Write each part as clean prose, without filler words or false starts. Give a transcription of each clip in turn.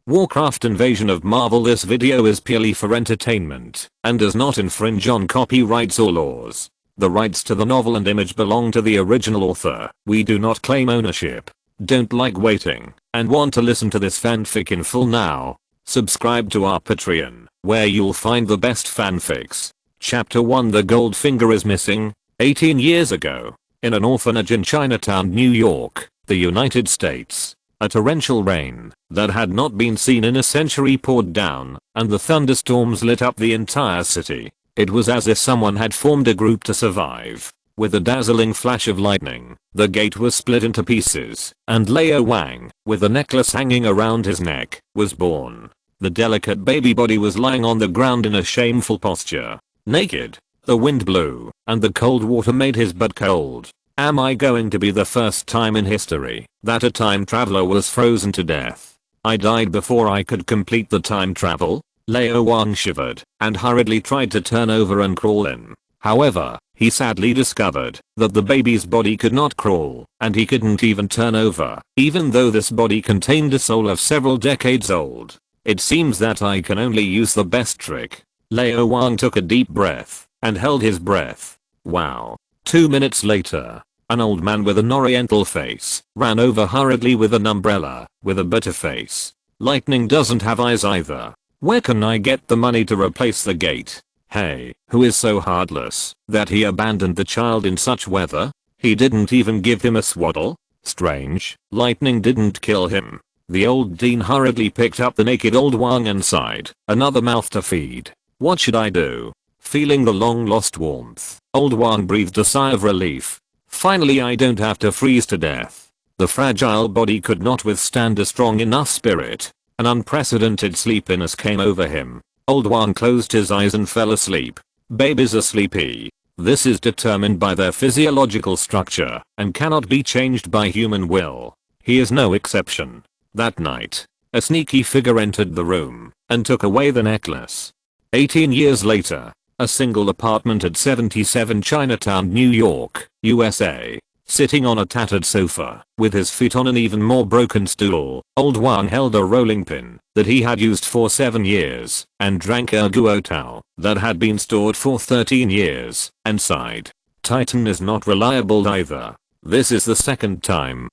Warcraft Invasion of Marvel. This video is purely for entertainment and does not infringe on copyrights or laws. The rights to the novel and image belong to the original author. We do not claim ownership. Don't like waiting and want to listen to this fanfic in full now? Subscribe to our Patreon, where you'll find the best fanfics. Chapter 1. The Goldfinger is missing. 18 years ago, in an orphanage in Chinatown, New York, the United States, a torrential rain that had not been seen in a century poured down, and the thunderstorms lit up the entire city. It was as if someone had formed a group to survive. With a dazzling flash of lightning, the gate was split into pieces, and Lao Wang, with a necklace hanging around his neck, was born. The delicate baby body was lying on the ground in a shameful posture. Naked. The wind blew, and the cold water made his butt cold. Am I going to be the first time in history that a time traveler was frozen to death? I died before I could complete the time travel? Lao Wang shivered and hurriedly tried to turn over and crawl in. However, he sadly discovered that the baby's body could not crawl, and he couldn't even turn over, even though this body contained a soul of several decades old. It seems that I can only use the best trick. Lao Wang took a deep breath and held his breath. Wow. 2 minutes later, an old man with an oriental face ran over hurriedly with an umbrella, with a bitter face. Lightning doesn't have eyes either. Where can I get the money to replace the gate? Hey, who is so heartless that he abandoned the child in such weather? He didn't even give him a swaddle? Strange, lightning didn't kill him. The old dean hurriedly picked up the naked old Wang and sighed, another mouth to feed. What should I do? Feeling the long lost warmth, old Wang breathed a sigh of relief. Finally, I don't have to freeze to death. The fragile body could not withstand a strong enough spirit. An unprecedented sleepiness came over him. Old Wang closed his eyes and fell asleep. Babies are sleepy. This is determined by their physiological structure and cannot be changed by human will. He is no exception. That night, a sneaky figure entered the room and took away the necklace. 18 years later, a single apartment at 77 Chinatown, New York, USA. Sitting on a tattered sofa, with his feet on an even more broken stool, old Wang held a rolling pin that he had used for 7 years, and drank a guotao that had been stored for 13 years, and sighed. Titan is not reliable either. This is the second time.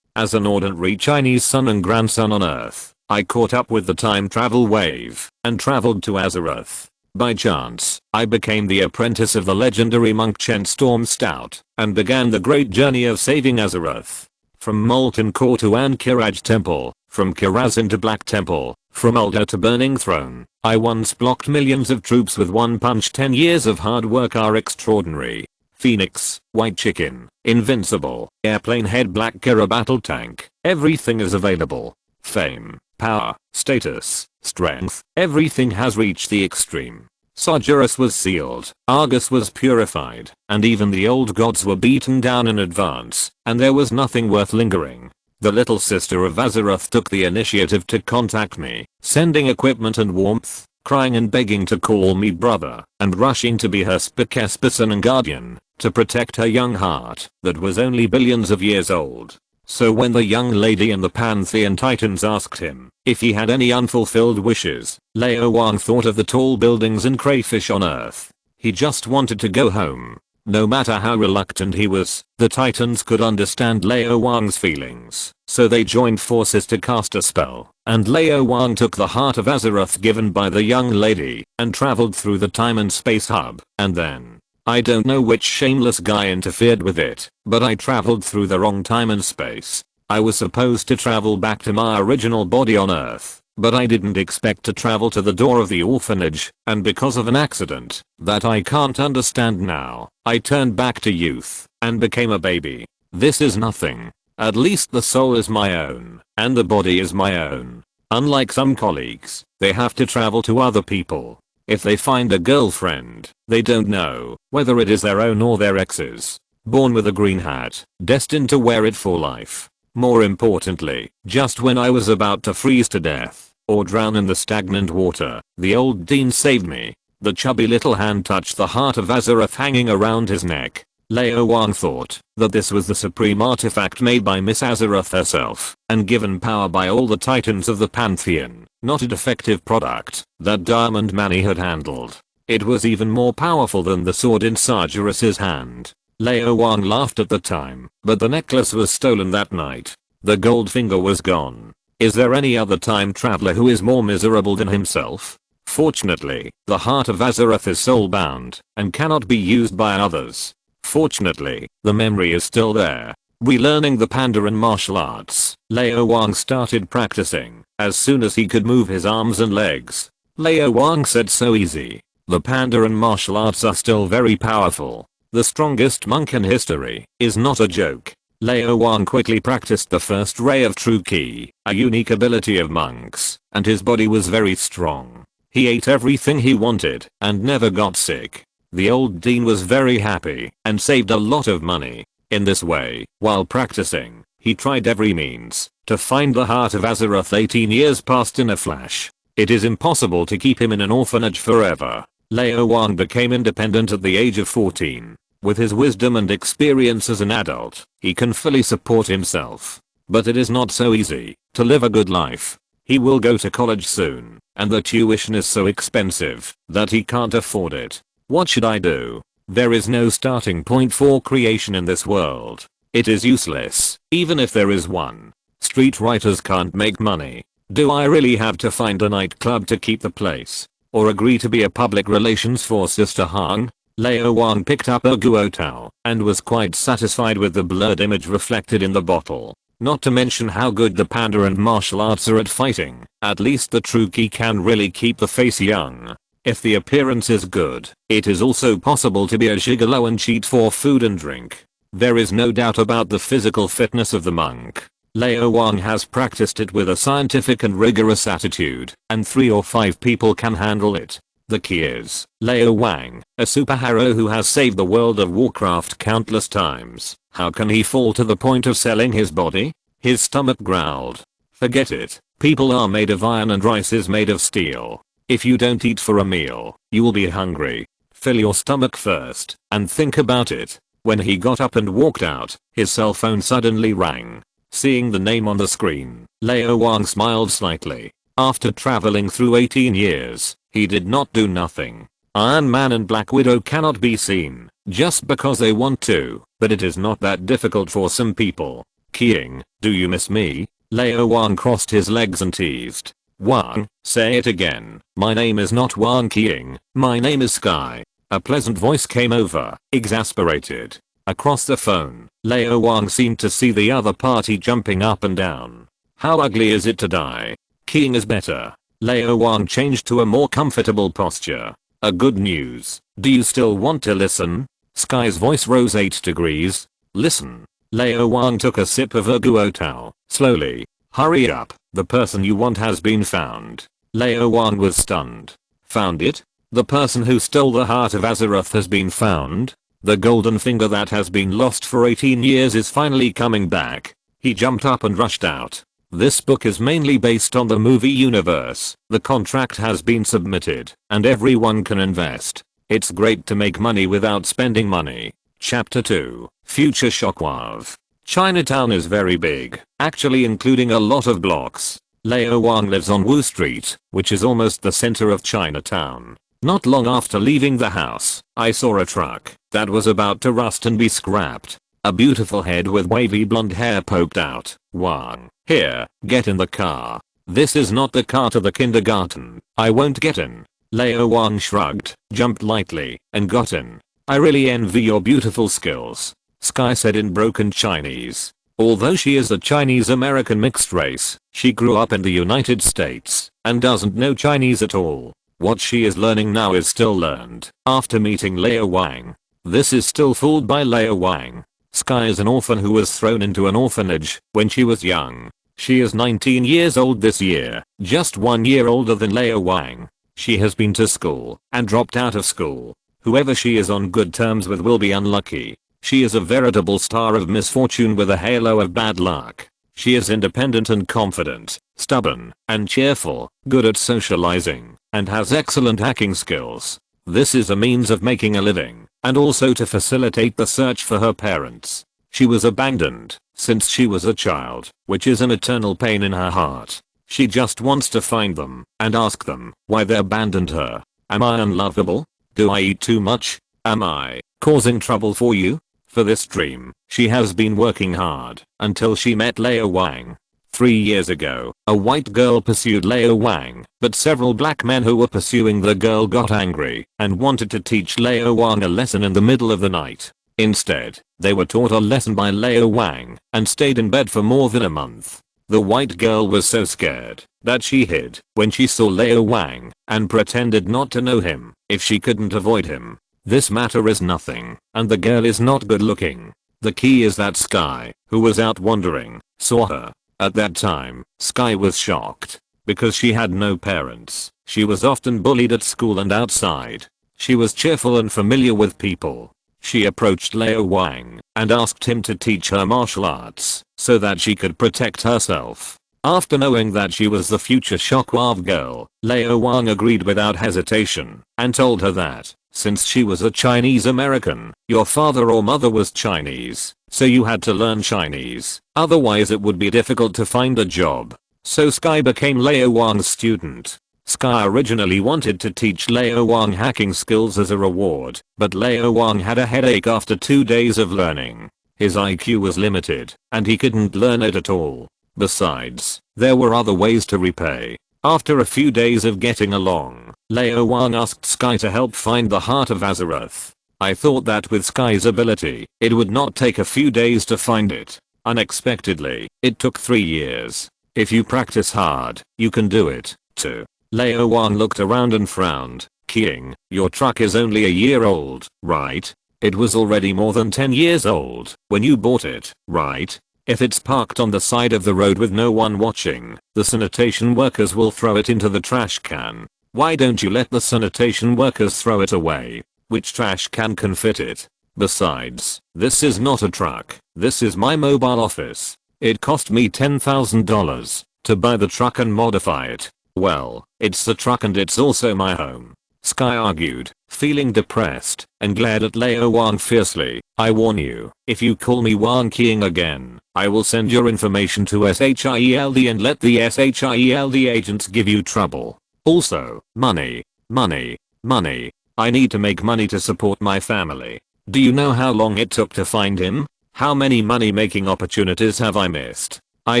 As an ordinary Chinese son and grandson on Earth, I caught up with the time travel wave and traveled to Azeroth. By chance, I became the apprentice of the legendary monk Chen Storm Stout and began the great journey of saving Azeroth. From Molten Core to Ankh-Kiraj Temple, from Kirazin to Black Temple, from Alder to Burning Throne, I once blocked millions of troops with one punch. 10 years of hard work are extraordinary. Phoenix, White Chicken, Invincible, Airplane Head, Black Kira Battle Tank, everything is available. Fame, power, status, strength, everything has reached the extreme. Sargeras was sealed, Argus was purified, and even the old gods were beaten down in advance, and there was nothing worth lingering. The little sister of Azeroth took the initiative to contact me, sending equipment and warmth, crying and begging to call me brother, and rushing to be her spokesperson and guardian, to protect her young heart that was only billions of years old. So when the young lady and the Pantheon Titans asked him if he had any unfulfilled wishes, Lao Wang thought of the tall buildings and crayfish on Earth. He just wanted to go home. No matter how reluctant he was, the Titans could understand Lao Wang's feelings, so they joined forces to cast a spell, and Lao Wang took the Heart of Azeroth given by the young lady and traveled through the time and space hub, and then, I don't know which shameless guy interfered with it, but I traveled through the wrong time and space. I was supposed to travel back to my original body on Earth, but I didn't expect to travel to the door of the orphanage, and because of an accident that I can't understand now, I turned back to youth and became a baby. This is nothing. At least the soul is my own, and the body is my own. Unlike some colleagues, they have to travel to other people. If they find a girlfriend, they don't know whether it is their own or their ex's. Born with a green hat, destined to wear it for life. More importantly, just when I was about to freeze to death or drown in the stagnant water, the old dean saved me. The chubby little hand touched the Heart of Azeroth hanging around his neck. Lao Wang thought that this was the supreme artifact made by Miss Azeroth herself and given power by all the titans of the Pantheon, not a defective product that Diamond Manny had handled. It was even more powerful than the sword in Sargeras's hand. Lao Wang laughed at the time, but the necklace was stolen that night. The gold finger was gone. Is there any other time traveler who is more miserable than himself? Fortunately, the Heart of Azeroth is soul-bound and cannot be used by others. Fortunately, the memory is still there. Relearning the Pandaren martial arts, Lao Wang started practicing as soon as he could move his arms and legs. Lao Wang said, so easy. The Pandaren martial arts are still very powerful. The strongest monk in history is not a joke. Lao Wang quickly practiced the first ray of true ki, a unique ability of monks, and his body was very strong. He ate everything he wanted and never got sick. The old dean was very happy and saved a lot of money. In this way, while practicing, he tried every means to find the Heart of Azeroth. 18 years passed in a flash. It is impossible to keep him in an orphanage forever. Lao Wang became independent at the age of 14. With his wisdom and experience as an adult, he can fully support himself. But it is not so easy to live a good life. He will go to college soon, and the tuition is so expensive that he can't afford it. What should I do? There is no starting point for creation in this world. It is useless, even if there is one. Street writers can't make money. Do I really have to find a nightclub to keep the place? Or agree to be a public relations for Sister Hang? Lao Wang picked up a guo towel and was quite satisfied with the blurred image reflected in the bottle. Not to mention how good the Pandaren martial arts are at fighting. At least the true ki can really keep the face young. If the appearance is good, it is also possible to be a gigolo and cheat for food and drink. There is no doubt about the physical fitness of the monk. Lao Wang has practiced it with a scientific and rigorous attitude, and 3 or 5 people can handle it. The key is Lao Wang, a superhero who has saved the world of Warcraft countless times. How can he fall to the point of selling his body? His stomach growled. Forget it. People are made of iron and rice is made of steel. If you don't eat for a meal, you will be hungry. Fill your stomach first, and think about it. When he got up and walked out, his cell phone suddenly rang. Seeing the name on the screen, Lao Wang smiled slightly. After traveling through 18 years, he did not do nothing. Iron Man and Black Widow cannot be seen, just because they want to, but it is not that difficult for some people. Keying, do you miss me? Lao Wang crossed his legs and teased. Wang, say it again. My name is not Wang Keying, my name is Sky. A pleasant voice came over, exasperated. Across the phone, Lao Wang seemed to see the other party jumping up and down. How ugly is it to die? Keying is better. Lao Wang changed to a more comfortable posture. A good news. Do you still want to listen? Sky's voice rose 8 degrees. Listen. Lao Wang took a sip of her guo towel, slowly. Hurry up, the person you want has been found. Lao Wang was stunned. Found it? The person who stole the Heart of Azeroth has been found? The golden finger that has been lost for 18 years is finally coming back. He jumped up and rushed out. This book is mainly based on the movie universe. The contract has been submitted, and everyone can invest. It's great to make money without spending money. Chapter 2, Future Shockwave. Chinatown is very big, actually including a lot of blocks. Lao Wang lives on Wu Street, which is almost the center of Chinatown. Not long after leaving the house, I saw a truck that was about to rust and be scrapped. A beautiful head with wavy blonde hair poked out. Wang, here, get in the car. This is not the car to the kindergarten. I won't get in. Lao Wang shrugged, jumped lightly, and got in. I really envy your beautiful skills, Sky said in broken Chinese. Although she is a Chinese-American mixed race, she grew up in the United States and doesn't know Chinese at all. What she is learning now is still learned after meeting Lao Wang. This is still fooled by Lao Wang. Sky is an orphan who was thrown into an orphanage when she was young. She is 19 years old this year, just 1 year older than Lao Wang. She has been to school and dropped out of school. Whoever she is on good terms with will be unlucky. She is a veritable star of misfortune with a halo of bad luck. She is independent and confident, stubborn and cheerful, good at socializing, and has excellent hacking skills. This is a means of making a living, and also to facilitate the search for her parents. She was abandoned since she was a child, which is an eternal pain in her heart. She just wants to find them and ask them why they abandoned her. Am I unlovable? Do I eat too much? Am I causing trouble for you? For this dream, she has been working hard until she met Lao Wang. 3 years ago, a white girl pursued Lao Wang, but several black men who were pursuing the girl got angry and wanted to teach Lao Wang a lesson in the middle of the night. Instead, they were taught a lesson by Lao Wang and stayed in bed for more than a month. The white girl was so scared that she hid when she saw Lao Wang and pretended not to know him if she couldn't avoid him. This matter is nothing, and the girl is not good looking. The key is that Sky, who was out wandering, saw her. At that time, Sky was shocked because she had no parents. She was often bullied at school and outside. She was cheerful and familiar with people. She approached Lao Wang and asked him to teach her martial arts so that she could protect herself. After knowing that she was the future Shockwave girl, Lao Wang agreed without hesitation and told her that, since she was a Chinese American, your father or mother was Chinese, so you had to learn Chinese, otherwise it would be difficult to find a job. So Sky became Lao Wang's student. Sky originally wanted to teach Lao Wang hacking skills as a reward, but Lao Wang had a headache after 2 days of learning. His IQ was limited, and he couldn't learn it at all. Besides, there were other ways to repay. After a few days of getting along, Lao Wang asked Sky to help find the Heart of Azeroth. I thought that with Sky's ability, it would not take a few days to find it. Unexpectedly, it took 3 years. If you practice hard, you can do it, too. Lao Wang looked around and frowned. King, your truck is only a year old, right? It was already more than 10 years old when you bought it, right? If it's parked on the side of the road with no one watching, the sanitation workers will throw it into the trash can. Why don't you let the sanitation workers throw it away? Which trash can fit it? Besides, this is not a truck. This is my mobile office. It cost me $10,000 to buy the truck and modify it. Well, it's the truck and it's also my home. Sky argued, feeling depressed and glared at Lao Wang fiercely. I warn you, if you call me Wang King again, I will send your information to SHIELD and let the SHIELD agents give you trouble. Also, money, money, money. I need to make money to support my family. Do you know how long it took to find him? How many money making opportunities have I missed? I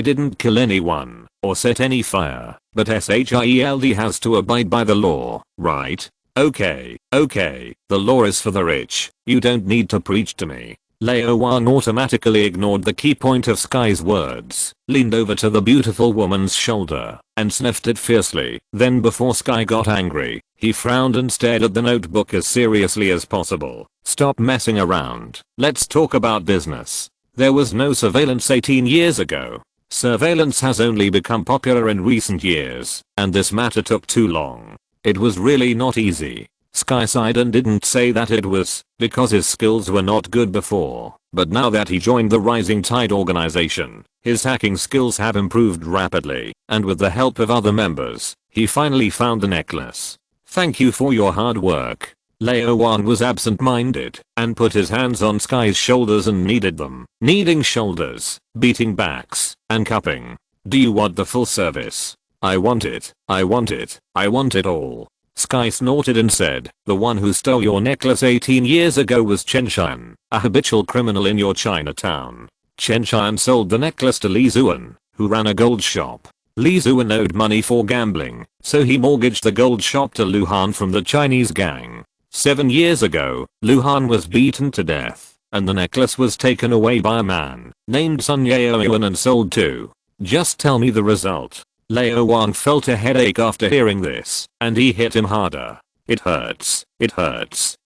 didn't kill anyone or set any fire, but SHIELD has to abide by the law, right? Okay, the law is for the rich. You don't need to preach to me. Lao Wang automatically ignored the key point of Sky's words, leaned over to the beautiful woman's shoulder, and sniffed it fiercely. Then before Sky got angry, he frowned and stared at the notebook as seriously as possible. Stop messing around. Let's talk about business. There was no surveillance 18 years ago. Surveillance has only become popular in recent years, and this matter took too long. It was really not easy. Sky sighed and didn't say that it was because his skills were not good before, but now that he joined the Rising Tide organization, his hacking skills have improved rapidly, and with the help of other members, he finally found the necklace. Thank you for your hard work. Lao Wang was absent-minded and put his hands on Sky's shoulders and kneaded them, kneading shoulders, beating backs, and cupping. Do you want the full service? I want it, I want it, I want it all. Sky snorted and said, the one who stole your necklace 18 years ago was Chen Xian, a habitual criminal in your Chinatown. Chen Xian sold the necklace to Li Zuan, who ran a gold shop. Li Zuan owed money for gambling, so he mortgaged the gold shop to Lu Han from the Chinese gang. 7 years ago, Lu Han was beaten to death, and the necklace was taken away by a man named Sun Yaoyuan and sold too. Just tell me the result. Lao Wang felt a headache after hearing this, and he hit him harder. It hurts,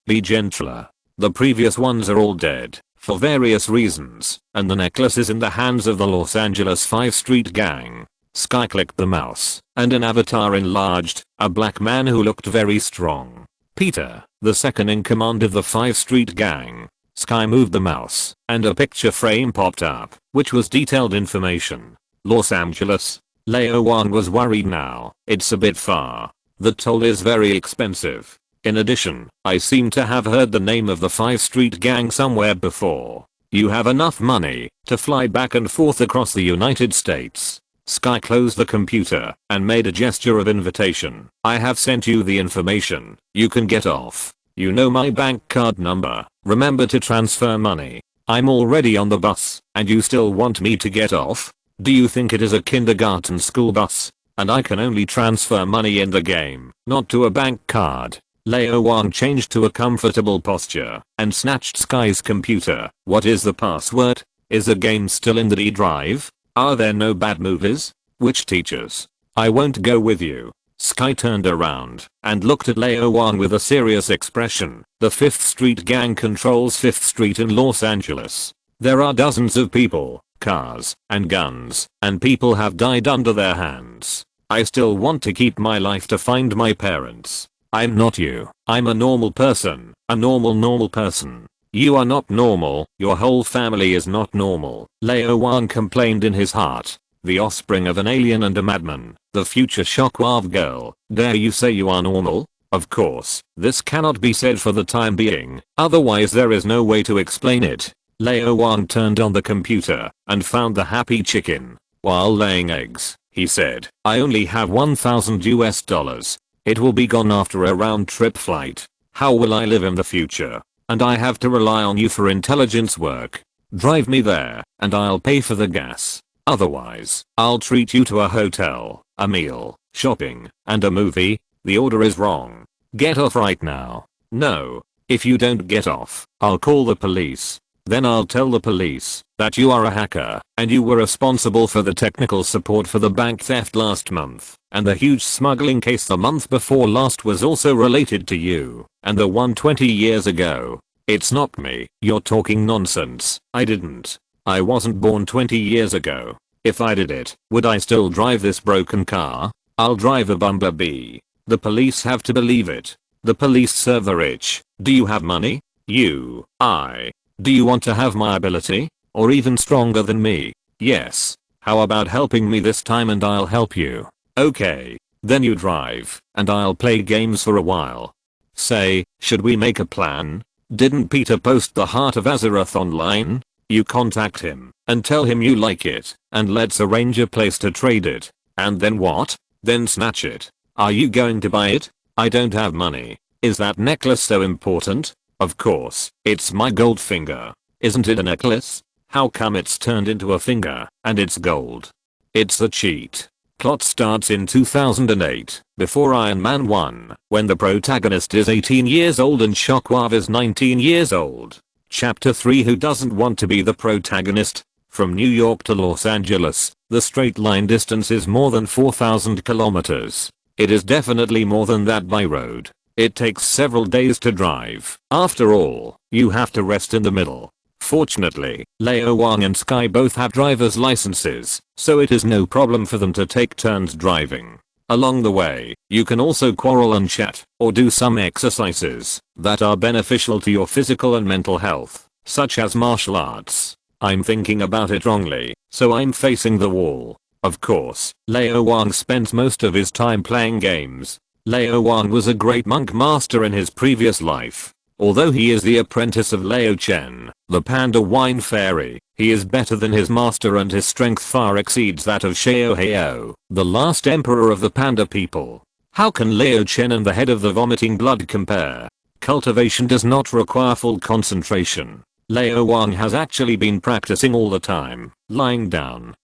be gentler. The previous ones are all dead, for various reasons, and the necklace is in the hands of the Los Angeles 5th Street gang. Sky clicked the mouse, and an avatar enlarged, a black man who looked very strong. Peter, the second in command of the 5th Street gang. Sky moved the mouse, and a picture frame popped up, which was detailed information. Los Angeles. Lao Wang was worried now. It's a bit far. The toll is very expensive. In addition, I seem to have heard the name of the 5th Street Gang somewhere before. You have enough money to fly back and forth across the United States. Sky closed the computer and made a gesture of invitation. I have sent you the information. You can get off. You know my bank card number. Remember to transfer money. I'm already on the bus, and you still want me to get off? Do you think it is a kindergarten school bus? And I can only transfer money in the game, not to a bank card. Lao Wang changed to a comfortable posture and snatched Sky's computer. What is the password? Is the game still in the D drive? Are there no bad movies? Which teachers? I won't go with you. Sky turned around and looked at Lao Wang with a serious expression. The 5th Street Gang controls 5th Street in Los Angeles. There are dozens of people, cars, and guns, and people have died under their hands. I still want to keep my life to find my parents. I'm not you. I'm a normal person. A normal person. You are not normal. Your whole family is not normal. Lao Wang complained in his heart. The offspring of an alien and a madman. The future shockwave girl. Dare you say you are normal? Of course, this cannot be said for the time being. Otherwise there is no way to explain it. Lao Wang turned on the computer and found the happy chicken. While laying eggs, he said, I only have $1,000. It will be gone after a round trip flight. How will I live in the future? And I have to rely on you for intelligence work. Drive me there, and I'll pay for the gas. Otherwise, I'll treat you to a hotel, a meal, shopping, and a movie. The order is wrong. Get off right now. No. If you don't get off, I'll call the police. Then I'll tell the police that you are a hacker and you were responsible for the technical support for the bank theft last month, and the huge smuggling case the month before last was also related to you, and the one 20 years ago. It's not me. You're talking nonsense. I didn't. I wasn't born 20 years ago. If I did it, would I still drive this broken car? I'll drive a Bumblebee. The police have to believe it. The police serve the rich. Do you have money? You, I. Do you want to have my ability? Or even stronger than me? Yes. How about helping me this time and I'll help you? Okay. Then you drive, and I'll play games for a while. Say, should we make a plan? Didn't Peter post the Heart of Azeroth online? You contact him, and tell him you like it, and let's arrange a place to trade it. And then what? Then snatch it. Are you going to buy it? I don't have money. Is that necklace so important? Of course, it's my gold finger. Isn't it a necklace? How come it's turned into a finger, and it's gold? It's a cheat. Plot starts in 2008, before Iron Man 1, when the protagonist is 18 years old and Shockwave is 19 years old. Chapter 3. Who doesn't want to be the protagonist? From New York to Los Angeles, the straight line distance is more than 4,000 kilometers. It is definitely more than that by road. It takes several days to drive. After all, you have to rest in the middle. Fortunately, Lao Wang and Sky both have driver's licenses, so it is no problem for them to take turns driving. Along the way, you can also quarrel and chat, or do some exercises that are beneficial to your physical and mental health, such as martial arts. I'm thinking about it wrongly, so I'm facing the wall. Of course, Lao Wang spends most of his time playing games. Lao Wang was a great monk master in his previous life. Although he is the apprentice of Lao Chen, the panda wine fairy, he is better than his master and his strength far exceeds that of Xiao Hao, the last emperor of the panda people. How can Lao Chen and the head of the vomiting blood compare? Cultivation does not require full concentration. Lao Wang has actually been practicing all the time, lying down,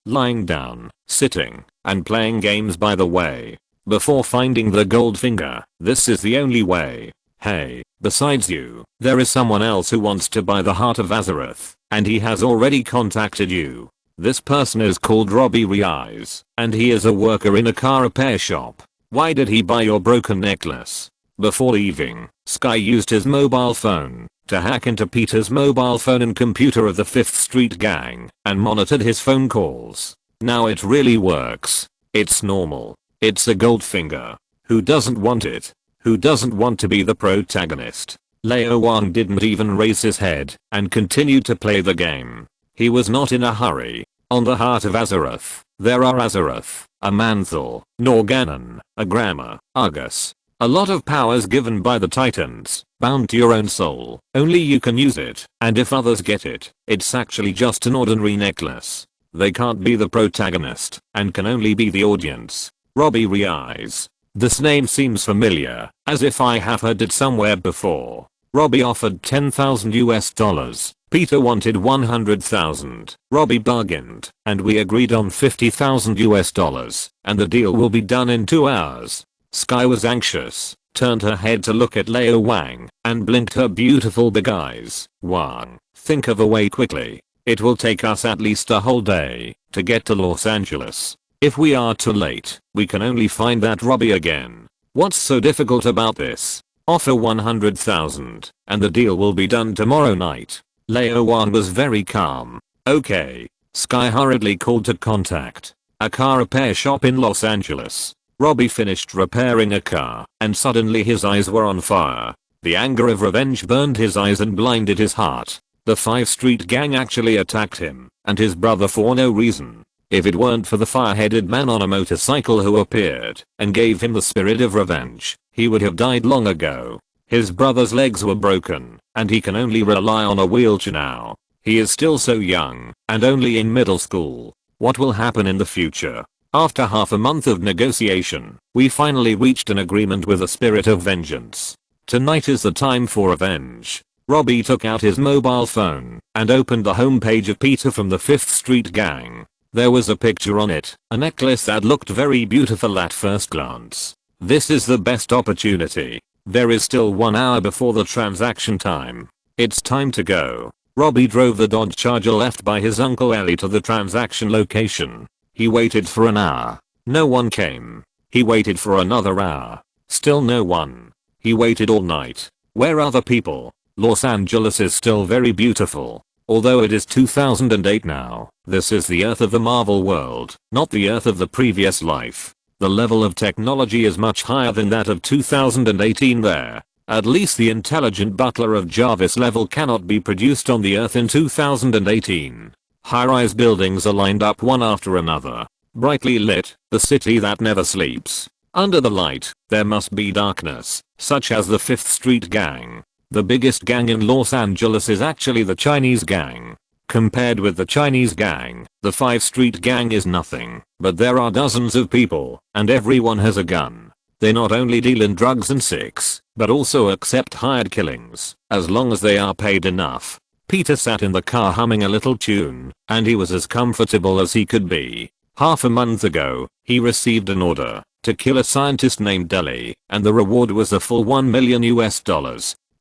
sitting, and playing games by the way. Before finding the gold finger, this is the only way. Hey, besides you, there is someone else who wants to buy the Heart of Azeroth, and he has already contacted you. This person is called Robbie Riaz, and he is a worker in a car repair shop. Why did he buy your broken necklace? Before leaving, Sky used his mobile phone to hack into Peter's mobile phone and computer of the 5th Street Gang, and monitored his phone calls. Now it really works. It's normal. It's a gold finger. Who doesn't want it? Who doesn't want to be the protagonist? Lao Wang didn't even raise his head and continued to play the game. He was not in a hurry. On the Heart of Azeroth, there are Azeroth, a Manthal, Norgannon, a Grammar, Argus, A lot of powers given by the Titans, bound to your own soul. Only you can use it, and if others get it, it's actually just an ordinary necklace. They can't be the protagonist, and can only be the audience. Robbie Reis. This name seems familiar, as if I have heard it somewhere before. Robbie offered $10,000. Peter wanted 100,000. Robbie bargained, and we agreed on $50,000, and the deal will be done in 2 hours. Sky was anxious, turned her head to look at Lao Wang, and blinked her beautiful big eyes. Wang, think of a way quickly. It will take us at least a whole day to get to Los Angeles. If we are too late, we can only find that Robbie again. What's so difficult about this? Offer 100,000, and the deal will be done tomorrow night. Lao Wang was very calm. Okay. Sky hurriedly called to contact a car repair shop in Los Angeles. Robbie finished repairing a car, and suddenly his eyes were on fire. The anger of revenge burned his eyes and blinded his heart. The 5th Street gang actually attacked him, and his brother for no reason. If it weren't for the fire-headed man on a motorcycle who appeared and gave him the spirit of revenge, he would have died long ago. His brother's legs were broken, and he can only rely on a wheelchair now. He is still so young, and only in middle school. What will happen in the future? After half a month of negotiation, we finally reached an agreement with a spirit of vengeance. Tonight is the time for revenge. Robbie took out his mobile phone and opened the homepage of Peter from the 5th Street gang. There was a picture on it, a necklace that looked very beautiful at first glance. This is the best opportunity. There is still 1 hour before the transaction time. It's time to go. Robbie drove the Dodge Charger left by his uncle Ellie to the transaction location. He waited for an hour. No one came. He waited for another hour. Still no one. He waited all night. Where are the people? Los Angeles is still very beautiful. Although it is 2008 now, this is the Earth of the Marvel world, not the Earth of the previous life. The level of technology is much higher than that of 2018 there. At least the intelligent butler of Jarvis level cannot be produced on the Earth in 2018. High-rise buildings are lined up one after another. Brightly lit, the city that never sleeps. Under the light, there must be darkness, such as the 5th Street gang. The biggest gang in Los Angeles is actually the Chinese gang. Compared with the Chinese gang, the 5th Street gang is nothing, but there are dozens of people, and everyone has a gun. They not only deal in drugs and sex, but also accept hired killings, as long as they are paid enough. Peter sat in the car humming a little tune, and he was as comfortable as he could be. Half a month ago, he received an order to kill a scientist named Ellie, and the reward was a full $1 million.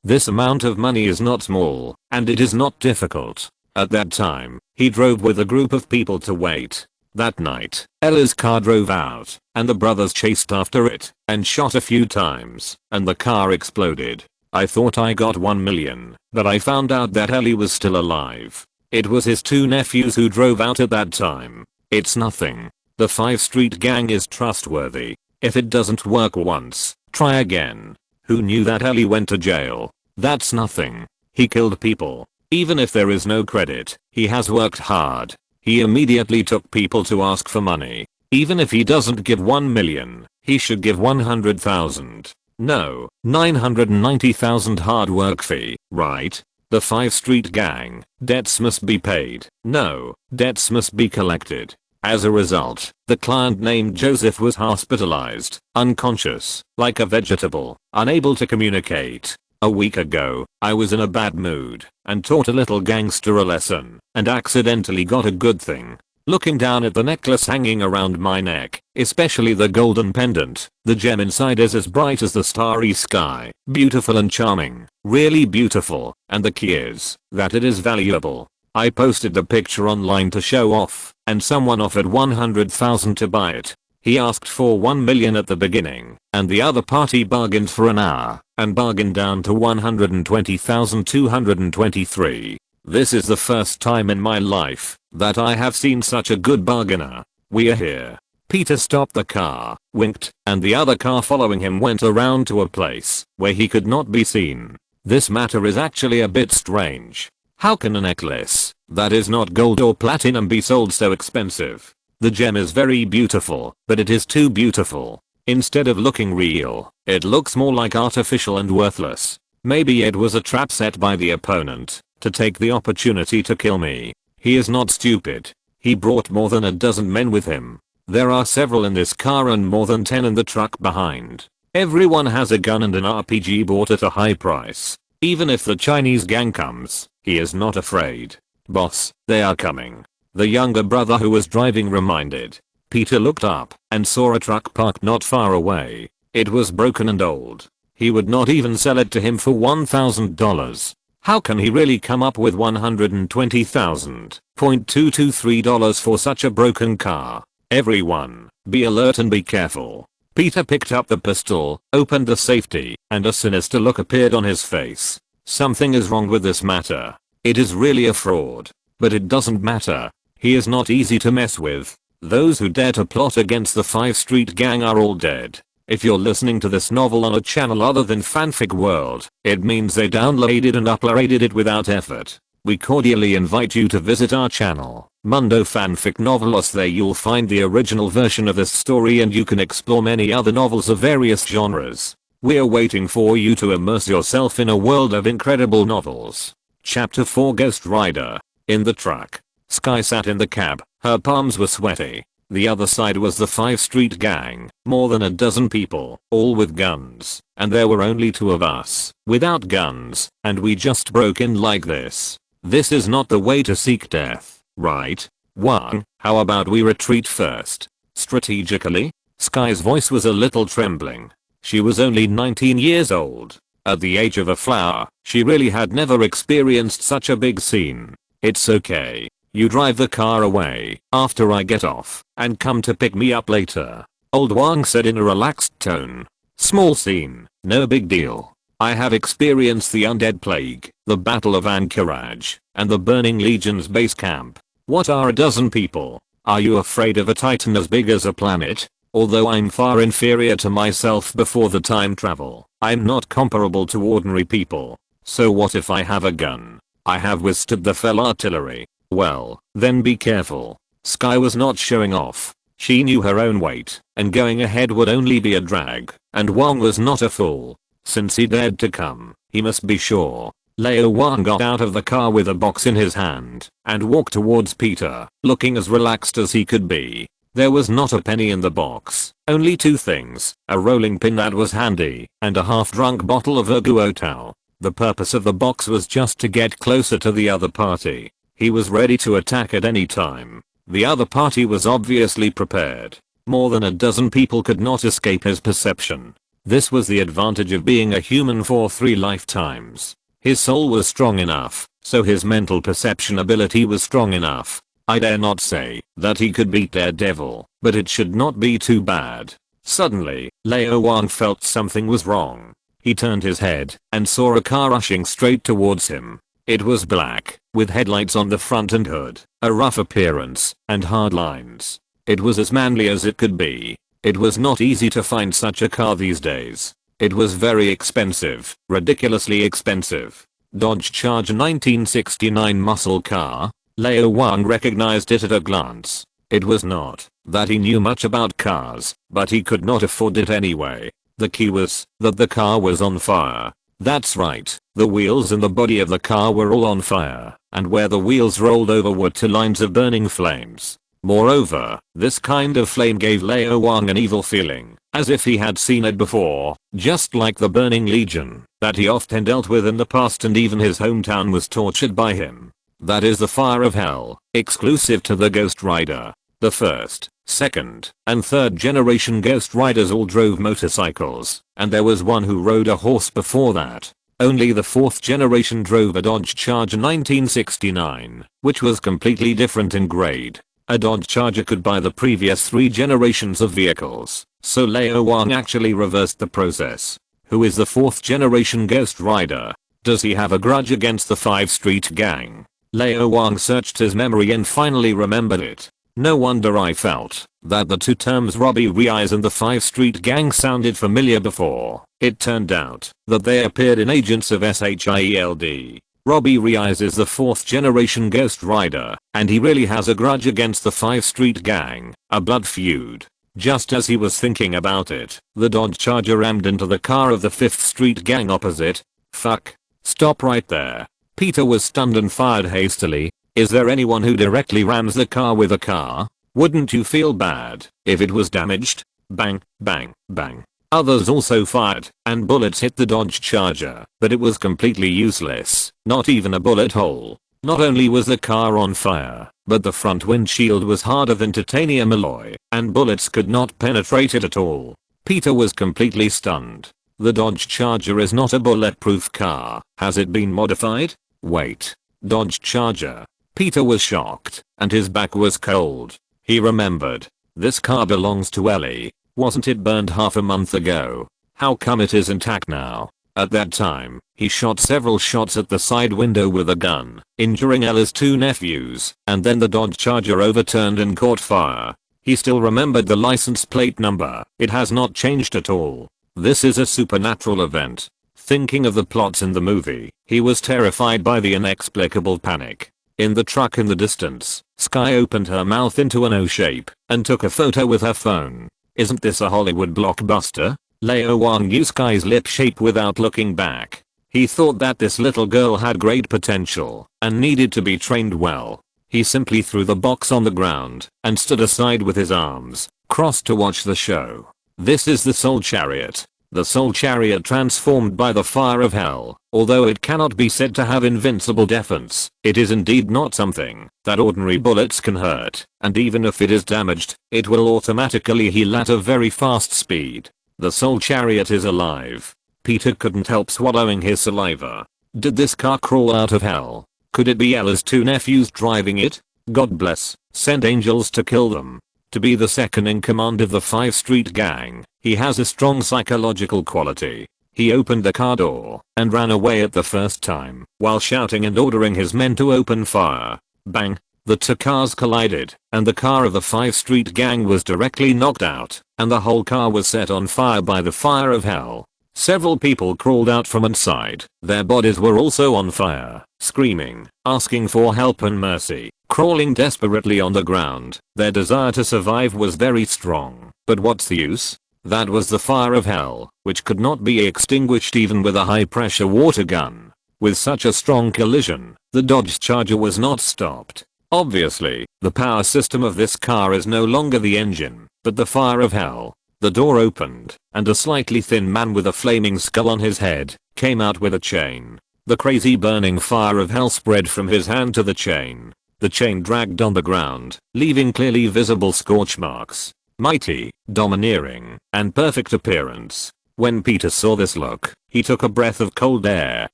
This amount of money is not small, and it is not difficult. At that time, he drove with a group of people to wait. That night, Ellie's car drove out, and the brothers chased after it, and shot a few times, and the car exploded. I thought I got 1 million, but I found out that Ellie was still alive. It was his 2 nephews who drove out at that time. It's nothing. The 5th Street gang is trustworthy. If it doesn't work once, try again. Who knew that Ellie went to jail? That's nothing. He killed people. Even if there is no credit, he has worked hard. He immediately took people to ask for money. Even if he doesn't give 1 million, he should give 100,000. No, 990,000 hard work fee, right? The 5th Street gang, debts must be paid. No, debts must be collected. As a result, the client named Joseph was hospitalized, unconscious, like a vegetable, unable to communicate. A week ago, I was in a bad mood and taught a little gangster a lesson and accidentally got a good thing. Looking down at the necklace hanging around my neck, especially the golden pendant, the gem inside is as bright as the starry sky, beautiful and charming, really beautiful, and the key is that it is valuable. I posted the picture online to show off, and someone offered 100,000 to buy it. He asked for 1 million at the beginning, and the other party bargained for an hour, and bargained down to 120,223. This is the first time in my life that I have seen such a good bargainer. We are here. Peter stopped the car, winked, and the other car following him went around to a place where he could not be seen. This matter is actually a bit strange. How can a necklace that is not gold or platinum be sold so expensive? The gem is very beautiful, but it is too beautiful. Instead of looking real, it looks more like artificial and worthless. Maybe it was a trap set by the opponent to take the opportunity to kill me. He is not stupid. He brought more than a dozen men with him. There are several in this car and more than 10 in the truck behind. Everyone has a gun and an RPG bought at a high price. Even if the Chinese gang comes, he is not afraid. Boss, they are coming. The younger brother who was driving reminded. Peter looked up and saw a truck parked not far away. It was broken and old. He would not even sell it to him for $1,000. How can he really come up with $120,223 for such a broken car? Everyone, be alert and be careful. Peter picked up the pistol, opened the safety, and a sinister look appeared on his face. Something is wrong with this matter. It is really a fraud. But it doesn't matter. He is not easy to mess with. Those who dare to plot against the 5th Street Gang are all dead. If you're listening to this novel on a channel other than Fanfic World, it means they downloaded and uploaded it without effort. We cordially invite you to visit our channel, Mundo Fanfic Novelos. There you'll find the original version of this story and you can explore many other novels of various genres. We're waiting for you to immerse yourself in a world of incredible novels. Chapter 4 Ghost Rider. In the truck, Sky sat in the cab. Her palms were sweaty. The other side was the 5th Street Gang, more than a dozen people, all with guns, and there were only 2 of us, without guns, and we just broke in like this. This is not the way to seek death, right? Wang, how about we retreat first? Strategically? Sky's voice was a little trembling. She was only 19 years old. At the age of a flower, she really had never experienced such a big scene. It's okay. You drive the car away after I get off and come to pick me up later, Old Wang said in a relaxed tone. Small scene, no big deal. I have experienced the undead plague, the Battle of Anchorage, and the Burning Legion's base camp. What are a dozen people? Are you afraid of a titan as big as a planet? Although I'm far inferior to myself before the time travel, I'm not comparable to ordinary people. So what if I have a gun? I have withstood the fell artillery. Well, then be careful. Sky was not showing off. She knew her own weight, and going ahead would only be a drag, and Wang was not a fool. Since he dared to come, he must be sure. Lao Wang got out of the car with a box in his hand, and walked towards Peter, looking as relaxed as he could be. There was not a penny in the box, only 2 things, a rolling pin that was handy, and a half-drunk bottle of Erguotao. The purpose of the box was just to get closer to the other party. He was ready to attack at any time. The other party was obviously prepared. More than a dozen people could not escape his perception. This was the advantage of being a human for 3 lifetimes. His soul was strong enough, so his mental perception ability was strong enough. I dare not say that he could beat Daredevil, but it should not be too bad. Suddenly, Lao Wang felt something was wrong. He turned his head and saw a car rushing straight towards him. It was black, with headlights on the front and hood, a rough appearance, and hard lines. It was as manly as it could be. It was not easy to find such a car these days. It was very expensive, ridiculously expensive. Dodge Charger 1969 muscle car. Lao Wang recognized it at a glance. It was not that he knew much about cars, but he could not afford it anyway. The key was that the car was on fire. That's right, the wheels and the body of the car were all on fire, and where the wheels rolled over were 2 lines of burning flames. Moreover, this kind of flame gave Lao Wang an evil feeling, as if he had seen it before, just like the Burning Legion that he often dealt with in the past, and even his hometown was tortured by him. That is the fire of hell, exclusive to the Ghost Rider. The 1st, 2nd, and 3rd generation Ghost Riders all drove motorcycles, and there was one who rode a horse before that. Only the 4th generation drove a Dodge Charger 1969, which was completely different in grade. A Dodge Charger could buy the previous 3 generations of vehicles, so Lao Wang actually reversed the process. Who is the 4th generation Ghost Rider? Does he have a grudge against the 5th Street Gang? Lao Wang searched his memory and finally remembered it. No wonder I felt that the 2 terms Robbie Rice and the 5th Street Gang sounded familiar before. It turned out that they appeared in Agents of SHIELD. Robbie Rice is the 4th generation Ghost Rider, and he really has a grudge against the 5th Street Gang, a blood feud. Just as he was thinking about it, the Dodge Charger rammed into the car of the 5th Street gang opposite. Fuck. Stop right there. Peter was stunned and fired hastily. Is there anyone who directly rams the car with a car? Wouldn't you feel bad if it was damaged? Bang, bang, bang. Others also fired, and bullets hit the Dodge Charger, but it was completely useless, not even a bullet hole. Not only was the car on fire, but the front windshield was harder than titanium alloy, and bullets could not penetrate it at all. Peter was completely stunned. The Dodge Charger is not a bulletproof car. Has it been modified? Wait. Dodge Charger. Peter was shocked, and his back was cold. He remembered. This car belongs to Ellie. Wasn't it burned half a month ago? How come it is intact now? At that time, he shot several shots at the side window with a gun, injuring Ellie's 2 nephews, and then the Dodge Charger overturned and caught fire. He still remembered the license plate number. It has not changed at all. This is a supernatural event. Thinking of the plots in the movie, he was terrified by the inexplicable panic. In the truck in the distance, Sky opened her mouth into an O shape and took a photo with her phone. Isn't this a Hollywood blockbuster? Lao Wang knew Sky's lip shape without looking back. He thought that this little girl had great potential and needed to be trained well. He simply threw the box on the ground and stood aside with his arms crossed to watch the show. This is the Soul Chariot. The Soul Chariot transformed by the fire of hell. Although it cannot be said to have invincible defense, it is indeed not something that ordinary bullets can hurt, and even if it is damaged, it will automatically heal at a very fast speed. The Soul Chariot is alive. Peter couldn't help swallowing his saliva. Did this car crawl out of hell? Could it be Ella's 2 nephews driving it? God bless, send angels to kill them. To be the second in command of the 5 Street gang, he has a strong psychological quality. He opened the car door and ran away at the first time while shouting and ordering his men to open fire. Bang. The 2 cars collided, and the car of the 5 Street gang was directly knocked out, and the whole car was set on fire by the fire of hell. Several people crawled out from inside. Their bodies were also on fire, screaming, asking for help and mercy, crawling desperately on the ground. Their desire to survive was very strong, but what's the use? That was the fire of hell, which could not be extinguished even with a high-pressure water gun. With such a strong collision, the Dodge Charger was not stopped. Obviously, the power system of this car is no longer the engine, but the fire of hell. The door opened, and a slightly thin man with a flaming skull on his head came out with a chain. The crazy burning fire of hell spread from his hand to the chain. The chain dragged on the ground, leaving clearly visible scorch marks. Mighty, domineering, and perfect appearance. When Peter saw this look, he took a breath of cold air,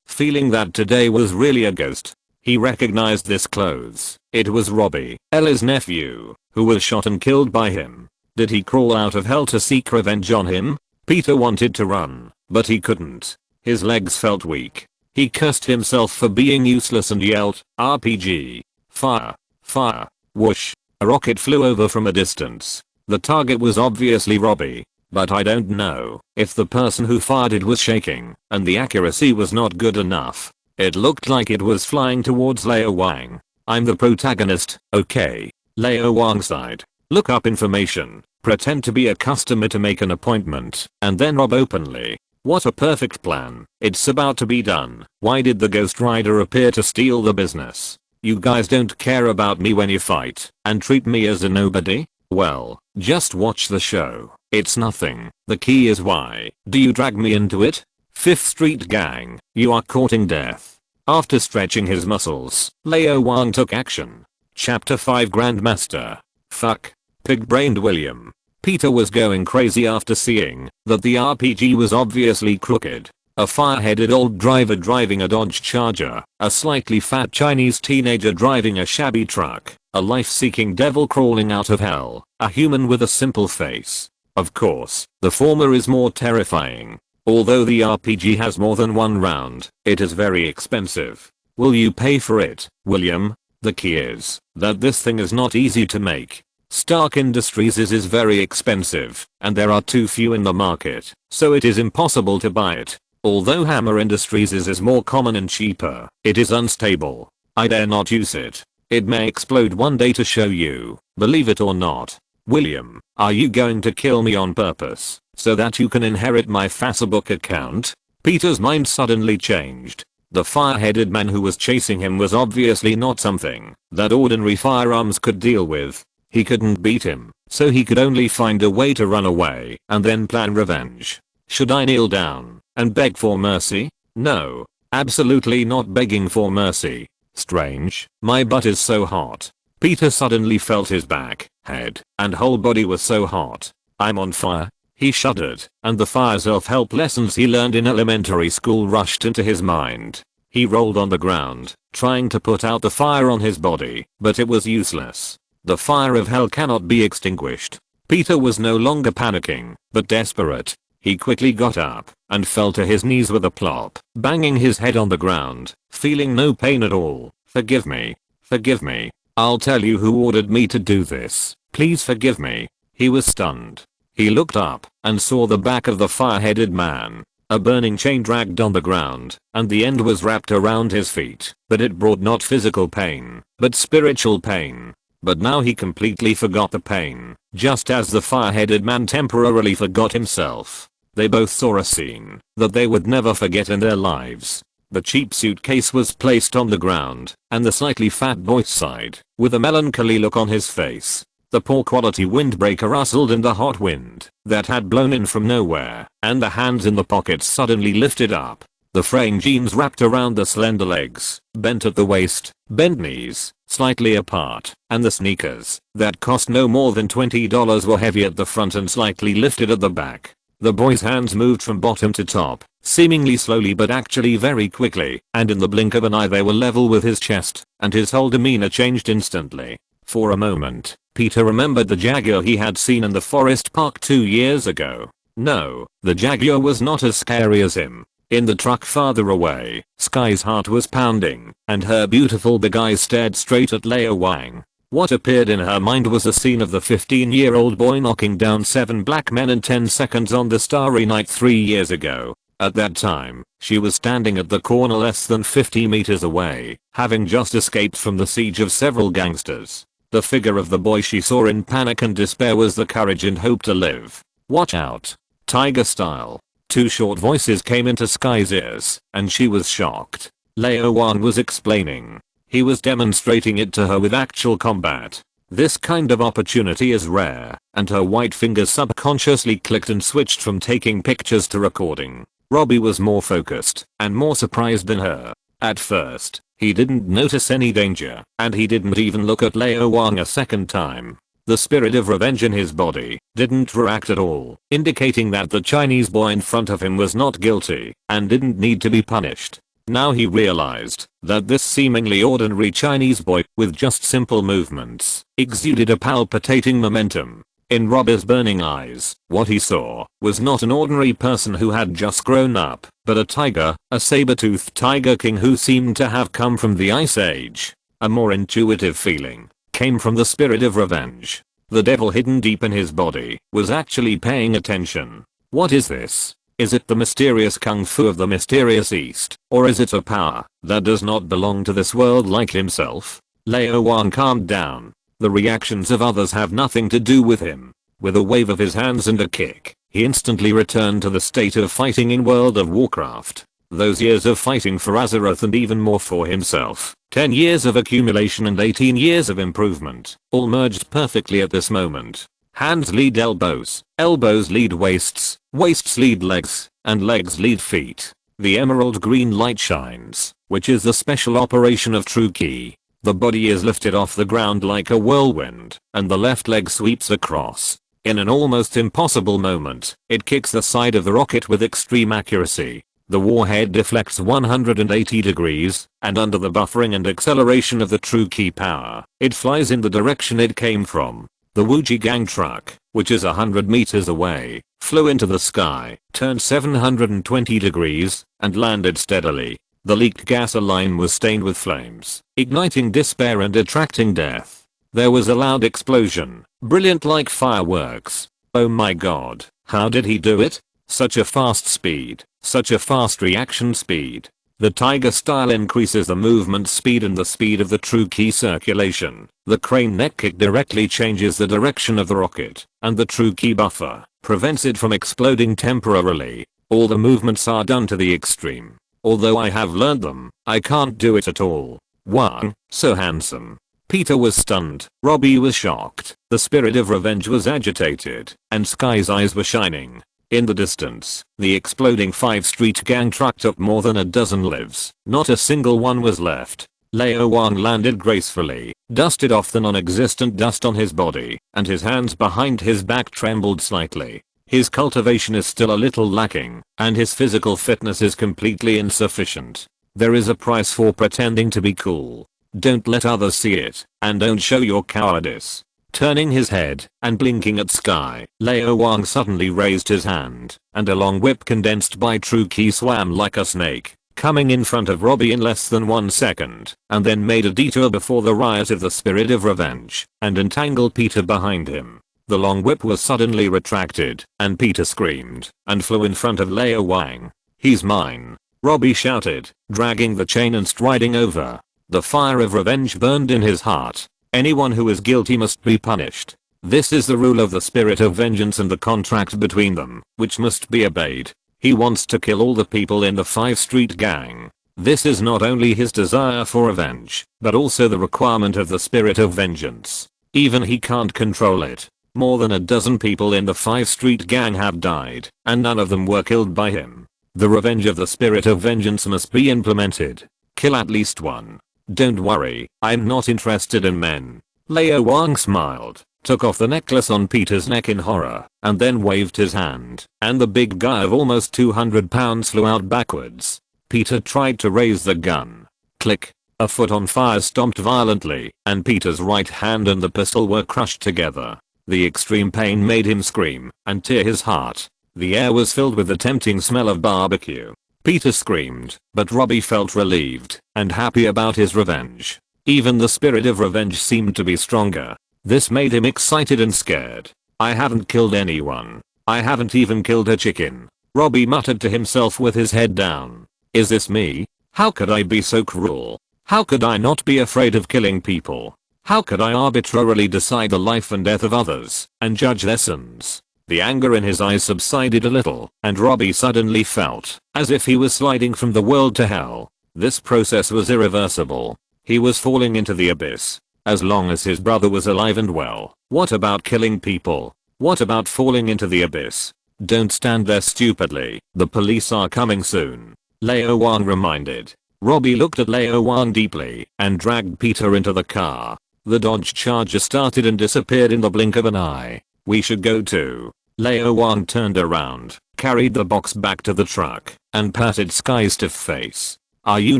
feeling that today was really a ghost. He recognized this clothes. It was Robbie, Ellie's nephew, who was shot and killed by him. Did he crawl out of hell to seek revenge on him? Peter wanted to run, but he couldn't. His legs felt weak. He cursed himself for being useless and yelled, RPG. Fire. Fire. Whoosh. A rocket flew over from a distance. The target was obviously Robbie, but I don't know if the person who fired it was shaking, and the accuracy was not good enough. It looked like it was flying towards Lao Wang. I'm the protagonist, okay. Lao Wang sighed. Look up information, pretend to be a customer to make an appointment, and then rob openly. What a perfect plan. It's about to be done. Why did the Ghost Rider appear to steal the business? You guys don't care about me when you fight, and treat me as a nobody? Well, just watch the show. It's nothing. The key is why do you drag me into it? 5th Street gang, you are courting death. After stretching his muscles, Lao Wang took action. Chapter 5 Grandmaster. Fuck. Pig-brained William. Peter was going crazy after seeing that the RPG was obviously crooked. A fire-headed old driver driving a Dodge Charger, a slightly fat Chinese teenager driving a shabby truck, a life-seeking devil crawling out of hell, a human with a simple face. Of course, the former is more terrifying. Although the RPG has more than one round, it is very expensive. Will you pay for it, William? The key is that this thing is not easy to make. Stark Industries is very expensive, and there are too few in the market, so it is impossible to buy it. Although Hammer Industries is more common and cheaper, it is unstable. I dare not use it. It may explode one day to show you, believe it or not. William, are you going to kill me on purpose so that you can inherit my Facebook account? Peter's mind suddenly changed. The fire-headed man who was chasing him was obviously not something that ordinary firearms could deal with. He couldn't beat him, so he could only find a way to run away and then plan revenge. Should I kneel down and beg for mercy? No, absolutely not begging for mercy. Strange, my butt is so hot. Peter suddenly felt his back, head, and whole body was so hot. I'm on fire. He shuddered, and the fire self-help lessons he learned in elementary school rushed into his mind. He rolled on the ground, trying to put out the fire on his body, but it was useless. The fire of hell cannot be extinguished. Peter was no longer panicking, but desperate. He quickly got up and fell to his knees with a plop, banging his head on the ground, feeling no pain at all. Forgive me. Forgive me. I'll tell you who ordered me to do this. Please forgive me. He was stunned. He looked up and saw the back of the fire-headed man. A burning chain dragged on the ground, and the end was wrapped around his feet, but it brought not physical pain, but spiritual pain. But now he completely forgot the pain, just as the fire-headed man temporarily forgot himself. They both saw a scene that they would never forget in their lives. The cheap suitcase was placed on the ground, and the slightly fat boy sighed, with a melancholy look on his face. The poor quality windbreaker rustled in the hot wind that had blown in from nowhere, and the hands in the pockets suddenly lifted up. The fraying jeans wrapped around the slender legs, bent at the waist, bent knees, slightly apart, and the sneakers, that cost no more than $20 were heavy at the front and slightly lifted at the back. The boy's hands moved from bottom to top, seemingly slowly but actually very quickly, and in the blink of an eye they were level with his chest, and his whole demeanor changed instantly. For a moment, Peter remembered the jaguar he had seen in the forest park 2 years ago. No, the jaguar was not as scary as him. In the truck farther away, Sky's heart was pounding, and her beautiful big eyes stared straight at Lao Wang. What appeared in her mind was a scene of the 15-year-old boy knocking down 7 black men in 10 seconds on the starry night 3 years ago. At that time, she was standing at the corner less than 50 meters away, having just escaped from the siege of several gangsters. The figure of the boy she saw in panic and despair was the courage and hope to live. Watch out. Tiger style. 2 short voices came into Sky's ears, and she was shocked. Lao Wang was explaining. He was demonstrating it to her with actual combat. This kind of opportunity is rare, and her white fingers subconsciously clicked and switched from taking pictures to recording. Robbie was more focused and more surprised than her. At first, he didn't notice any danger, and he didn't even look at Lao Wang a second time. The spirit of revenge in his body didn't react at all, indicating that the Chinese boy in front of him was not guilty and didn't need to be punished. Now he realized that this seemingly ordinary Chinese boy, with just simple movements, exuded a palpitating momentum. In Robbie's burning eyes, what he saw was not an ordinary person who had just grown up, but a tiger, a saber-toothed tiger king who seemed to have come from the Ice Age. A more intuitive feeling came from the spirit of revenge. The devil hidden deep in his body was actually paying attention. What is this? Is it the mysterious kung fu of the mysterious East, or is it a power that does not belong to this world like himself? Lao Wang calmed down. The reactions of others have nothing to do with him. With a wave of his hands and a kick, he instantly returned to the state of fighting in World of Warcraft. Those years of fighting for Azeroth and even more for himself, 10 years of accumulation and 18 years of improvement, all merged perfectly at this moment. Hands lead elbows, elbows lead waists, waists lead legs, and legs lead feet. The emerald green light shines, which is the special operation of True Ki. The body is lifted off the ground like a whirlwind, and the left leg sweeps across. In an almost impossible moment, it kicks the side of the rocket with extreme accuracy. The warhead deflects 180 degrees, and under the buffering and acceleration of the True Ki power, it flies in the direction it came from. The Wuji gang truck, which is 100 meters away, flew into the sky, turned 720 degrees, and landed steadily. The leaked gasoline was stained with flames, igniting despair and attracting death. There was a loud explosion, brilliant like fireworks. Oh my god, how did he do it? Such a fast speed, such a fast reaction speed. The tiger style increases the movement speed and the speed of the true key circulation. The crane neck kick directly changes the direction of the rocket, and the true key buffer prevents it from exploding temporarily. All the movements are done to the extreme. Although I have learned them, I can't do it at all. Wang, so handsome. Peter was stunned, Robbie was shocked, the spirit of revenge was agitated, and Sky's eyes were shining. In the distance, the exploding 5 Street gang truck took more than a dozen lives. Not a single one was left. Lao Wang landed gracefully, dusted off the non-existent dust on his body, and his hands behind his back trembled slightly. His cultivation is still a little lacking, and his physical fitness is completely insufficient. There is a price for pretending to be cool. Don't let others see it, and don't show your cowardice. Turning his head and blinking at Sky, Lao Wang suddenly raised his hand, and a long whip condensed by true key swam like a snake, coming in front of Robbie in less than 1 second, and then made a detour before the riot of the spirit of revenge, and entangled Peter behind him. The long whip was suddenly retracted, and Peter screamed, and flew in front of Lao Wang. "He's mine!" Robbie shouted, dragging the chain and striding over. The fire of revenge burned in his heart. Anyone who is guilty must be punished. This is the rule of the spirit of vengeance and the contract between them, which must be obeyed. He wants to kill all the people in the 5 Street gang. This is not only his desire for revenge, but also the requirement of the spirit of vengeance. Even he can't control it. More than a dozen people in the 5 Street gang have died, and none of them were killed by him. The revenge of the spirit of vengeance must be implemented. Kill at least one. Don't worry, I'm not interested in men. Lao Wang smiled, took off the necklace on Peter's neck in horror, and then waved his hand, and the big guy of almost 200 pounds flew out backwards. Peter tried to raise the gun. Click. A foot on fire stomped violently, and Peter's right hand and the pistol were crushed together. The extreme pain made him scream and tear his heart. The air was filled with the tempting smell of barbecue. Peter screamed, but Robbie felt relieved and happy about his revenge. Even the spirit of revenge seemed to be stronger. This made him excited and scared. "I haven't killed anyone. I haven't even killed a chicken," Robbie muttered to himself with his head down. "Is this me? How could I be so cruel? How could I not be afraid of killing people? How could I arbitrarily decide the life and death of others and judge their sins?" The anger in his eyes subsided a little, and Robbie suddenly felt as if he was sliding from the world to hell. This process was irreversible. He was falling into the abyss. As long as his brother was alive and well, what about killing people? What about falling into the abyss? Don't stand there stupidly. The police are coming soon, Lao Wang reminded. Robbie looked at Lao Wang deeply and dragged Peter into the car. The Dodge Charger started and disappeared in the blink of an eye. "We should go too." Lao Wang turned around, carried the box back to the truck, and patted Sky's stiff face. "Are you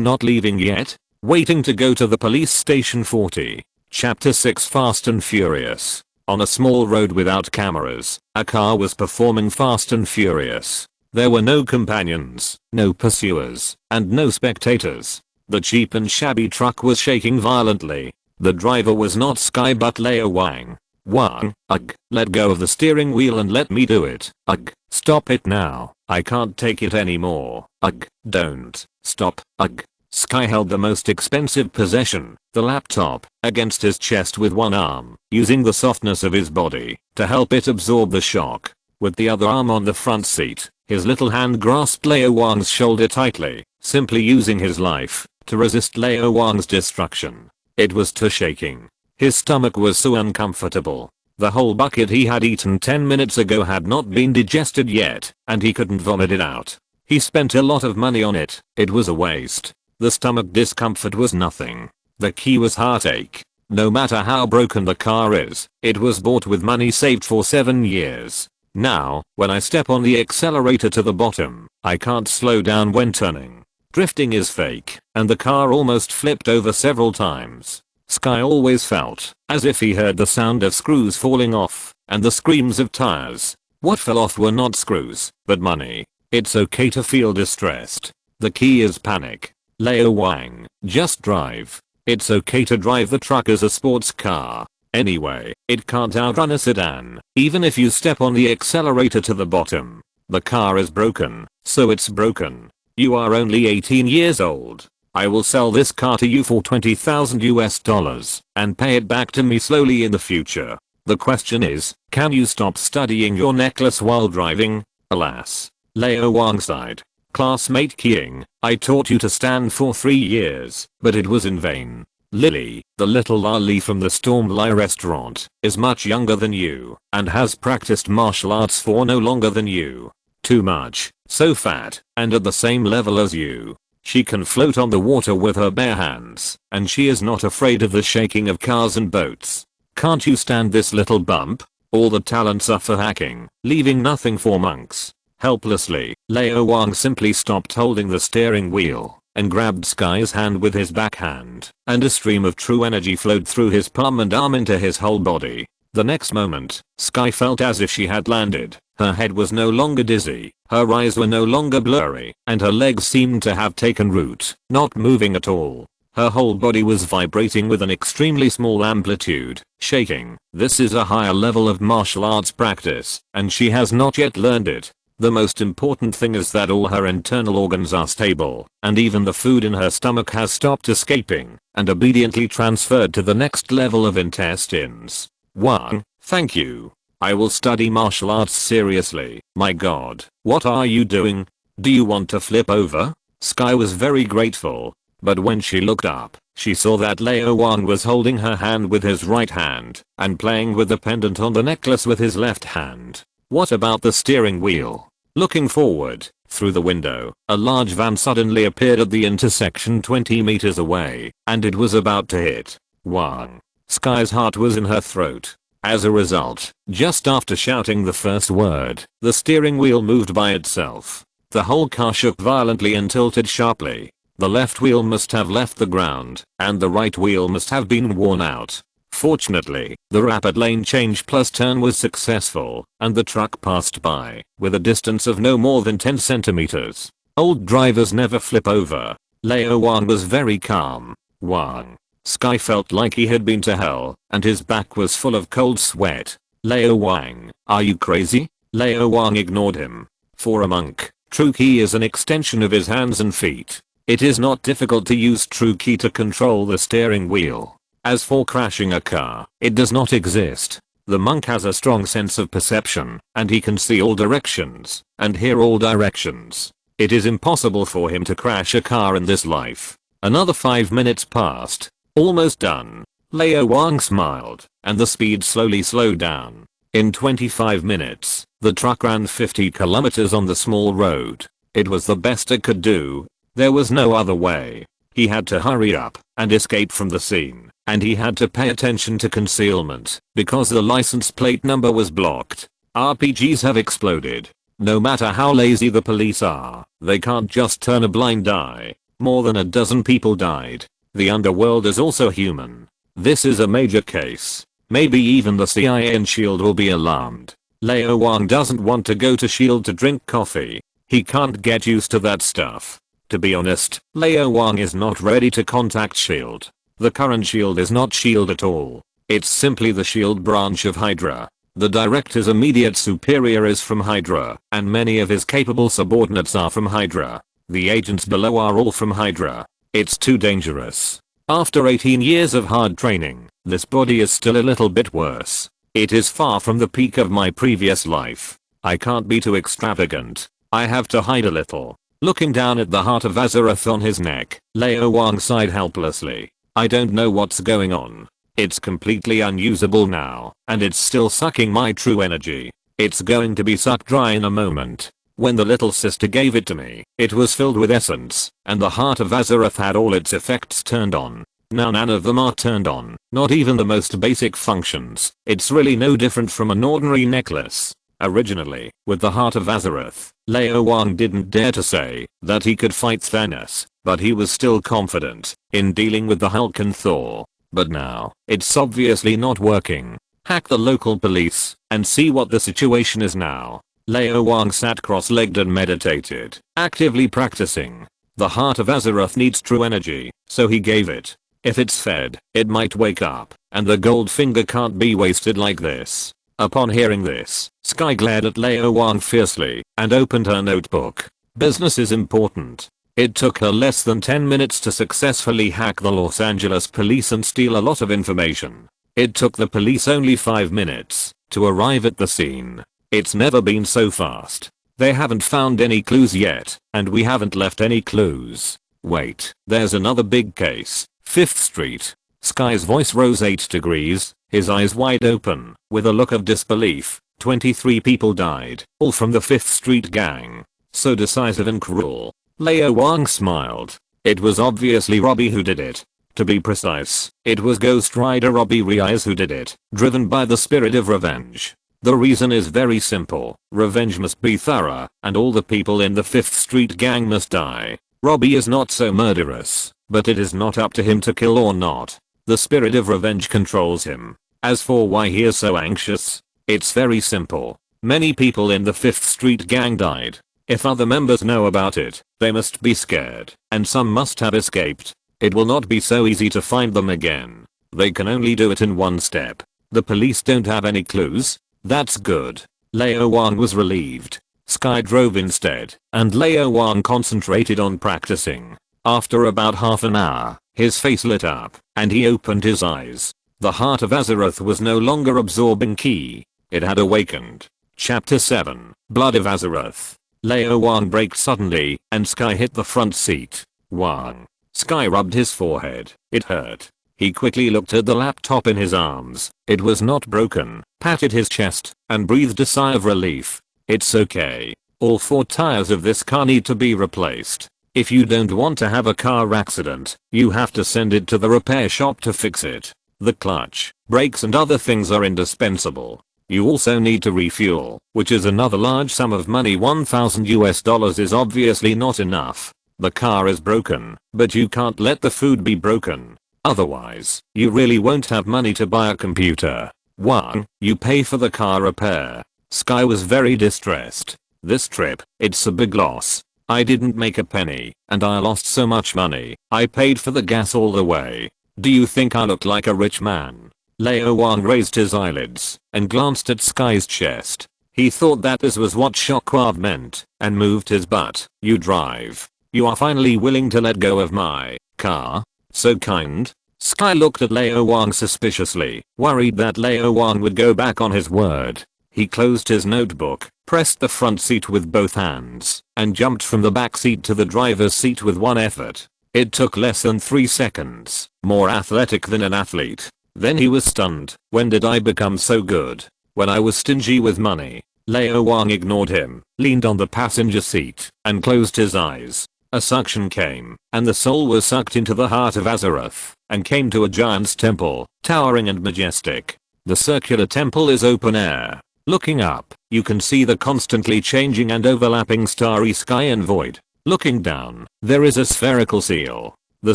not leaving yet? Waiting to go to the police station 40. Chapter 6 Fast and Furious. On a small road without cameras, a car was performing Fast and Furious. There were no companions, no pursuers, and no spectators. The cheap and shabby truck was shaking violently. The driver was not Sky but Lao Wang. "Wang, ugh, let go of the steering wheel and let me do it. Ugh, stop it now. I can't take it anymore. Ugh, don't, stop, ugh." Sky held the most expensive possession, the laptop, against his chest with one arm, using the softness of his body to help it absorb the shock. With the other arm on the front seat, his little hand grasped Lao Wang's shoulder tightly, simply using his life to resist Lao Wang's destruction. It was too shaking. His stomach was so uncomfortable. The whole bucket he had eaten 10 minutes ago had not been digested yet, and he couldn't vomit it out. He spent a lot of money on it. It was a waste. The stomach discomfort was nothing. The key was heartache. No matter how broken the car is, it was bought with money saved for 7 years. Now, when I step on the accelerator to the bottom, I can't slow down when turning. Drifting is fake, and the car almost flipped over several times. Sky always felt as if he heard the sound of screws falling off and the screams of tires. What fell off were not screws, but money. It's okay to feel distressed. The key is panic. Lao Wang, just drive. It's okay to drive the truck as a sports car. Anyway, it can't outrun a sedan, even if you step on the accelerator to the bottom. The car is broken, so it's broken. You are only 18 years old. I will sell this car to you for $20,000 and pay it back to me slowly in the future. The question is, can you stop studying your necklace while driving? Alas. Lao Wang sighed. Classmate King, I taught you to stand for 3 years, but it was in vain. Lily, the little lolly from the Stormlight restaurant, is much younger than you and has practiced martial arts for no longer than you. Too much, so fat, and at the same level as you. She can float on the water with her bare hands, and she is not afraid of the shaking of cars and boats. Can't you stand this little bump? All the talents are for hacking, leaving nothing for monks. Helplessly, Lao Wang simply stopped holding the steering wheel and grabbed Sky's hand with his backhand, and a stream of true energy flowed through his palm and arm into his whole body. The next moment, Sky felt as if she had landed. Her head was no longer dizzy, her eyes were no longer blurry, and her legs seemed to have taken root, not moving at all. Her whole body was vibrating with an extremely small amplitude, shaking. This is a higher level of martial arts practice, and she has not yet learned it. The most important thing is that all her internal organs are stable, and even the food in her stomach has stopped escaping and obediently transferred to the next level of intestines. Wang, thank you. I will study martial arts seriously. My god, what are you doing? Do you want to flip over? Sky was very grateful, but when she looked up, she saw that Lao Wang was holding her hand with his right hand and playing with the pendant on the necklace with his left hand. What about the steering wheel? Looking forward, through the window, a large van suddenly appeared at the intersection 20 meters away, and it was about to hit Wang. Sky's heart was in her throat. As a result, just after shouting the first word, the steering wheel moved by itself. The whole car shook violently and tilted sharply. The left wheel must have left the ground, and the right wheel must have been worn out. Fortunately, the rapid lane change plus turn was successful, and the truck passed by, with a distance of no more than 10 centimeters. Old drivers never flip over. Lao Wang was very calm. Wang. Sky felt like he had been to hell, and his back was full of cold sweat. Lao Wang, are you crazy? Lao Wang ignored him. For a monk, True Ki is an extension of his hands and feet. It is not difficult to use True Ki to control the steering wheel. As for crashing a car, it does not exist. The monk has a strong sense of perception, and he can see all directions, and hear all directions. It is impossible for him to crash a car in this life. Another 5 minutes passed. Almost done. Lao Wang smiled, and the speed slowly slowed down. In 25 minutes, the truck ran 50 kilometers on the small road. It was the best it could do. There was no other way. He had to hurry up and escape from the scene, and he had to pay attention to concealment because the license plate number was blocked. RPGs have exploded. No matter how lazy the police are, they can't just turn a blind eye. More than a dozen people died. The underworld is also human. This is a major case. Maybe even the CIA and SHIELD will be alarmed. Lao Wang doesn't want to go to SHIELD to drink coffee. He can't get used to that stuff. To be honest, Lao Wang is not ready to contact SHIELD. The current SHIELD is not SHIELD at all. It's simply the SHIELD branch of Hydra. The director's immediate superior is from Hydra, and many of his capable subordinates are from Hydra. The agents below are all from Hydra. It's too dangerous. After 18 years of hard training, this body is still a little bit worse. It is far from the peak of my previous life. I can't be too extravagant. I have to hide a little. Looking down at the Heart of Azeroth on his neck, Lao Wang sighed helplessly. I don't know what's going on. It's completely unusable now, and it's still sucking my true energy. It's going to be sucked dry in a moment. When the little sister gave it to me, it was filled with essence, and the Heart of Azeroth had all its effects turned on. Now none of them are turned on, not even the most basic functions. It's really no different from an ordinary necklace. Originally, with the Heart of Azeroth, Lao Wang didn't dare to say that he could fight Thanos, but he was still confident in dealing with the Hulk and Thor. But now, it's obviously not working. Hack the local police and see what the situation is now. Lao Wang sat cross-legged and meditated, actively practicing. The Heart of Azeroth needs true energy, so he gave it. If it's fed, it might wake up, and the gold finger can't be wasted like this. Upon hearing this, Sky glared at Lao Wang fiercely and opened her notebook. Business is important. It took her less than 10 minutes to successfully hack the Los Angeles police and steal a lot of information. It took the police only 5 minutes to arrive at the scene. It's never been so fast. They haven't found any clues yet, and we haven't left any clues. Wait, there's another big case. 5th Street. Sky's voice rose 8 degrees, his eyes wide open, with a look of disbelief. 23 people died, all from the 5th Street gang. So decisive and cruel. Lao Wang smiled. It was obviously Robbie who did it. To be precise, it was Ghost Rider Robbie Reyes who did it, driven by the spirit of revenge. The reason is very simple. Revenge must be thorough, and all the people in the 5th Street gang must die. Robbie is not so murderous, but it is not up to him to kill or not. The spirit of revenge controls him. As for why he is so anxious, it's very simple. Many people in the 5th Street gang died. If other members know about it, they must be scared, and some must have escaped. It will not be so easy to find them again. They can only do it in one step. The police don't have any clues. That's good. Lao Wang was relieved. Sky drove instead, and Lao Wang concentrated on practicing. After about half an hour, his face lit up, and he opened his eyes. The Heart of Azeroth was no longer absorbing ki. It had awakened. Chapter 7, Blood of Azeroth. Lao Wang braked suddenly, and Sky hit the front seat. Wang. Sky rubbed his forehead. It hurt. He quickly looked at the laptop in his arms. It was not broken, patted his chest, and breathed a sigh of relief. It's okay. All 4 tires of this car need to be replaced. If you don't want to have a car accident, you have to send it to the repair shop to fix it. The clutch, brakes and other things are indispensable. You also need to refuel, which is another large sum of money. $1,000 is obviously not enough. The car is broken, but you can't let the food be broken. Otherwise, you really won't have money to buy a computer. Wang, you pay for the car repair. Sky was very distressed. This trip, it's a big loss. I didn't make a penny, and I lost so much money. I paid for the gas all the way. Do you think I look like a rich man? Lao Wang raised his eyelids and glanced at Sky's chest. He thought that this was what Shockwave meant, and moved his butt. You drive. You are finally willing to let go of my car? So kind? Sky looked at Lao Wang suspiciously, worried that Lao Wang would go back on his word. He closed his notebook, pressed the front seat with both hands, and jumped from the back seat to the driver's seat with one effort. It took less than 3 seconds, more athletic than an athlete. Then he was stunned. When did I become so good? When I was stingy with money. Lao Wang ignored him, leaned on the passenger seat, and closed his eyes. A suction came, and the soul was sucked into the Heart of Azeroth, and came to a giant's temple, towering and majestic. The circular temple is open air. Looking up, you can see the constantly changing and overlapping starry sky and void. Looking down, there is a spherical seal. The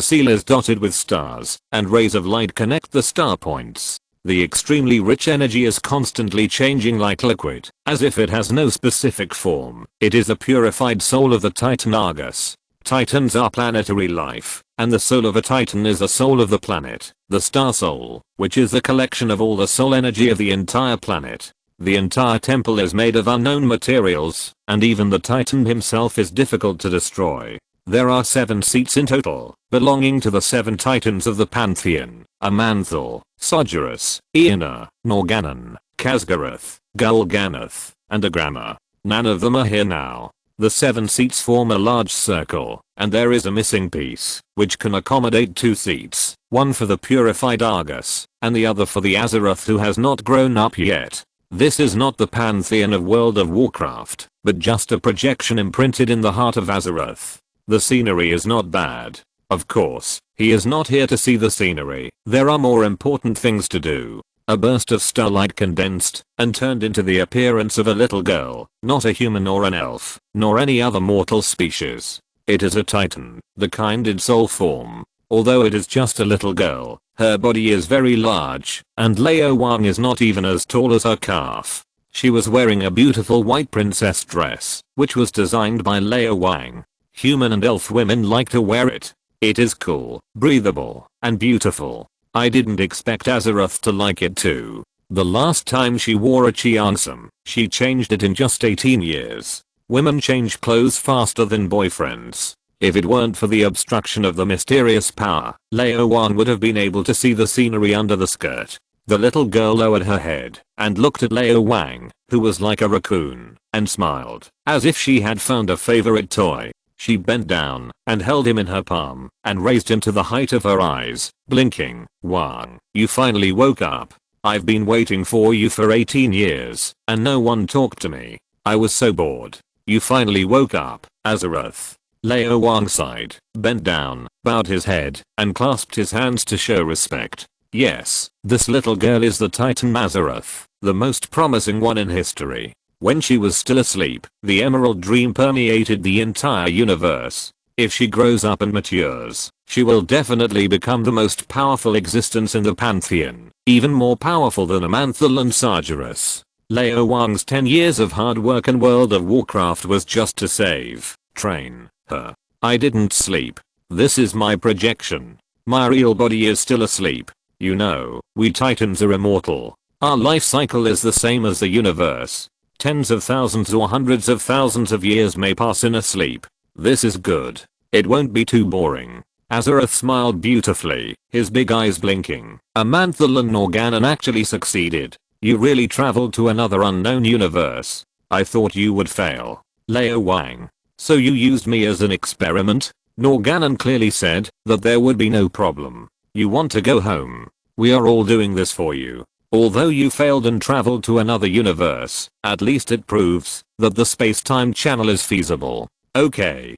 seal is dotted with stars, and rays of light connect the star points. The extremely rich energy is constantly changing like liquid, as if it has no specific form. It is the purified soul of the Titan Argus. Titans are planetary life, and the soul of a Titan is the soul of the planet, the star soul, which is the collection of all the soul energy of the entire planet. The entire temple is made of unknown materials, and even the Titan himself is difficult to destroy. There are 7 seats in total, belonging to the 7 titans of the Pantheon: Amanthal, Sogerus, Ina, Norgannon, Khazgarath, Gul'Ganath, and Agrama. None of them are here now. The 7 seats form a large circle, and there is a missing piece, which can accommodate 2 seats, one for the purified Argus, and the other for the Azeroth who has not grown up yet. This is not the Pantheon of World of Warcraft, but just a projection imprinted in the Heart of Azeroth. The scenery is not bad. Of course, he is not here to see the scenery. There are more important things to do. A burst of starlight condensed and turned into the appearance of a little girl, not a human or an elf, nor any other mortal species. It is a titan, the kind in soul form. Although it is just a little girl, her body is very large, and Lao Wang is not even as tall as her calf. She was wearing a beautiful white princess dress, which was designed by Lao Wang. Human and elf women like to wear it. It is cool, breathable, and beautiful. I didn't expect Azeroth to like it too. The last time she wore a Cheongsam, she changed it in just 18 years. Women change clothes faster than boyfriends. If it weren't for the obstruction of the mysterious power, Lao Wang would have been able to see the scenery under the skirt. The little girl lowered her head and looked at Lao Wang, who was like a raccoon, and smiled, as if she had found a favorite toy. She bent down and held him in her palm and raised him to the height of her eyes, blinking. Wang, you finally woke up. I've been waiting for you for 18 years, and no one talked to me. I was so bored. You finally woke up, Azeroth. Lao Wang sighed, bent down, bowed his head, and clasped his hands to show respect. Yes, this little girl is the Titan Azeroth, the most promising one in history. When she was still asleep, the Emerald Dream permeated the entire universe. If she grows up and matures, she will definitely become the most powerful existence in the Pantheon, even more powerful than Amanthal and Sargeras. Lao Wang's 10 years of hard work in World of Warcraft was just to train her. I didn't sleep. This is my projection. My real body is still asleep. You know, we Titans are immortal. Our life cycle is the same as the universe. Tens of thousands or hundreds of thousands of years may pass in a sleep. This is good. It won't be too boring. Azeroth smiled beautifully, his big eyes blinking. Amanthal and Norganon actually succeeded. You really traveled to another unknown universe. I thought you would fail. Lao Wang. So you used me as an experiment? Norganon clearly said that there would be no problem. You want to go home. We are all doing this for you. Although you failed and traveled to another universe, at least it proves that the space-time channel is feasible. Okay,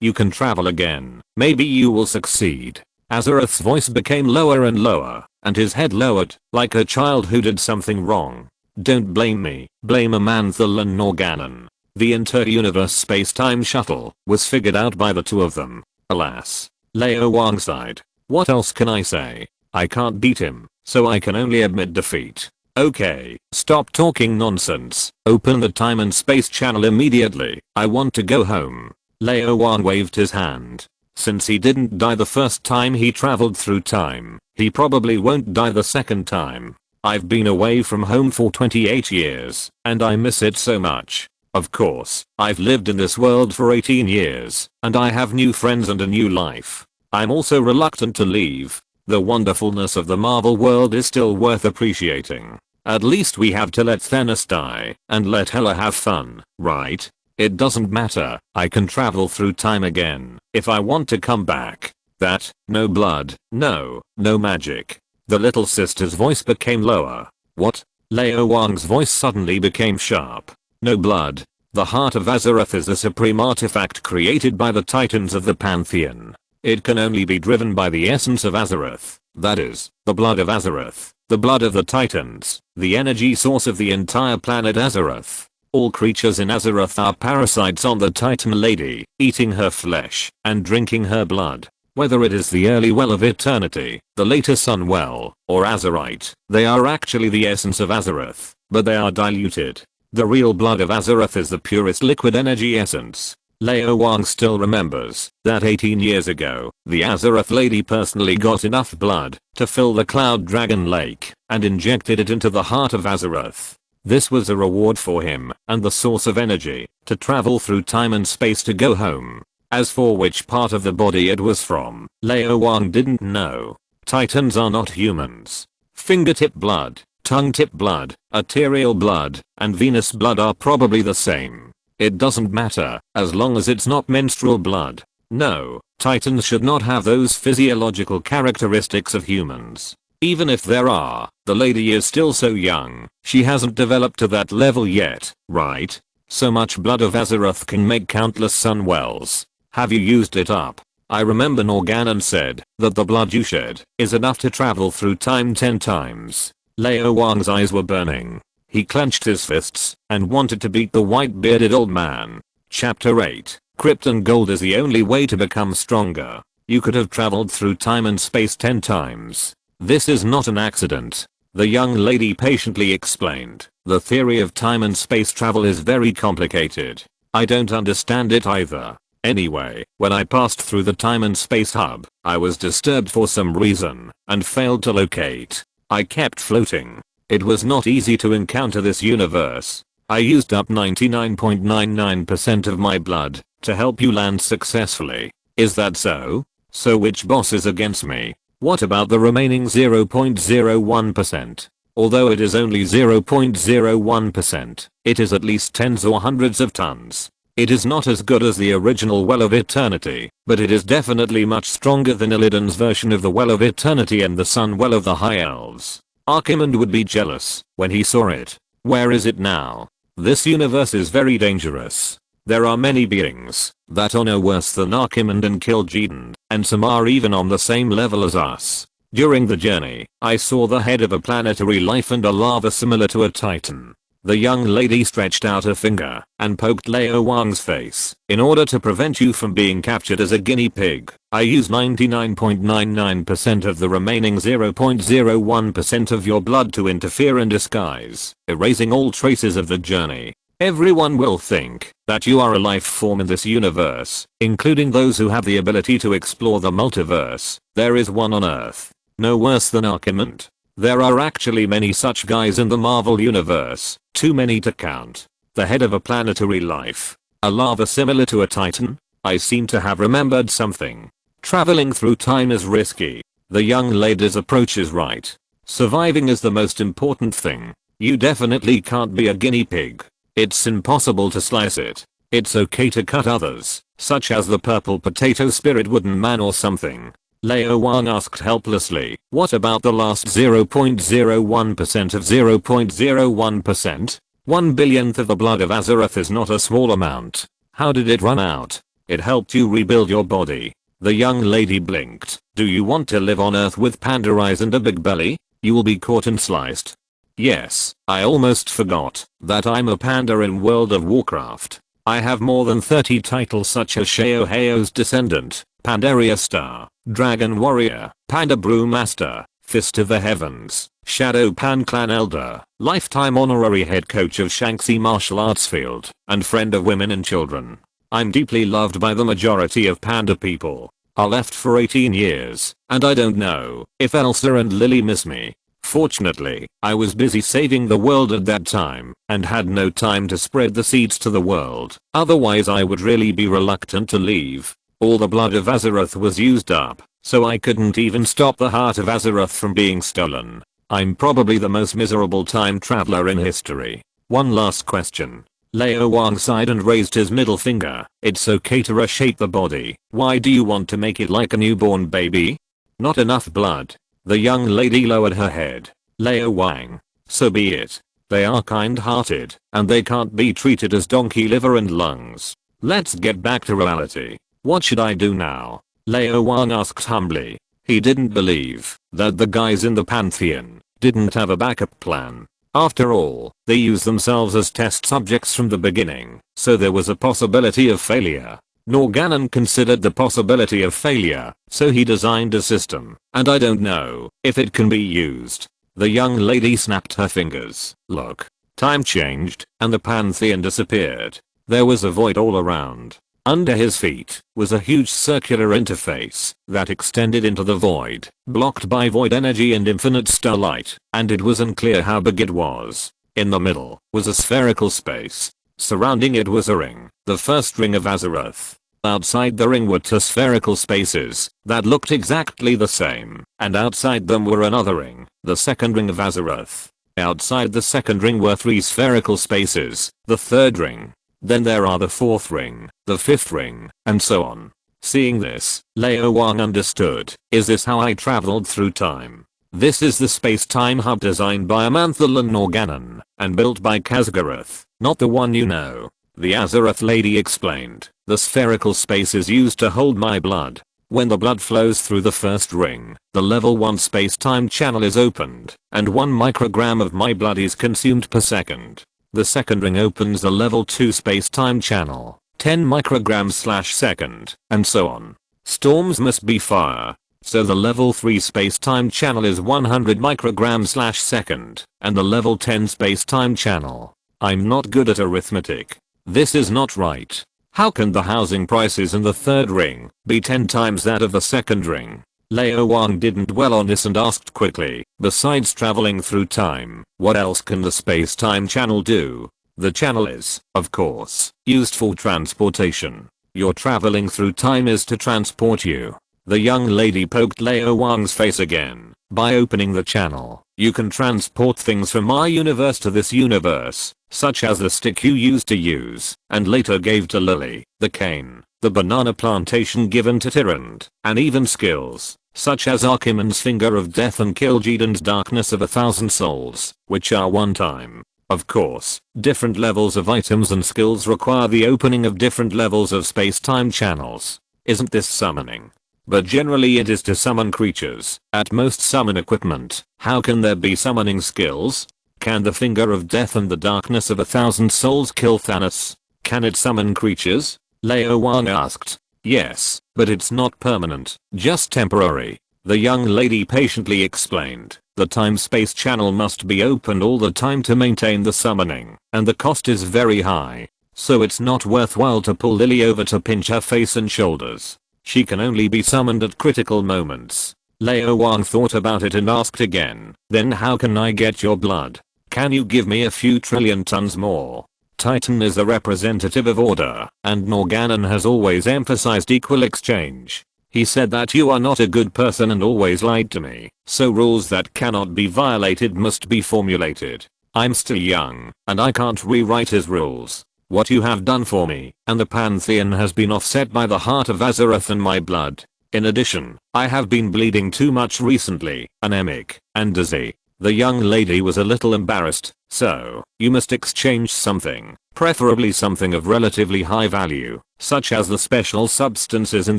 you can travel again. Maybe you will succeed. Azeroth's voice became lower and lower, and his head lowered, like a child who did something wrong. Don't blame me, blame Amanthal and Norganon. The inter-universe space-time shuttle was figured out by the two of them. Alas. Lao Wang sighed. What else can I say? I can't beat him, so I can only admit defeat. Okay, stop talking nonsense. Open the time and space channel immediately. I want to go home. Lao Wang waved his hand. Since he didn't die the first time he traveled through time, he probably won't die the second time. I've been away from home for 28 years, and I miss it so much. Of course, I've lived in this world for 18 years, and I have new friends and a new life. I'm also reluctant to leave. The wonderfulness of the Marvel world is still worth appreciating. At least we have to let Thanos die and let Hela have fun, right? It doesn't matter, I can travel through time again if I want to come back. That, no blood, no magic. The little sister's voice became lower. What? Lao Wang's voice suddenly became sharp. No blood. The Heart of Azeroth is a supreme artifact created by the Titans of the Pantheon. It can only be driven by the essence of Azeroth, that is, the blood of Azeroth, the blood of the Titans, the energy source of the entire planet Azeroth. All creatures in Azeroth are parasites on the Titan Lady, eating her flesh and drinking her blood. Whether it is the early well of eternity, the later sun well, or Azerite, they are actually the essence of Azeroth, but they are diluted. The real blood of Azeroth is the purest liquid energy essence. Lao Wang still remembers that 18 years ago, the Azeroth Lady personally got enough blood to fill the Cloud Dragon Lake and injected it into the heart of Azeroth. This was a reward for him and the source of energy to travel through time and space to go home. As for which part of the body it was from, Lao Wang didn't know. Titans are not humans. Fingertip blood, tongue-tip blood, arterial blood, and venous blood are probably the same. It doesn't matter, as long as it's not menstrual blood. No, Titans should not have those physiological characteristics of humans. Even if there are, the lady is still so young, she hasn't developed to that level yet, right? So much blood of Azeroth can make countless sun wells. Have you used it up? I remember Norganon said that the blood you shed is enough to travel through time 10 times. Lao Wang's eyes were burning. He clenched his fists and wanted to beat the white-bearded old man. Chapter 8. Krypton Gold is the only way to become stronger. You could have traveled through time and space 10 times. This is not an accident. The young lady patiently explained. The theory of time and space travel is very complicated. I don't understand it either. Anyway, when I passed through the time and space hub, I was disturbed for some reason and failed to locate. I kept floating. It was not easy to encounter this universe. I used up 99.99% of my blood to help you land successfully. Is that so? So which boss is against me? What about the remaining 0.01%? Although it is only 0.01%, it is at least tens or hundreds of tons. It is not as good as the original Well of Eternity, but it is definitely much stronger than Illidan's version of the Well of Eternity and the Sun Well of the High Elves. Archimonde would be jealous when he saw it. Where is it now? This universe is very dangerous. There are many beings that are no worse than Archimonde and Kil'jaeden, and some are even on the same level as us. During the journey, I saw the head of a planetary life and a lava similar to a titan. The young lady stretched out a finger and poked Lao Wang's face. In order to prevent you from being captured as a guinea pig, I used 99.99% of the remaining 0.01% of your blood to interfere in disguise, erasing all traces of the journey. Everyone will think that you are a life form in this universe, including those who have the ability to explore the multiverse. There is one on Earth. No worse than Archimonde. There are actually many such guys in the Marvel universe, too many to count. The head of a planetary life. A lava similar to a titan? I seem to have remembered something. Traveling through time is risky. The young lady's approach is right. Surviving is the most important thing. You definitely can't be a guinea pig. It's impossible to slice it. It's okay to cut others, such as the purple potato spirit wooden man or something. Lao Wang asked helplessly, what about the last 0.01% of 0.01%? 1/1000th of the blood of Azeroth is not a small amount. How did it run out? It helped you rebuild your body. The young lady blinked. Do you want to live on Earth with panda eyes and a big belly? You will be caught and sliced. Yes, I almost forgot that I'm a panda in World of Warcraft. I have more than 30 titles such as Shaoheo's Descendant, Pandaria Star, Dragon Warrior, Panda Brewmaster, Fist of the Heavens, Shadow Pan Clan Elder, lifetime honorary head coach of Shanxi Martial Arts Field, and friend of women and children. I'm deeply loved by the majority of panda people. I left for 18 years, and I don't know if Elsa and Lily miss me. Fortunately, I was busy saving the world at that time, and had no time to spread the seeds to the world. Otherwise I would really be reluctant to leave. All the blood of Azeroth was used up, so I couldn't even stop the Heart of Azeroth from being stolen. I'm probably the most miserable time traveler in history. One last question. Lao Wang sighed and raised his middle finger. It's okay to reshape the body. Why do you want to make it like a newborn baby? Not enough blood. The young lady lowered her head. Lao Wang. So be it. They are kind-hearted, and they can't be treated as donkey liver and lungs. Let's get back to reality. What should I do now? Lao Wang asked humbly. He didn't believe that the guys in the Pantheon didn't have a backup plan. After all, they used themselves as test subjects from the beginning, so there was a possibility of failure. Norgannon considered the possibility of failure, so he designed a system, and I don't know if it can be used. The young lady snapped her fingers. Look. Time changed, and the Pantheon disappeared. There was a void all around. Under his feet was a huge circular interface that extended into the void, blocked by void energy and infinite starlight, and it was unclear how big it was. In the middle was a spherical space. Surrounding it was a ring, the first ring of Azeroth. Outside the ring were two spherical spaces that looked exactly the same, and outside them were another ring, the second ring of Azeroth. Outside the second ring were three spherical spaces, the third ring. Then there are the fourth ring, the fifth ring, and so on. Seeing this, Lao Wang understood. Is this how I traveled through time? This is the space-time hub designed by Amanthal and Norgannon, and built by Khaz'goroth, not the one you know. The Azeroth lady explained. The spherical space is used to hold my blood. When the blood flows through the first ring, the level 1 space-time channel is opened, and 1 microgram of my blood is consumed per second. The second ring opens the level 2 space-time channel, 10 micrograms/second, and so on. Storms must be fire. So the level 3 space-time channel is 100 micrograms/second, and the level 10 space-time channel. I'm not good at arithmetic. This is not right. How can the housing prices in the third ring be 10 times that of the second ring? Lao Wang didn't dwell on this and asked quickly, besides traveling through time, what else can the space-time channel do? The channel is, of course, used for transportation. Your traveling through time is to transport you. The young lady poked Lao Wang's face again. By opening the channel, you can transport things from my universe to this universe, such as the stick you used to use, and later gave to Lily, the cane, the banana plantation given to Tyrant, and even skills, such as Archimon's Finger of Death and Kil'jaeden's Darkness of 1,000 Souls, which are one time. Of course, different levels of items and skills require the opening of different levels of space-time channels. Isn't this summoning? But generally it is to summon creatures, at most summon equipment. How can there be summoning skills? Can the Finger of Death and the Darkness of 1,000 Souls kill Thanos? Can it summon creatures? Lao Wang asked. Yes, but it's not permanent, just temporary. The young lady patiently explained. The time-space channel must be opened all the time to maintain the summoning, and the cost is very high. So it's not worthwhile to pull Lily over to pinch her face and shoulders. She can only be summoned at critical moments. Lao Wang thought about it and asked again, then how can I get your blood? Can you give me a few trillion tons more? Titan is a representative of order, and Norgannon has always emphasized equal exchange. He said that you are not a good person and always lied to me, so rules that cannot be violated must be formulated. I'm still young, and I can't rewrite his rules. What you have done for me and the Pantheon has been offset by the Heart of Azeroth and my blood. In addition, I have been bleeding too much recently, anemic, and dizzy. The young lady was a little embarrassed, so, you must exchange something, preferably something of relatively high value, such as the special substances in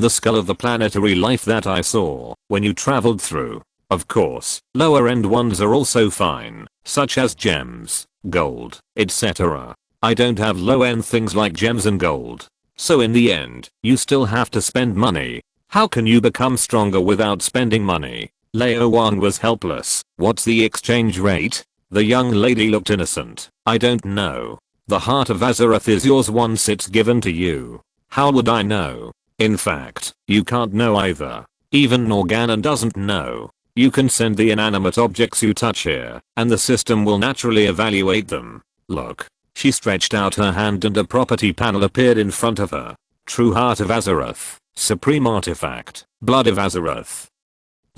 the skull of the planetary life that I saw when you traveled through. Of course, lower end ones are also fine, such as gems, gold, etc. I don't have low end things like gems and gold. So in the end, you still have to spend money. How can you become stronger without spending money? Lao Wang was helpless. What's the exchange rate? The young lady looked innocent. I don't know. The Heart of Azeroth is yours once it's given to you. How would I know? In fact, you can't know either. Even Norgannon doesn't know. You can send the inanimate objects you touch here, and the system will naturally evaluate them. Look. She stretched out her hand and a property panel appeared in front of her. True Heart of Azeroth. Supreme Artifact. Blood of Azeroth.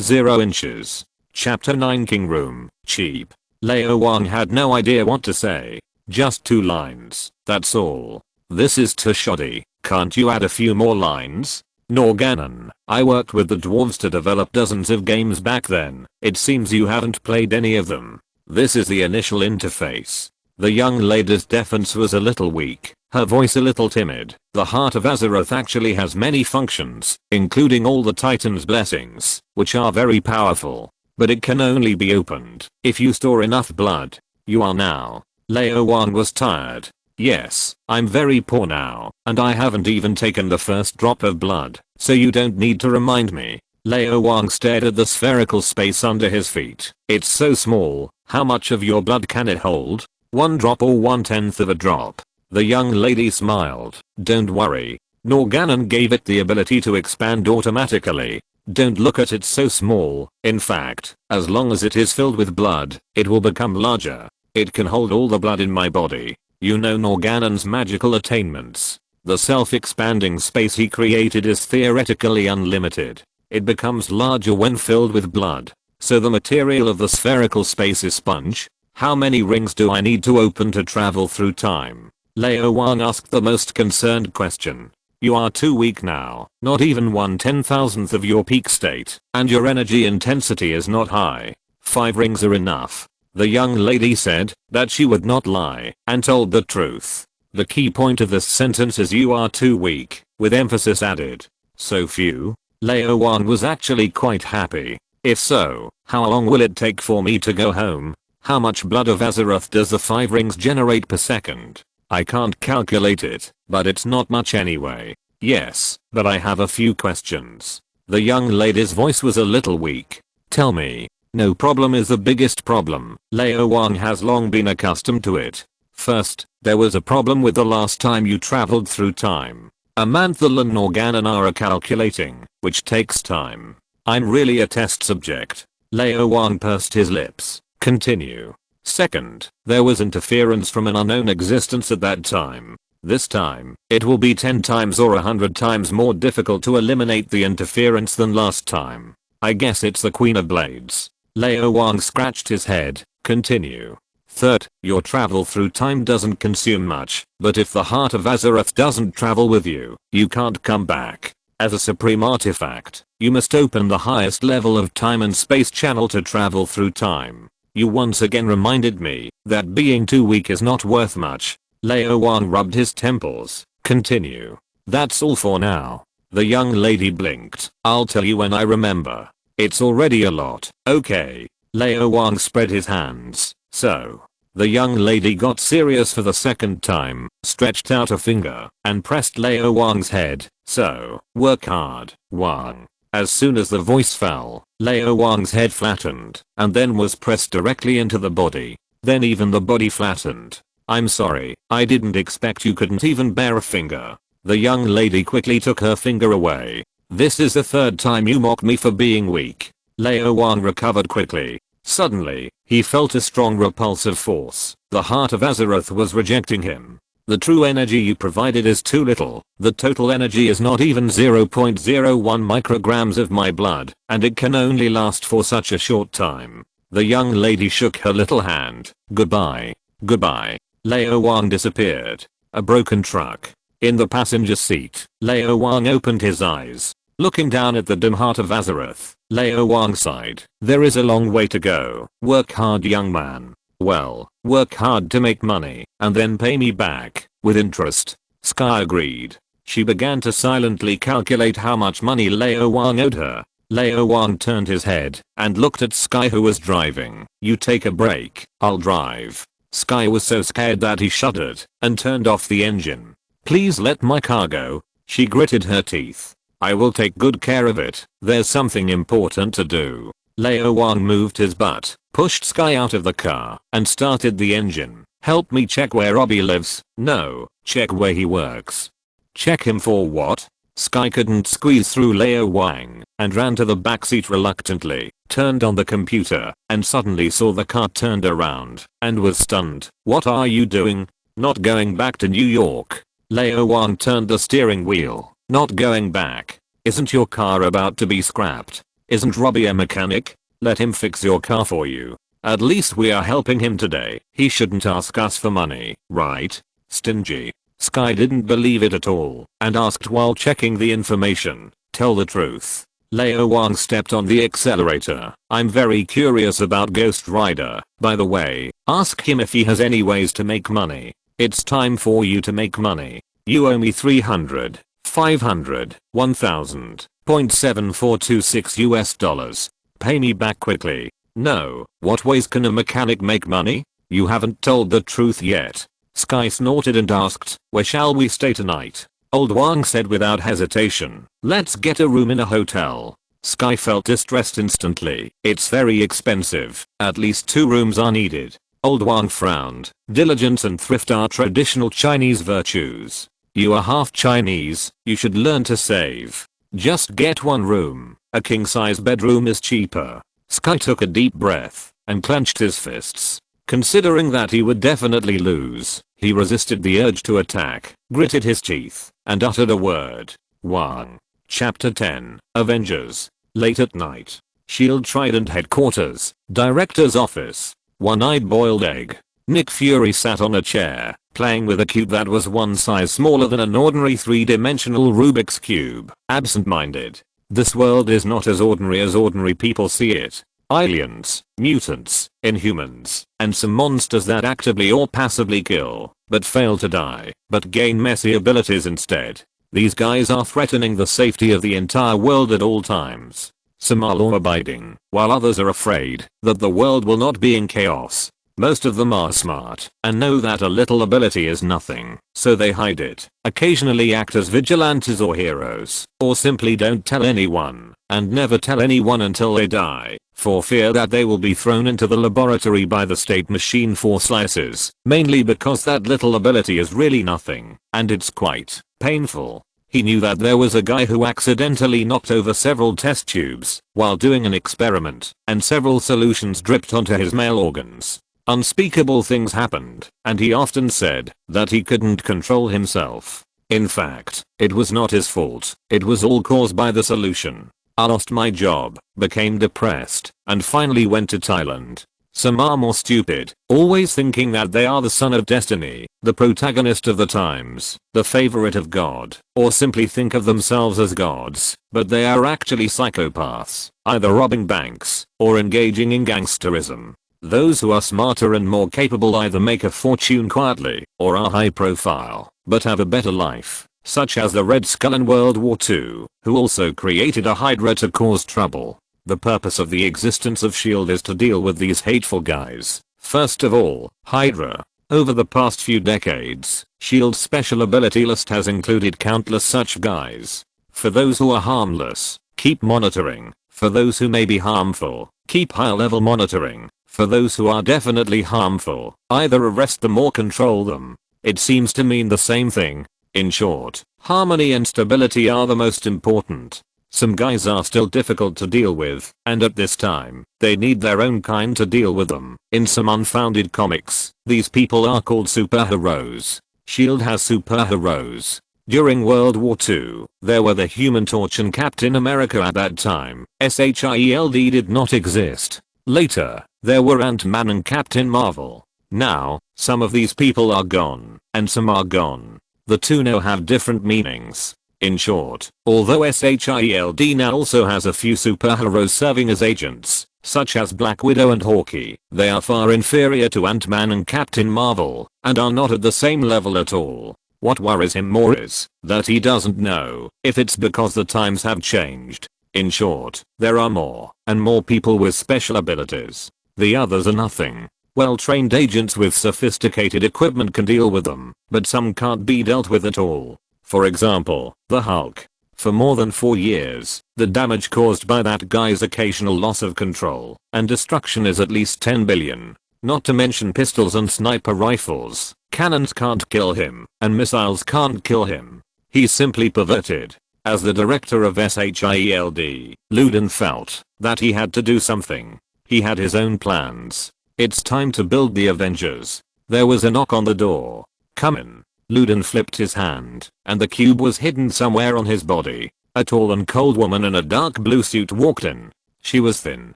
0 inches. Chapter 9 King Room. Cheap. Lao Wang had no idea what to say. Just 2 lines. That's all. This is too shoddy. Can't you add a few more lines? Norgannon, I worked with the dwarves to develop dozens of games back then. It seems you haven't played any of them. This is the initial interface. The young lady's defense was a little weak, her voice a little timid. The Heart of Azeroth actually has many functions, including all the Titan's blessings, which are very powerful. But it can only be opened if you store enough blood. You are now. Lao Wang was tired. Yes, I'm very poor now, and I haven't even taken the first drop of blood, so you don't need to remind me. Lao Wang stared at the spherical space under his feet. It's so small, how much of your blood can it hold? 1 drop or 1/10 of a drop? The young lady smiled. Don't worry. Norgannon gave it the ability to expand automatically. Don't look at it so small. In fact, as long as it is filled with blood, it will become larger. It can hold all the blood in my body. You know Norgannon's magical attainments. The self-expanding space he created is theoretically unlimited. It becomes larger when filled with blood. So the material of the spherical space is sponge. How many rings do I need to open to travel through time? Lao Wang asked the most concerned question. You are too weak now, not even 1/10,000th of your peak state, and your energy intensity is not high. 5 rings are enough. The young lady said that she would not lie and told the truth. The key point of this sentence is you are too weak, with emphasis added. So few? Lao Wang was actually quite happy. If so, how long will it take for me to go home? How much blood of Azeroth does the 5 rings generate per second? I can't calculate it, but it's not much anyway. Yes, but I have a few questions. The young lady's voice was a little weak. Tell me. No problem is the biggest problem. Lao Wang has long been accustomed to it. First, there was a problem with the last time you traveled through time. Amanthal and Norgannon are calculating, which takes time. I'm really a test subject. Lao Wang pursed his lips. Continue. Second, there was interference from an unknown existence at that time. This time, it will be 10 times or 100 times more difficult to eliminate the interference than last time. I guess it's the Queen of Blades. Lao Wang scratched his head. Continue. Third, your travel through time doesn't consume much, but if the Heart of Azeroth doesn't travel with you, you can't come back. As a supreme artifact, you must open the highest level of time and space channel to travel through time. You once again reminded me that being too weak is not worth much. Lao Wang rubbed his temples. Continue. That's all for now. The young lady blinked. I'll tell you when I remember. It's already a lot. Okay. Lao Wang spread his hands. So. The young lady got serious for the second time, stretched out a finger, and pressed Lao Wang's head. So, work hard, Wang. As soon as the voice fell, Lao Wang's head flattened, and then was pressed directly into the body. Then even the body flattened. I'm sorry, I didn't expect you couldn't even bear a finger. The young lady quickly took her finger away. This is the third time you mocked me for being weak. Lao Wang recovered quickly. Suddenly, he felt a strong repulsive force. The Heart of Azeroth was rejecting him. The true energy you provided is too little. The total energy is not even 0.01 micrograms of my blood, and it can only last for such a short time. The young lady shook her little hand. Goodbye. Goodbye. Lao Wang disappeared. A broken truck. In the passenger seat, Lao Wang opened his eyes. Looking down at the dim Heart of Azeroth, Lao Wang sighed. There is a long way to go. Work hard, young man. Well, work hard to make money, and then pay me back, with interest. Sky agreed. She began to silently calculate how much money Lao Wang owed her. Lao Wang turned his head, and looked at Sky, who was driving. You take a break, I'll drive. Sky was so scared that he shuddered, and turned off the engine. Please let my car go. She gritted her teeth. I will take good care of it. There's something important to do. Lao Wang moved his butt, pushed Sky out of the car, and started the engine. Help me check where Robbie lives. No, check where he works. Check him for what? Sky couldn't squeeze through Lao Wang, and ran to the backseat reluctantly, turned on the computer, and suddenly saw the car turned around, and was stunned. What are you doing? Not going back to New York. Lao Wang turned the steering wheel. Not going back. Isn't your car about to be scrapped? Isn't Robbie a mechanic? Let him fix your car for you. At least we are helping him today. He shouldn't ask us for money, right? Stingy. Sky didn't believe it at all, and asked while checking the information. Tell the truth. Lao Wang stepped on the accelerator. I'm very curious about Ghost Rider. By the way, ask him if he has any ways to make money. It's time for you to make money. You owe me 300. 500, 1000, $0.7426 US. Pay me back quickly. No, what ways can a mechanic make money? You haven't told the truth yet. Sky snorted and asked, where shall we stay tonight? Old Wang said without hesitation, let's get a room in a hotel. Sky felt distressed instantly. It's very expensive. At least 2 rooms are needed. Old Wang frowned. Diligence and thrift are traditional Chinese virtues. You are half Chinese, you should learn to save. Just get 1 room. A king-size bedroom is cheaper. Sky took a deep breath and clenched his fists. Considering that he would definitely lose, he resisted the urge to attack, gritted his teeth, and uttered a word. Wang. Chapter 10. Avengers. Late at night. Shield Trident Headquarters. Director's Office. One-eyed boiled egg. Nick Fury sat on a chair, playing with a cube that was one size smaller than an ordinary 3-dimensional Rubik's Cube. Absent-minded. This world is not as ordinary people see it. Aliens, mutants, inhumans, and some monsters that actively or passively kill, but fail to die, but gain messy abilities instead. These guys are threatening the safety of the entire world at all times. Some are law-abiding, while others are afraid that the world will not be in chaos. Most of them are smart and know that a little ability is nothing, so they hide it, occasionally act as vigilantes or heroes, or simply don't tell anyone, and never tell anyone until they die, for fear that they will be thrown into the laboratory by the state machine for slices, mainly because that little ability is really nothing, and it's quite painful. He knew that there was a guy who accidentally knocked over several test tubes while doing an experiment, and several solutions dripped onto his male organs. Unspeakable things happened, and he often said that he couldn't control himself. In fact, it was not his fault, it was all caused by the solution. I lost my job, became depressed, and finally went to Thailand. Some are more stupid, always thinking that they are the son of destiny, the protagonist of the times, the favorite of God, or simply think of themselves as gods, but they are actually psychopaths, either robbing banks, or engaging in gangsterism. Those who are smarter and more capable either make a fortune quietly, or are high profile, but have a better life, such as the Red Skull in World War II, who also created a Hydra to cause trouble. The purpose of the existence of S.H.I.E.L.D. is to deal with these hateful guys. First of all, Hydra. Over the past few decades, S.H.I.E.L.D's special ability list has included countless such guys. For those who are harmless, keep monitoring. For those who may be harmful, keep high-level monitoring. For those who are definitely harmful, either arrest them or control them. It seems to mean the same thing. In short, harmony and stability are the most important. Some guys are still difficult to deal with, and at this time, they need their own kind to deal with them. In some unfounded comics, these people are called superheroes. S.H.I.E.L.D. has superheroes. During World War II, there were the Human Torch and Captain America at that time. S.H.I.E.L.D. did not exist. Later, there were Ant-Man and Captain Marvel. Now, some of these people are gone, and some are gone. The two now have different meanings. In short, although S.H.I.E.L.D. now also has a few superheroes serving as agents, such as Black Widow and Hawkeye, they are far inferior to Ant-Man and Captain Marvel, and are not at the same level at all. What worries him more is that he doesn't know if it's because the times have changed. In short, there are more and more people with special abilities. The others are nothing. Well-trained agents with sophisticated equipment can deal with them, but some can't be dealt with at all. For example, the Hulk. For more than 4 years, the damage caused by that guy's occasional loss of control and destruction is at least 10 billion. Not to mention pistols and sniper rifles. Cannons can't kill him, and missiles can't kill him. He's simply perverted. As the director of SHIELD, Luden felt that he had to do something. He had his own plans. It's time to build the Avengers. There was a knock on the door. Come in. Luden flipped his hand, and the cube was hidden somewhere on his body. A tall and cold woman in a dark blue suit walked in. She was thin,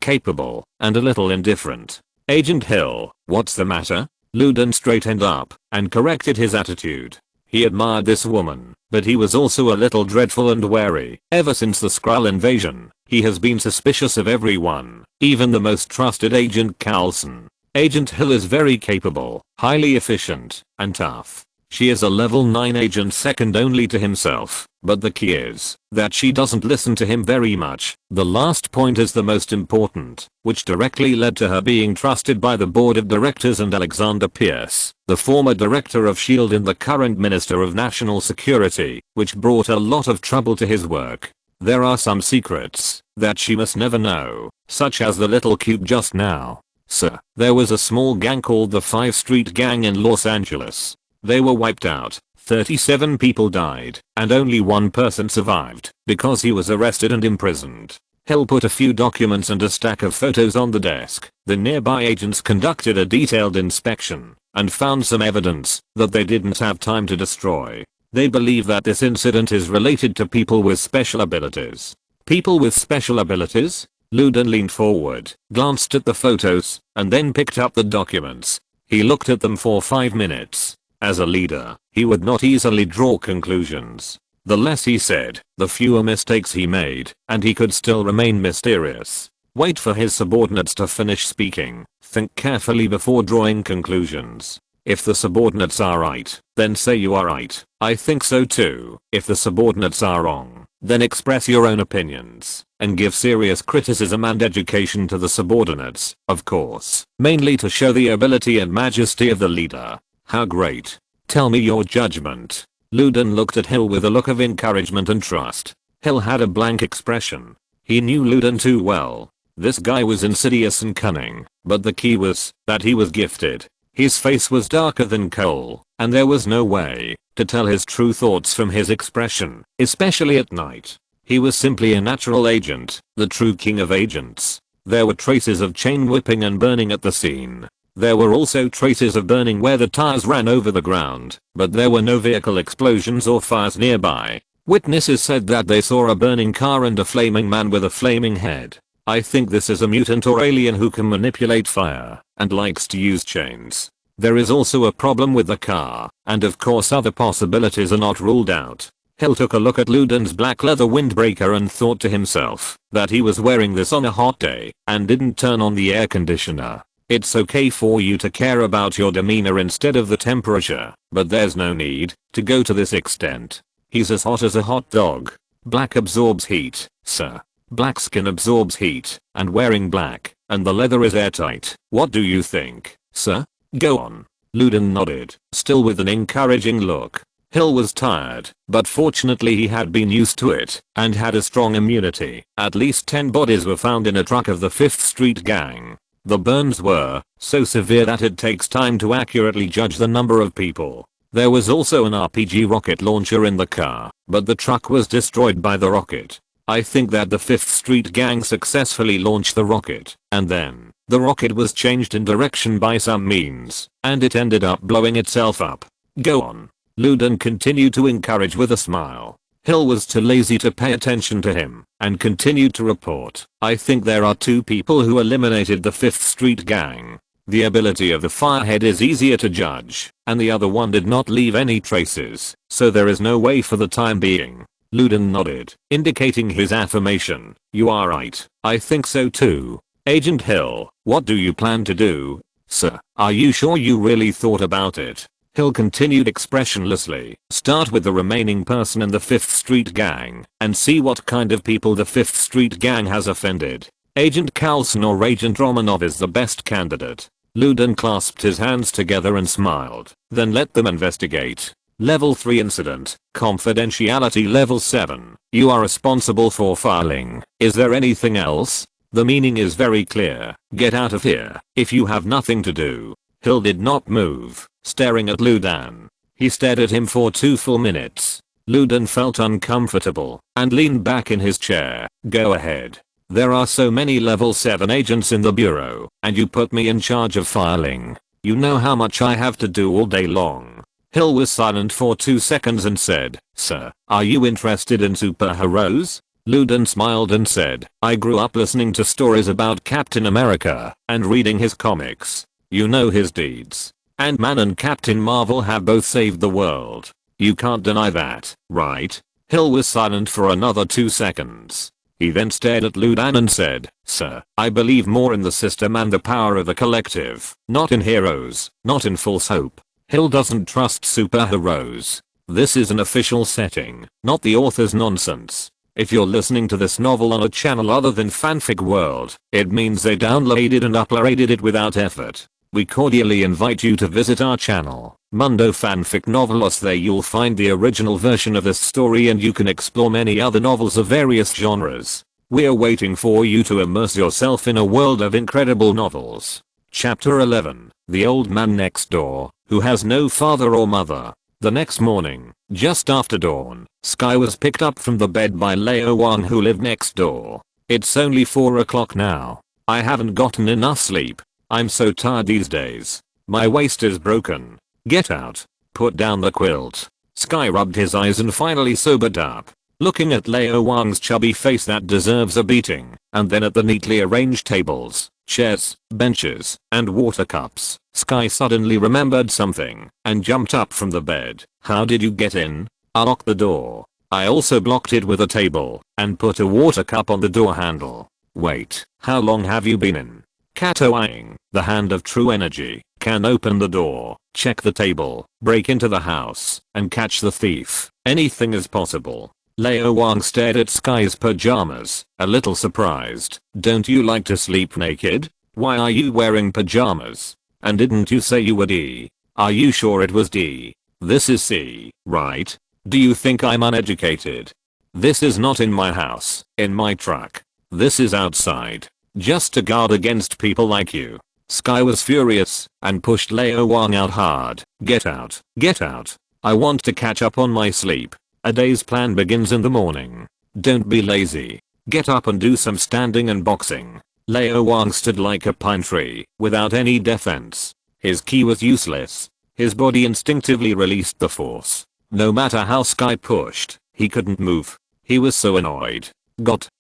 capable, and a little indifferent. Agent Hill, what's the matter? Luden straightened up and corrected his attitude. He admired this woman, but he was also a little dreadful and wary. Ever since the Skrull invasion, he has been suspicious of everyone, even the most trusted Agent Coulson. Agent Hill is very capable, highly efficient, and tough. She is a level 9 agent second only to himself, but the key is that she doesn't listen to him very much. The last point is the most important, which directly led to her being trusted by the board of directors and Alexander Pierce, the former director of S.H.I.E.L.D. and the current Minister of National Security, which brought a lot of trouble to his work. There are some secrets that she must never know, such as the little cube just now. Sir, there was a small gang called the 5 Street Gang in Los Angeles. They were wiped out, 37 people died, and only one person survived, because he was arrested and imprisoned. Hill put a few documents and a stack of photos on the desk. The nearby agents conducted a detailed inspection, and found some evidence that they didn't have time to destroy. They believe that this incident is related to people with special abilities. People with special abilities? Luden leaned forward, glanced at the photos, and then picked up the documents. He looked at them for 5 minutes. As a leader, he would not easily draw conclusions. The less he said, the fewer mistakes he made, and he could still remain mysterious. Wait for his subordinates to finish speaking. Think carefully before drawing conclusions. If the subordinates are right, then say you are right. I think so too. If the subordinates are wrong, then express your own opinions, and give serious criticism and education to the subordinates, of course, mainly to show the ability and majesty of the leader. How great. Tell me your judgment. Luden looked at Hill with a look of encouragement and trust. Hill had a blank expression. He knew Luden too well. This guy was insidious and cunning, but the key was that he was gifted. His face was darker than coal, and there was no way to tell his true thoughts from his expression, especially at night. He was simply a natural agent, the true king of agents. There were traces of chain whipping and burning at the scene. There were also traces of burning where the tires ran over the ground, but there were no vehicle explosions or fires nearby. Witnesses said that they saw a burning car and a flaming man with a flaming head. I think this is a mutant or alien who can manipulate fire and likes to use chains. There is also a problem with the car, and of course other possibilities are not ruled out. Hill took a look at Luden's black leather windbreaker and thought to himself that he was wearing this on a hot day and didn't turn on the air conditioner. It's okay for you to care about your demeanor instead of the temperature, but there's no need to go to this extent. He's as hot as a hot dog. Black absorbs heat, sir. Black skin absorbs heat, and wearing black, and the leather is airtight. What do you think, sir? Go on. Luden nodded, still with an encouraging look. Hill was tired, but fortunately he had been used to it, and had a strong immunity. At least 10 bodies were found in a truck of the 5th Street gang. The burns were so severe that it takes time to accurately judge the number of people. There was also an RPG rocket launcher in the car, but the truck was destroyed by the rocket. I think that the 5th Street gang successfully launched the rocket, and then the rocket was changed in direction by some means, and it ended up blowing itself up. Go on. Luden continued to encourage with a smile. Hill was too lazy to pay attention to him, and continued to report. I think there are 2 people who eliminated the 5th Street gang. The ability of the firehead is easier to judge, and the other one did not leave any traces, so there is no way for the time being. Luden nodded, indicating his affirmation. You are right. I think so too. Agent Hill, what do you plan to do? Sir, are you sure you really thought about it? Hill continued expressionlessly. Start with the remaining person in the 5th Street gang, and see what kind of people the 5th Street gang has offended. Agent Carlson or Agent Romanov is the best candidate. Luden clasped his hands together and smiled. Then let them investigate. Level 3 incident. Confidentiality level 7. You are responsible for filing. Is there anything else? The meaning is very clear. Get out of here if you have nothing to do. Hill did not move, staring at Luden. He stared at him for 2 full minutes. Luden felt uncomfortable and leaned back in his chair. Go ahead. There are so many level 7 agents in the bureau, and you put me in charge of filing. You know how much I have to do all day long. Hill was silent for 2 seconds and said, Sir, are you interested in superheroes? Luden smiled and said, I grew up listening to stories about Captain America and reading his comics. You know his deeds. Ant-Man and Captain Marvel have both saved the world. You can't deny that, right? Hill was silent for another 2 seconds. He then stared at Luden and said, Sir, I believe more in the system and the power of the collective, not in heroes, not in false hope. Hill doesn't trust superheroes. This is an official setting, not the author's nonsense. If you're listening to this novel on a channel other than Fanfic World, it means they downloaded and uploaded it without effort. We cordially invite you to visit our channel, Mundo Fanfic Novelos. There you'll find the original version of this story and you can explore many other novels of various genres. We're waiting for you to immerse yourself in a world of incredible novels. Chapter 11. The Old Man Next Door, Who Has No Father or Mother. The next morning, just after dawn, Sky was picked up from the bed by Lao Wang, who lived next door. It's only 4 o'clock now. I haven't gotten enough sleep. I'm so tired these days. My waist is broken. Get out. Put down the quilt. Sky rubbed his eyes and finally sobered up. Looking at Lao Wang's chubby face that deserves a beating, and then at the neatly arranged tables, chairs, benches, and water cups, Sky suddenly remembered something and jumped up from the bed. How did you get in? I locked the door. I also blocked it with a table and put a water cup on the door handle. Wait, how long have you been in? Katoing, the hand of true energy, can open the door, check the table, break into the house, and catch the thief. Anything is possible. Lao Wang stared at Sky's pajamas, a little surprised. Don't you like to sleep naked? Why are you wearing pajamas? And didn't you say you were D? Are you sure it was D? This is C, right? Do you think I'm uneducated? This is not in my house, in my truck. This is outside. Just to guard against people like you. Sky was furious and pushed Lao Wang out hard. Get out. Get out. I want to catch up on my sleep. A day's plan begins in the morning. Don't be lazy. Get up and do some standing and boxing. Lao Wang stood like a pine tree, without any defense. His ki was useless. His body instinctively released the force. No matter how Sky pushed, he couldn't move. He was so annoyed.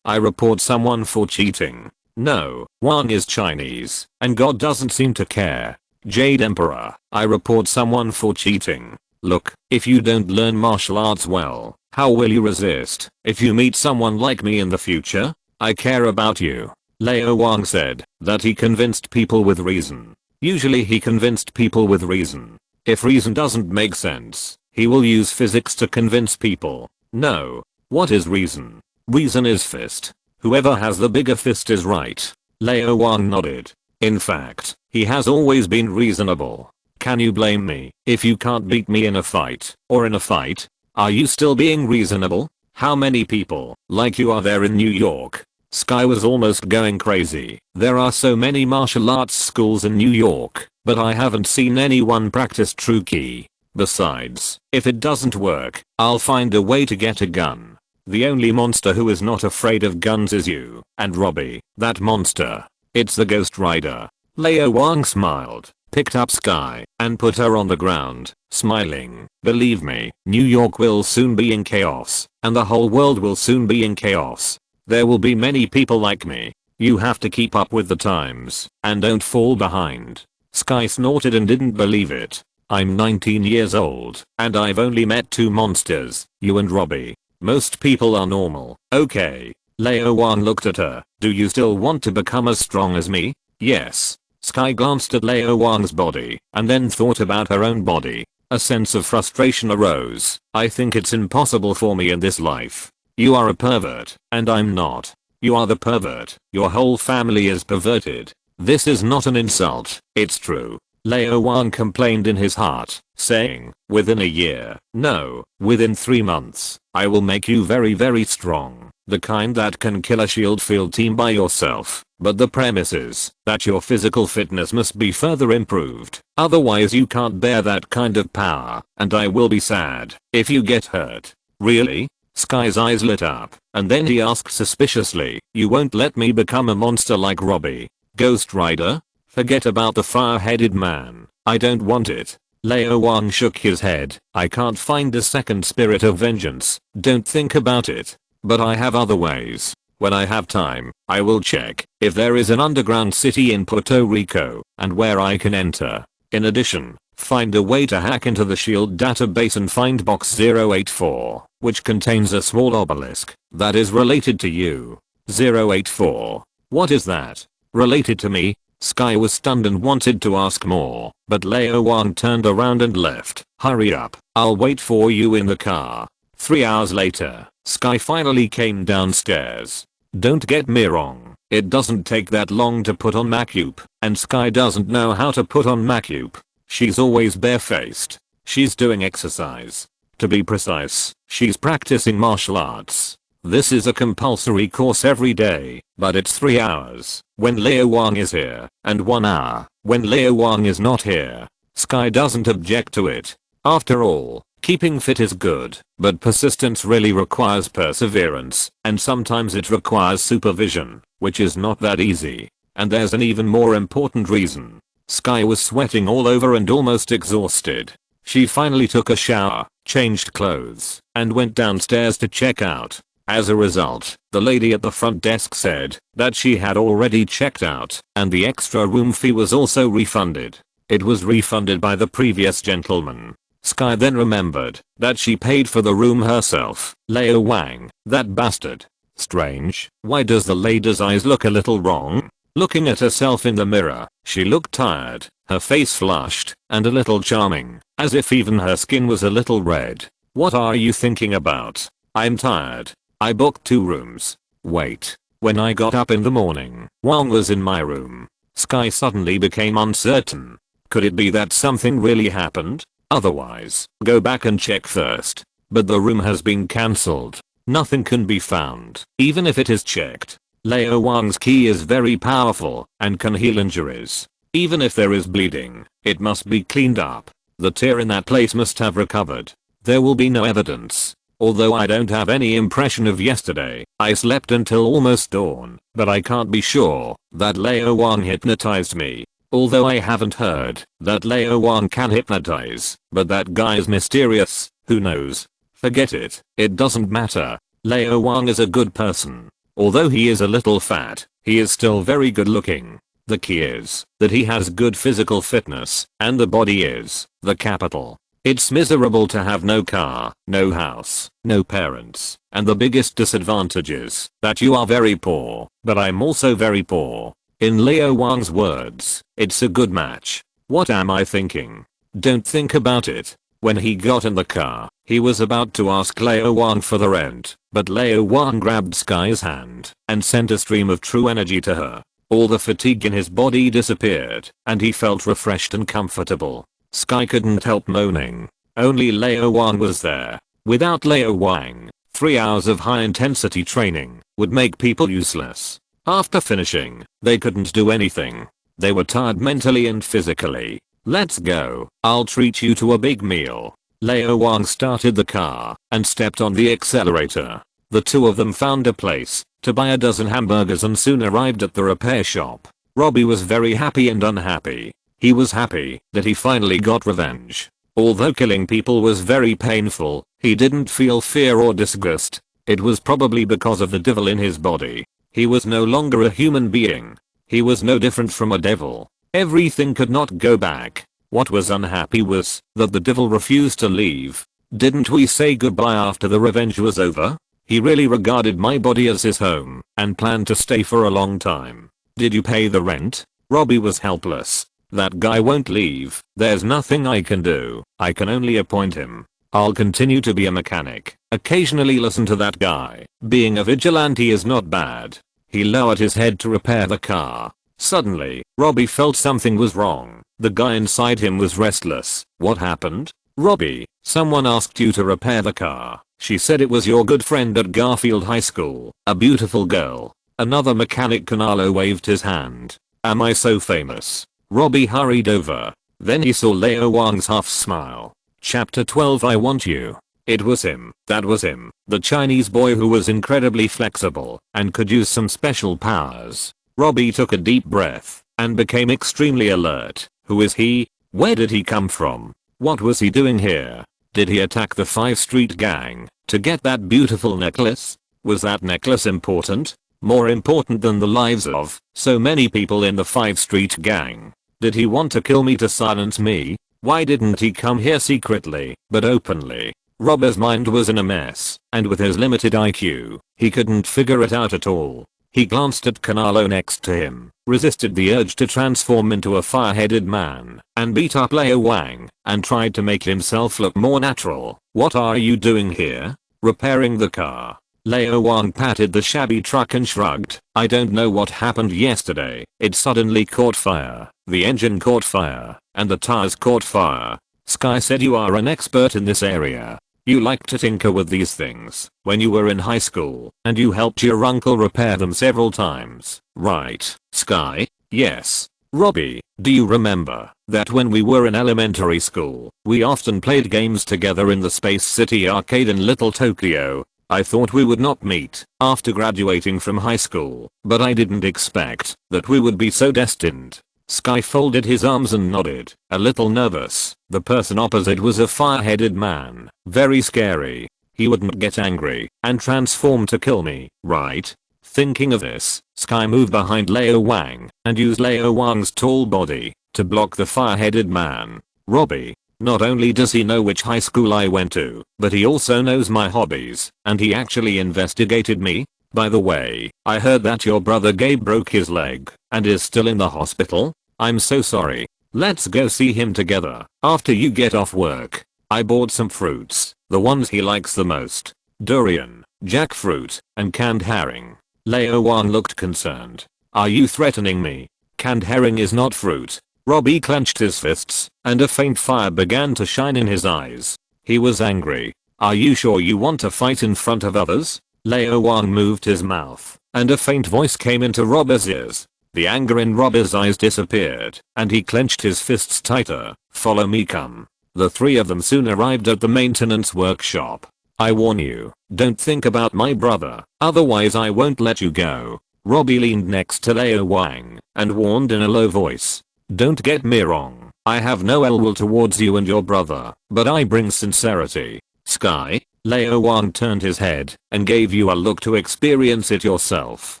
I report someone for cheating. No, Wang is Chinese, and God doesn't seem to care. Jade Emperor, I report someone for cheating. Look, if you don't learn martial arts well, how will you resist if you meet someone like me in the future? I care about you. Lao Wang said that he convinced people with reason. Usually he convinced people with reason. If reason doesn't make sense, he will use physics to convince people. No. What is reason? Reason is fist. Whoever has the bigger fist is right. Lao Wang nodded. In fact, he has always been reasonable. Can you blame me if you can't beat me in a fight, or in a fight? Are you still being reasonable? How many people like you are there in New York? Sky was almost going crazy. There are so many martial arts schools in New York, but I haven't seen anyone practice true ki. Besides, if it doesn't work, I'll find a way to get a gun. The only monster who is not afraid of guns is you, and Robbie, that monster. It's the Ghost Rider. Lao Wang smiled, picked up Sky, and put her on the ground, smiling. Believe me, New York will soon be in chaos, and the whole world will soon be in chaos. There will be many people like me. You have to keep up with the times, and don't fall behind. Sky snorted and didn't believe it. I'm 19 years old, and I've only met 2 monsters, you and Robbie. Most people are normal. Okay. Lao Wang looked at her. Do you still want to become as strong as me? Yes. Sky glanced at Lao Wang's body, and then thought about her own body. A sense of frustration arose. I think it's impossible for me in this life. You are a pervert, and I'm not. You are the pervert. Your whole family is perverted. This is not an insult. It's true. Lao Wang complained in his heart, saying, within a year, no, within 3 months, I will make you very very strong, the kind that can kill a shield field team by yourself, but the premise is that your physical fitness must be further improved, otherwise you can't bear that kind of power, and I will be sad if you get hurt. Really? Sky's eyes lit up, and then he asked suspiciously, you won't let me become a monster like Robbie? Ghost Rider? Forget about the fire-headed man. I don't want it. Lao Wang shook his head. I can't find a second spirit of vengeance. Don't think about it. But I have other ways. When I have time, I will check if there is an underground city in Puerto Rico and where I can enter. In addition, find a way to hack into the shield database and find box 084, which contains a small obelisk that is related to you. 084. What is that? Related to me? Sky was stunned and wanted to ask more, but Lao Wang turned around and left. Hurry up, I'll wait for you in the car. 3 hours later, Sky finally came downstairs. Don't get me wrong, it doesn't take that long to put on makeup, and Sky doesn't know how to put on makeup. She's always barefaced. She's doing exercise. To be precise, she's practicing martial arts. This is a compulsory course every day, but it's 3 hours when Lao Wang is here, and 1 hour when Lao Wang is not here. Sky doesn't object to it. After all, keeping fit is good, but persistence really requires perseverance, and sometimes it requires supervision, which is not that easy. And there's an even more important reason. Sky was sweating all over and almost exhausted. She finally took a shower, changed clothes, and went downstairs to check out. As a result, the lady at the front desk said that she had already checked out, and the extra room fee was also refunded. It was refunded by the previous gentleman. Sky then remembered that she paid for the room herself. Lao Wang, that bastard. Strange, why does the lady's eyes look a little wrong? Looking at herself in the mirror, she looked tired, her face flushed, and a little charming, as if even her skin was a little red. What are you thinking about? I'm tired. I booked 2 rooms. Wait. When I got up in the morning, Wang was in my room. Sky suddenly became uncertain. Could it be that something really happened? Otherwise, go back and check first. But the room has been cancelled. Nothing can be found, even if it is checked. Lao Wang's ki is very powerful and can heal injuries. Even if there is bleeding, it must be cleaned up. The tear in that place must have recovered. There will be no evidence. Although I don't have any impression of yesterday, I slept until almost dawn, but I can't be sure that Lao Wang hypnotized me. Although I haven't heard that Lao Wang can hypnotize, but that guy's mysterious, who knows? Forget it, it doesn't matter. Lao Wang is a good person. Although he is a little fat, he is still very good looking. The key is that he has good physical fitness, and the body is the capital. It's miserable to have no car, no house, no parents, and the biggest disadvantage is that you are very poor, but I'm also very poor. In Lao Wang's words, it's a good match. What am I thinking? Don't think about it. When he got in the car, he was about to ask Lao Wang for the rent, but Lao Wang grabbed Sky's hand and sent a stream of true energy to her. All the fatigue in his body disappeared, and he felt refreshed and comfortable. Sky couldn't help moaning. Only Lao Wang was there. Without Lao Wang, 3 hours of high intensity training would make people useless. After finishing, they couldn't do anything. They were tired mentally and physically. Let's go. I'll treat you to a big meal. Lao Wang started the car and stepped on the accelerator. The two of them found a place to buy a dozen hamburgers and soon arrived at the repair shop. Robbie was very happy and unhappy. He was happy that he finally got revenge. Although killing people was very painful, he didn't feel fear or disgust. It was probably because of the devil in his body. He was no longer a human being. He was no different from a devil. Everything could not go back. What was unhappy was that the devil refused to leave. Didn't we say goodbye after the revenge was over? He really regarded my body as his home and planned to stay for a long time. Did you pay the rent? Robbie was helpless. That guy won't leave. There's nothing I can do. I can only appoint him. I'll continue to be a mechanic. Occasionally listen to that guy. Being a vigilante is not bad. He lowered his head to repair the car. Suddenly, Robbie felt something was wrong. The guy inside him was restless. What happened? Robbie, someone asked you to repair the car. She said it was your good friend at Garfield High School, a beautiful girl. Another mechanic Canalo waved his hand. Am I so famous? Robbie hurried over. Then he saw Lao Wang's half smile. Chapter 12 I want you. It was him. That was him. The Chinese boy who was incredibly flexible and could use some special powers. Robbie took a deep breath and became extremely alert. Who is he? Where did he come from? What was he doing here? Did he attack the 5 Street gang to get that beautiful necklace? Was that necklace important? More important than the lives of so many people in the 5 Street gang? Did he want to kill me to silence me? Why didn't he come here secretly, but openly? Robbie's mind was in a mess, and with his limited IQ, he couldn't figure it out at all. He glanced at Canalo next to him, resisted the urge to transform into a fire-headed man, and beat up Lao Wang, and tried to make himself look more natural. What are you doing here? Repairing the car. Lao Wang patted the shabby truck and shrugged. I don't know what happened yesterday. It suddenly caught fire. The engine caught fire, and the tires caught fire. Sky said you are an expert in this area. You like to tinker with these things when you were in high school, and you helped your uncle repair them several times, right, Sky? Yes. Robbie, do you remember that when we were in elementary school, we often played games together in the Space City arcade in Little Tokyo? I thought we would not meet after graduating from high school, but I didn't expect that we would be so destined. Sky folded his arms and nodded, a little nervous. The person opposite was a fire-headed man, very scary. He wouldn't get angry and transform to kill me, right? Thinking of this, Sky moved behind Lao Wang and used Lao Wang's tall body to block the fire-headed man. Robbie, not only does he know which high school I went to, but he also knows my hobbies, and he actually investigated me. By the way, I heard that your brother Gabe broke his leg and is still in the hospital. I'm so sorry. Let's go see him together after you get off work. I bought some fruits, the ones he likes the most. Durian, jackfruit, and canned herring. Lao Wang looked concerned. Are you threatening me? Canned herring is not fruit. Robbie clenched his fists, and a faint fire began to shine in his eyes. He was angry. Are you sure you want to fight in front of others? Lao Wang moved his mouth, and a faint voice came into Robbie's ears. The anger in Robbie's eyes disappeared, and he clenched his fists tighter. Follow me, come. The three of them soon arrived at the maintenance workshop. I warn you, don't think about my brother, otherwise I won't let you go. Robbie leaned next to Lao Wang and warned in a low voice. Don't get me wrong, I have no ill will towards you and your brother, but I bring sincerity. Sky? Lao Wang turned his head and gave you a look to experience it yourself.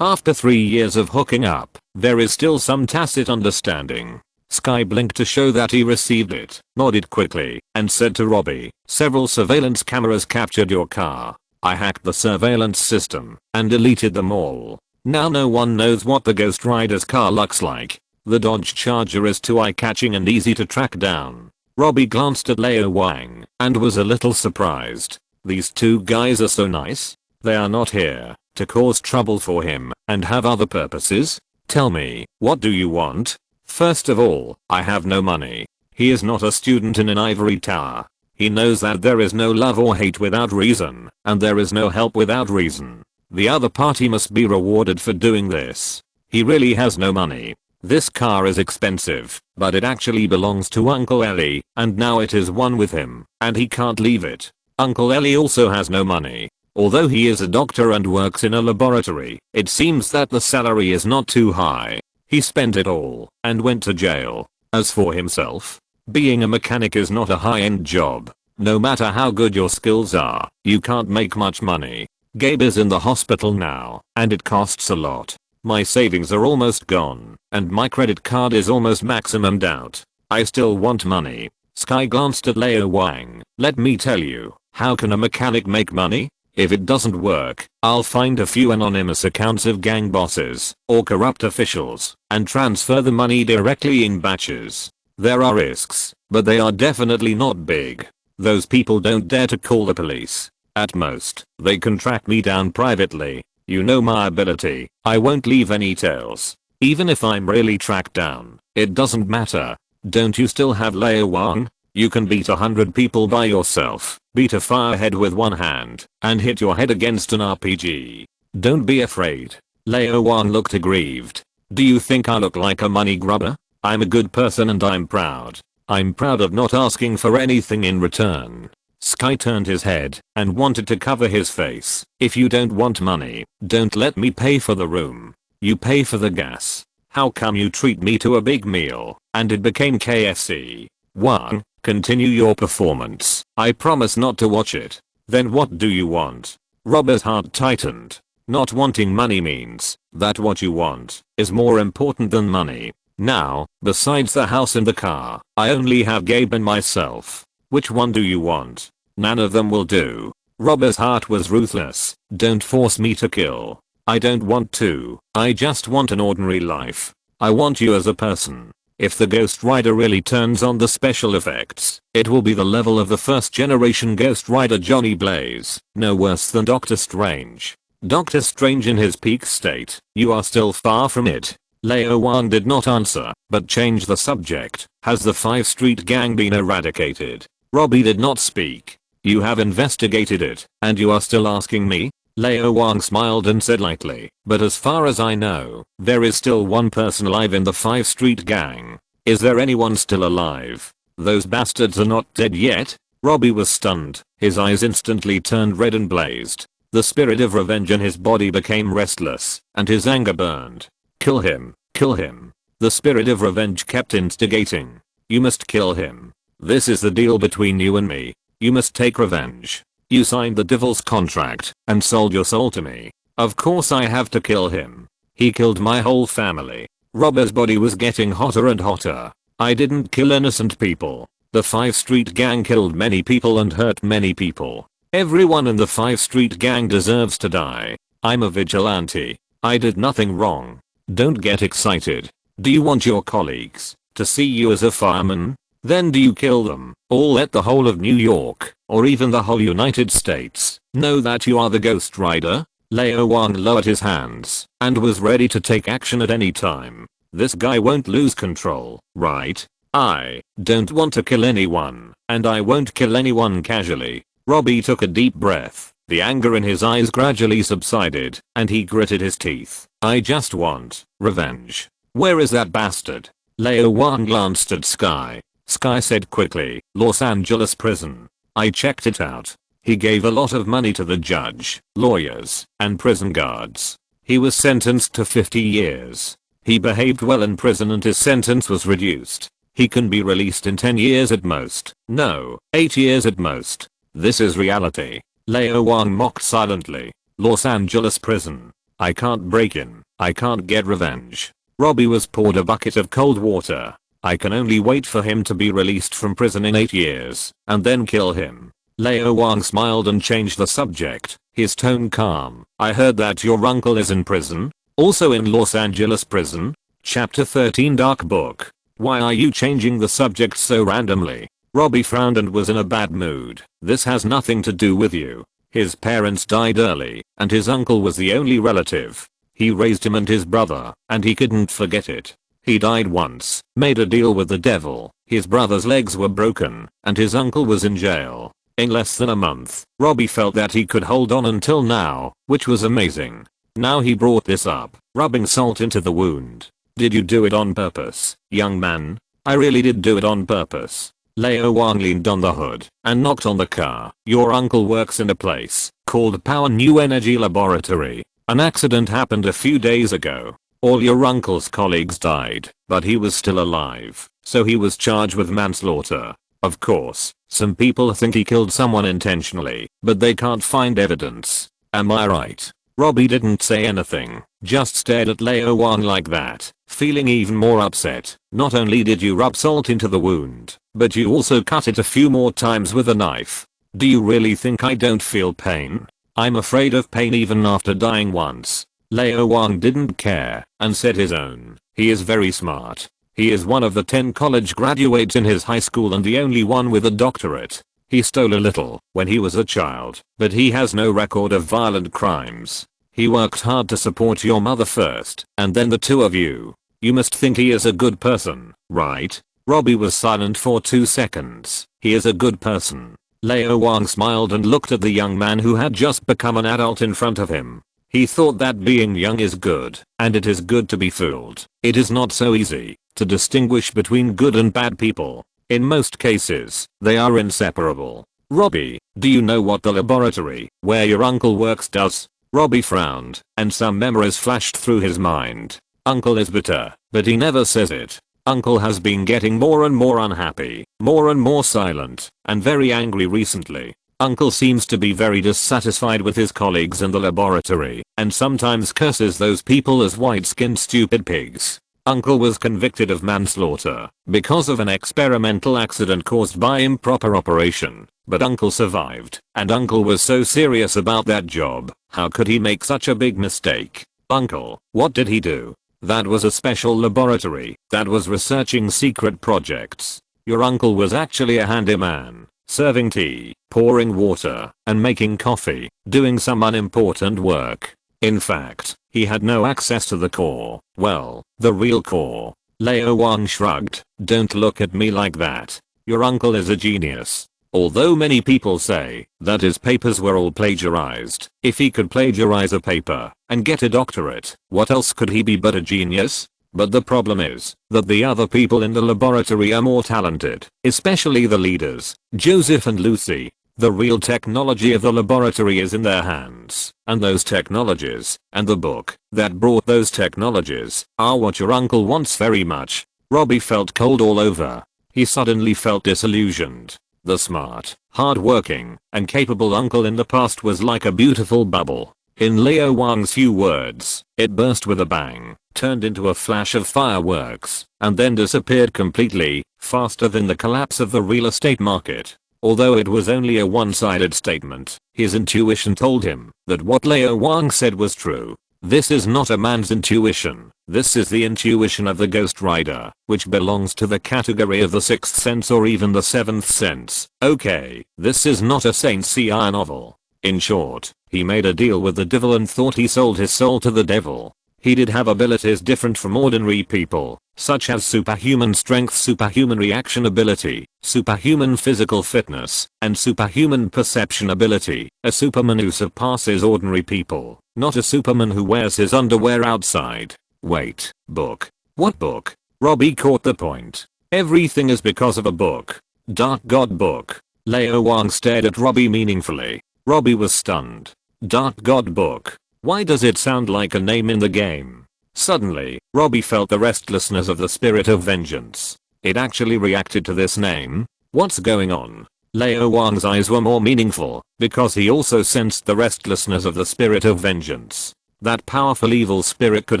After 3 years of hooking up, there is still some tacit understanding. Sky blinked to show that he received it, nodded quickly, and said to Robbie, several surveillance cameras captured your car. I hacked the surveillance system and deleted them all. Now no one knows what the Ghost Rider's car looks like. The Dodge Charger is too eye-catching and easy to track down. Robbie glanced at Lao Wang and was a little surprised. These two guys are so nice. They are not here to cause trouble for him and have other purposes. Tell me, what do you want? First of all, I have no money. He is not a student in an ivory tower. He knows that there is no love or hate without reason, and there is no help without reason. The other party must be rewarded for doing this. He really has no money. This car is expensive, but it actually belongs to Uncle Ellie, and now it is one with him, and he can't leave it. Uncle Ellie also has no money. Although he is a doctor and works in a laboratory, it seems that the salary is not too high. He spent it all and went to jail. As for himself, being a mechanic is not a high-end job. No matter how good your skills are, you can't make much money. Gabe is in the hospital now, and it costs a lot. My savings are almost gone, and my credit card is almost maximumed out. I still want money. Sky glanced at Lao Wang. Let me tell you, how can a mechanic make money? If it doesn't work, I'll find a few anonymous accounts of gang bosses or corrupt officials and transfer the money directly in batches. There are risks, but they are definitely not big. Those people don't dare to call the police. At most, they can track me down privately. You know my ability. I won't leave any trails. Even if I'm really tracked down, it doesn't matter. Don't you still have Lao Wang? You can beat 100 people by yourself, beat a firehead with one hand, and hit your head against an RPG. Don't be afraid. Lao Wang looked aggrieved. Do you think I look like a money grubber? I'm a good person and I'm proud. I'm proud of not asking for anything in return. Sky turned his head and wanted to cover his face. If you don't want money, don't let me pay for the room. You pay for the gas. How come you treat me to a big meal and it became KFC? Wang, continue your performance. I promise not to watch it. Then what do you want? Robber's heart tightened. Not wanting money means that what you want is more important than money. Now, besides the house and the car, I only have Gabe and myself. Which one do you want? None of them will do. Robber's heart was ruthless. Don't force me to kill. I don't want to. I just want an ordinary life. I want you as a person. If the Ghost Rider really turns on the special effects, it will be the level of the first generation Ghost Rider Johnny Blaze, no worse than Doctor Strange. Doctor Strange in his peak state, you are still far from it. Lao Wang did not answer, but changed the subject. Has the 5th Street Gang been eradicated? Robbie did not speak. You have investigated it, and you are still asking me? Lao Wang smiled and said lightly, but as far as I know, there is still one person alive in the 5th Street Gang. Is there anyone still alive? Those bastards are not dead yet? Robbie was stunned. His eyes instantly turned red and blazed. The spirit of revenge in his body became restless, and his anger burned. Kill him, kill him. The spirit of revenge kept instigating. You must kill him. This is the deal between you and me. You must take revenge. You signed the devil's contract and sold your soul to me. Of course I have to kill him. He killed my whole family. Robber's body was getting hotter and hotter. I didn't kill innocent people. The 5th Street Gang killed many people and hurt many people. Everyone in the 5th Street Gang deserves to die. I'm a vigilante. I did nothing wrong. Don't get excited. Do you want your colleagues to see you as a fireman? Then do you kill them, or let the whole of New York, or even the whole United States, know that you are the Ghost Rider? Lao Wang lowered his hands and was ready to take action at any time. This guy won't lose control, right? I don't want to kill anyone, and I won't kill anyone casually. Robbie took a deep breath. The anger in his eyes gradually subsided, and he gritted his teeth. I just want revenge. Where is that bastard? Lao Wang glanced at Sky. Sky said quickly, Los Angeles prison. I checked it out. He gave a lot of money to the judge, lawyers, and prison guards. He was sentenced to 50 years. He behaved well in prison and his sentence was reduced. He can be released in 10 years at most. No, 8 years at most. This is reality. Lao Wang mocked silently. Los Angeles prison. I can't break in. I can't get revenge. Robbie was poured a bucket of cold water. I can only wait for him to be released from prison in 8 years, and then kill him. Lao Wang smiled and changed the subject, his tone calm. I heard that your uncle is in prison? Also in Los Angeles prison? Chapter 13 Dark Book. Why are you changing the subject so randomly? Robbie frowned and was in a bad mood. This has nothing to do with you. His parents died early, and his uncle was the only relative. He raised him and his brother, and he couldn't forget it. He died once, made a deal with the devil, his brother's legs were broken, and his uncle was in jail. In less than a month, Robbie felt that he could hold on until now, which was amazing. Now he brought this up, rubbing salt into the wound. Did you do it on purpose, young man? I really did do it on purpose. Lao Wang leaned on the hood and knocked on the car. Your uncle works in a place called Power New Energy Laboratory. An accident happened a few days ago. All your uncle's colleagues died, but he was still alive, so he was charged with manslaughter. Of course, some people think he killed someone intentionally, but they can't find evidence. Am I right? Robbie didn't say anything, just stared at Lao Wang like that, feeling even more upset. Not only did you rub salt into the wound, but you also cut it a few more times with a knife. Do you really think I don't feel pain? I'm afraid of pain even after dying once. Lao Wang didn't care and said his own. He is very smart. He is one of the 10 college graduates in his high school and the only one with a doctorate. He stole a little when he was a child, but he has no record of violent crimes. He worked hard to support your mother first, and then the two of you. You must think he is a good person, right? Robbie was silent for 2 seconds. He is a good person. Lao Wang smiled and looked at the young man who had just become an adult in front of him. He thought that being young is good, and it is good to be fooled. It is not so easy to distinguish between good and bad people. In most cases, they are inseparable. Robbie, do you know what the laboratory where your uncle works does? Robbie frowned, and some memories flashed through his mind. Uncle is bitter, but he never says it. Uncle has been getting more and more unhappy, more and more silent, and very angry recently. Uncle seems to be very dissatisfied with his colleagues in the laboratory, and sometimes curses those people as white-skinned stupid pigs. Uncle was convicted of manslaughter because of an experimental accident caused by improper operation, but Uncle survived, and Uncle was so serious about that job. How could he make such a big mistake? Uncle, what did he do? That was a special laboratory that was researching secret projects. Your uncle was actually a handyman, serving tea, pouring water, and making coffee, doing some unimportant work. In fact, he had no access to the core. Well, the real core. Lao Wang shrugged. Don't look at me like that. Your uncle is a genius. Although many people say that his papers were all plagiarized, if he could plagiarize a paper and get a doctorate, what else could he be but a genius? But the problem is that the other people in the laboratory are more talented, especially the leaders, Joseph and Lucy. The real technology of the laboratory is in their hands, and those technologies, and the book that brought those technologies, are what your uncle wants very much. Robbie felt cold all over. He suddenly felt disillusioned. The smart, hard-working, and capable uncle in the past was like a beautiful bubble. In Lao Wang's few words, it burst with a bang, turned into a flash of fireworks, and then disappeared completely, faster than the collapse of the real estate market. Although it was only a one-sided statement, his intuition told him that what Lao Wang said was true. This is not a man's intuition. This is the intuition of the Ghost Rider, which belongs to the category of the sixth sense or even the seventh sense. Okay, this is not a Saint Seiya novel. In short, he made a deal with the devil and thought he sold his soul to the devil. He did have abilities different from ordinary people, such as superhuman strength, superhuman reaction ability, superhuman physical fitness, and superhuman perception ability. A superman who surpasses ordinary people, not a superman who wears his underwear outside. Wait, book? What book? Robbie caught the point. Everything is because of a book. Dark God book. Lao Wang stared at Robbie meaningfully. Robbie was stunned. Dark God Book. Why does it sound like a name in the game? Suddenly, Robbie felt the restlessness of the spirit of vengeance. It actually reacted to this name? What's going on? Lao Wang's eyes were more meaningful, because he also sensed the restlessness of the spirit of vengeance. That powerful evil spirit could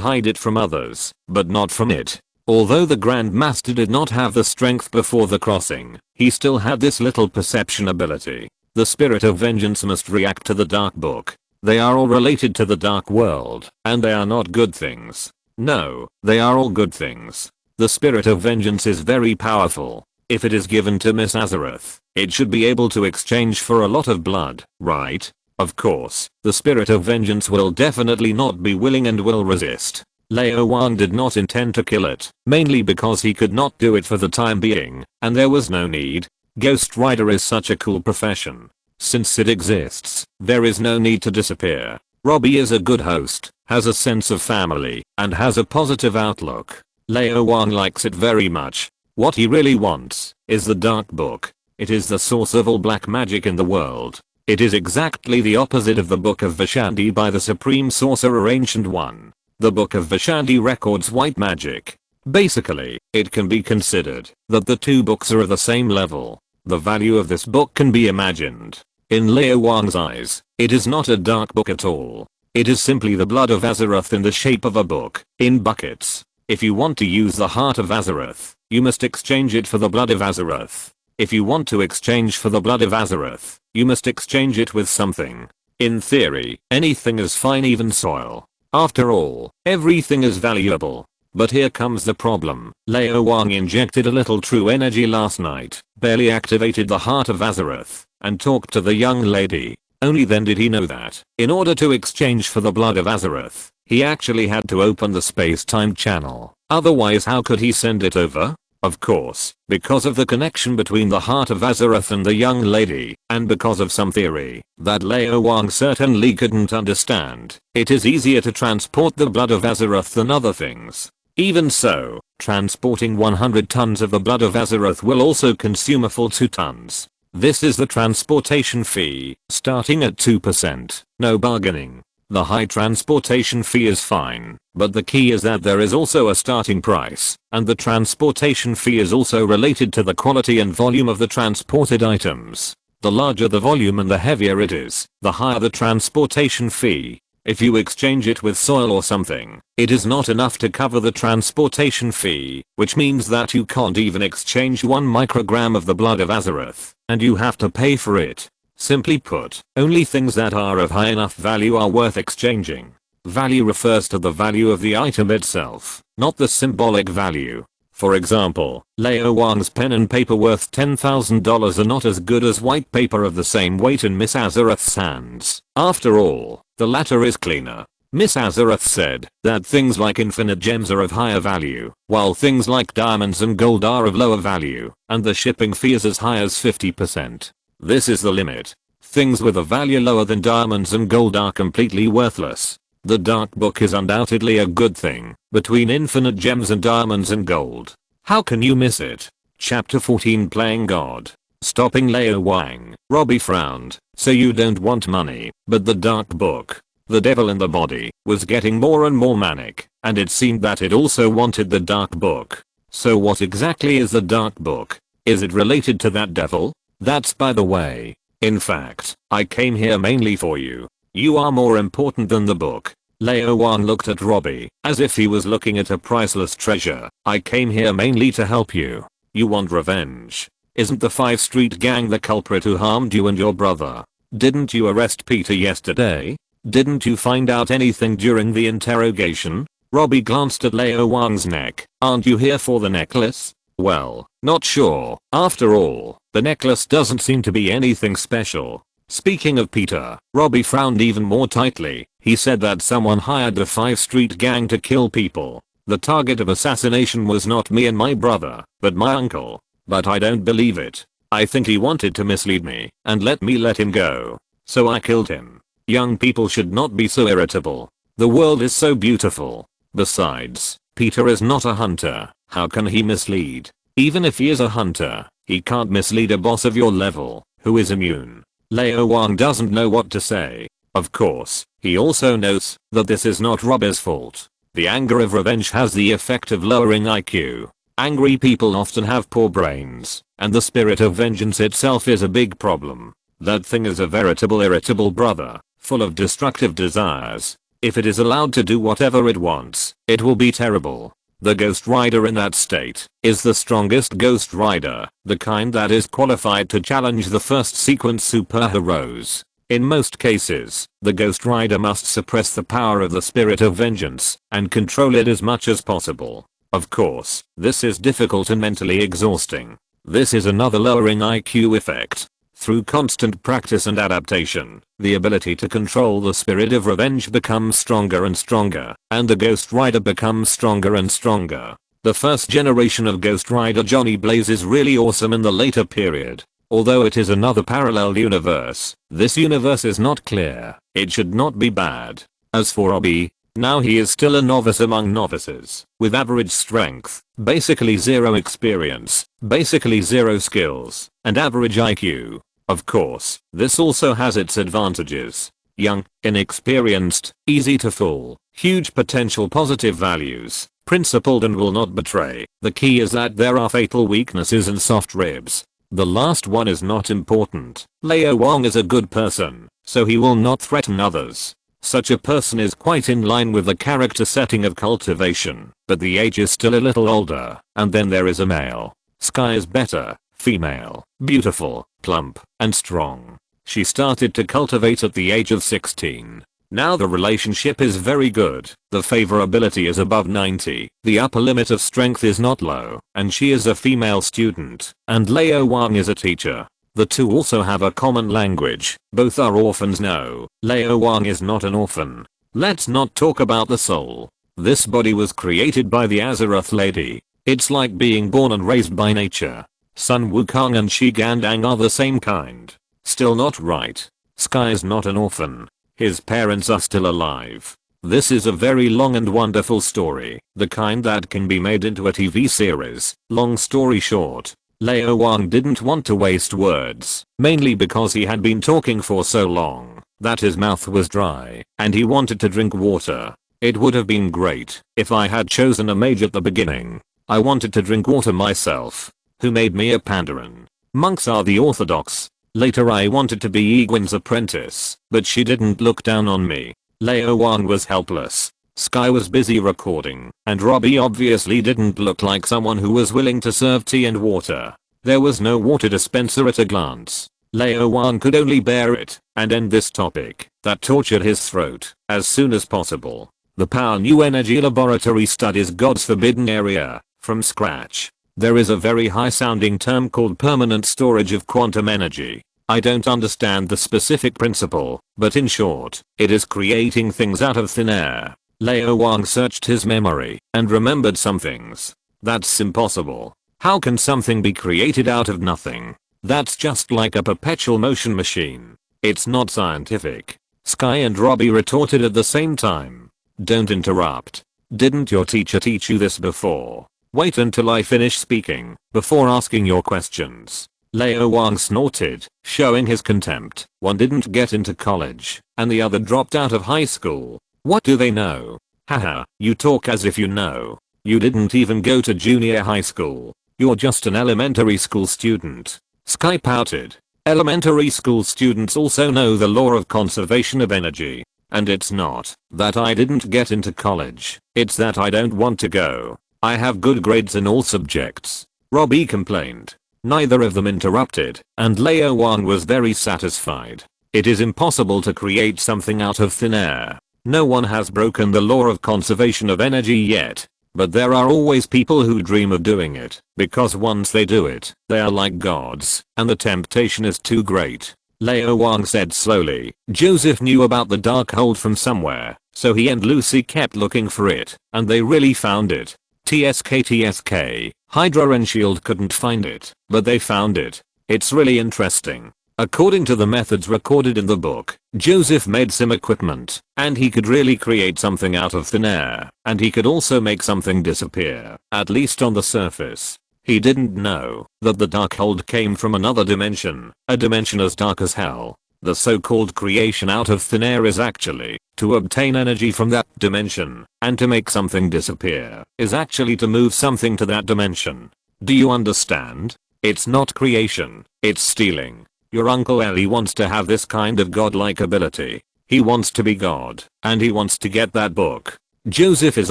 hide it from others, but not from it. Although the Grand Master did not have the strength before the crossing, he still had this little perception ability. The spirit of vengeance must react to the Dark Book. They are all related to the Dark World, and they are not good things. No, they are all good things. The spirit of vengeance is very powerful. If it is given to Miss Azeroth, it should be able to exchange for a lot of blood, right? Of course, the spirit of vengeance will definitely not be willing and will resist. Lao Wang did not intend to kill it, mainly because he could not do it for the time being, and there was no need. Ghost Rider is such a cool profession. Since it exists, there is no need to disappear. Robbie is a good host, has a sense of family, and has a positive outlook. Lao Wang likes it very much. What he really wants is the Dark Book. It is the source of all black magic in the world. It is exactly the opposite of the Book of Vashandi by the Supreme Sorcerer Ancient One. The Book of Vashandi records white magic. Basically, it can be considered that the two books are of the same level. The value of this book can be imagined. In Lao Wang's eyes, it is not a dark book at all. It is simply the blood of Azeroth in the shape of a book, in buckets. If you want to use the Heart of Azeroth, you must exchange it for the blood of Azeroth. If you want to exchange for the blood of Azeroth, you must exchange it with something. In theory, anything is fine, even soil. After all, everything is valuable. But here comes the problem. Lao Wang injected a little true energy last night, barely activated the Heart of Azeroth, and talked to the young lady. Only then did he know that, in order to exchange for the blood of Azeroth, he actually had to open the space-time channel. Otherwise, how could he send it over? Of course, because of the connection between the Heart of Azeroth and the young lady, and because of some theory that Lao Wang certainly couldn't understand, it is easier to transport the blood of Azeroth than other things. Even so, transporting 100 tons of the blood of Azeroth will also consume a full 2 tons. This is the transportation fee, starting at 2%. No bargaining. The high transportation fee is fine, but the key is that there is also a starting price, and the transportation fee is also related to the quality and volume of the transported items. The larger the volume and the heavier it is, the higher the transportation fee. If you exchange it with soil or something, it is not enough to cover the transportation fee, which means that you can't even exchange 1 microgram of the blood of Azeroth, and you have to pay for it. Simply put, only things that are of high enough value are worth exchanging. Value refers to the value of the item itself, not the symbolic value. For example, Lao Wang's pen and paper worth $10,000 are not as good as white paper of the same weight in Miss Azeroth's hands. After all, the latter is cleaner. Miss Azeroth said that things like infinite gems are of higher value, while things like diamonds and gold are of lower value, and the shipping fee is as high as 50%. This is the limit. Things with a value lower than diamonds and gold are completely worthless. The Dark Book is undoubtedly a good thing, between infinite gems and diamonds and gold. How can you miss it? Chapter 14 Playing God. Stopping Lao Wang. Robbie frowned. So you don't want money, but the Dark Book. The devil in the body was getting more and more manic, and it seemed that it also wanted the Dark Book. So what exactly is the Dark Book? Is it related to that devil? That's by the way. In fact, I came here mainly for you. You are more important than the book. Lao Wang looked at Robbie, as if he was looking at a priceless treasure. I came here mainly to help you. You want revenge. Isn't the 5 Street Gang the culprit who harmed you and your brother? Didn't you arrest Peter yesterday? Didn't you find out anything during the interrogation? Robbie glanced at Lao Wang's neck. Aren't you here for the necklace? Well, not sure. After all, the necklace doesn't seem to be anything special. Speaking of Peter, Robbie frowned even more tightly. He said that someone hired the 5 Street Gang to kill people. The target of assassination was not me and my brother, but my uncle. But I don't believe it. I think he wanted to mislead me and let him go. So I killed him. Young people should not be so irritable. The world is so beautiful. Besides, Peter is not a hunter. How can he mislead? Even if he is a hunter, he can't mislead a boss of your level. who is immune. Lao Wang doesn't know what to say. Of course, he also knows that this is not Robbie's fault. The anger of revenge has the effect of lowering IQ. Angry people often have poor brains, and the spirit of vengeance itself is a big problem. That thing is a veritable irritable brother, full of destructive desires. If it is allowed to do whatever it wants, it will be terrible. The Ghost Rider in that state is the strongest Ghost Rider, the kind that is qualified to challenge the first sequence superheroes. In most cases, the Ghost Rider must suppress the power of the spirit of vengeance and control it as much as possible. Of course, this is difficult and mentally exhausting. This is another lowering IQ effect. Through constant practice and adaptation, the ability to control the spirit of revenge becomes stronger and stronger, and the Ghost Rider becomes stronger and stronger. The first generation of Ghost Rider Johnny Blaze is really awesome in the later period. Although it is another parallel universe, this universe is not clear. It should not be bad. As for Robbie, now he is still a novice among novices, with average strength, basically zero experience, basically zero skills, and average IQ. Of course, this also has its advantages. Young, inexperienced, easy to fool, huge potential positive values, principled and will not betray. The key is that there are fatal weaknesses and soft ribs. The last one is not important. Lao Wang is a good person, so he will not threaten others. Such a person is quite in line with the character setting of cultivation, but the age is still a little older. And then there is a male. Sky is better, female, beautiful, plump, and strong. She started to cultivate at the age of 16. Now the relationship is very good, the favorability is above 90, the upper limit of strength is not low, and she is a female student, and Lao Wang is a teacher. The two also have a common language, both are orphans. No, Lao Wang is not an orphan. Let's not talk about the soul. This body was created by the Azeroth lady. It's like being born and raised by nature. Sun Wukong and Shi Gandang are the same kind. Still not right. Sky is not an orphan. His parents are still alive. This is a very long and wonderful story, the kind that can be made into a TV series. Long story short, Lao Wang didn't want to waste words, mainly because he had been talking for so long that his mouth was dry and he wanted to drink water. It would have been great if I had chosen a mage at the beginning. I wanted to drink water myself. Who made me a Pandaren? Monks are the orthodox. Later I wanted to be Egwin's apprentice, but she didn't look down on me. Lao Wang was helpless. Sky was busy recording, and Robbie obviously didn't look like someone who was willing to serve tea and water. There was no water dispenser at a glance. Lao Wang could only bear it and end this topic that tortured his throat as soon as possible. The Power New Energy Laboratory studies God's forbidden area from scratch. There is a very high sounding term called permanent storage of quantum energy. I don't understand the specific principle, but in short, it is creating things out of thin air. Lao Wang searched his memory and remembered some things. That's impossible. How can something be created out of nothing? That's just like a perpetual motion machine. It's not scientific. Sky and Robbie retorted at the same time. Don't interrupt. Didn't your teacher teach you this before? Wait until I finish speaking before asking your questions. Lao Wang snorted, showing his contempt. One didn't get into college, and the other dropped out of high school. What do they know? Haha, you talk as if you know. You didn't even go to junior high school. You're just an elementary school student. Sky pouted. Elementary school students also know the law of conservation of energy. And it's not that I didn't get into college, it's that I don't want to go. I have good grades in all subjects. Robbie complained. Neither of them interrupted, and Lao Wang was very satisfied. It is impossible to create something out of thin air. No one has broken the law of conservation of energy yet. But there are always people who dream of doing it, because once they do it, they are like gods, and the temptation is too great. Lao Wang said slowly. Joseph knew about the Darkhold from somewhere, so he and Lucy kept looking for it, and they really found it. TSK. Hydra and Shield couldn't find it, but they found it. It's really interesting. According to the methods recorded in the book, Joseph made some equipment, and he could really create something out of thin air, and he could also make something disappear, at least on the surface. He didn't know that the Darkhold came from another dimension, a dimension as dark as hell. The so-called creation out of thin air is actually to obtain energy from that dimension, and to make something disappear is actually to move something to that dimension. Do you understand? It's not creation, it's stealing. Your Uncle Ellie wants to have this kind of godlike ability. He wants to be God, and he wants to get that book. Joseph is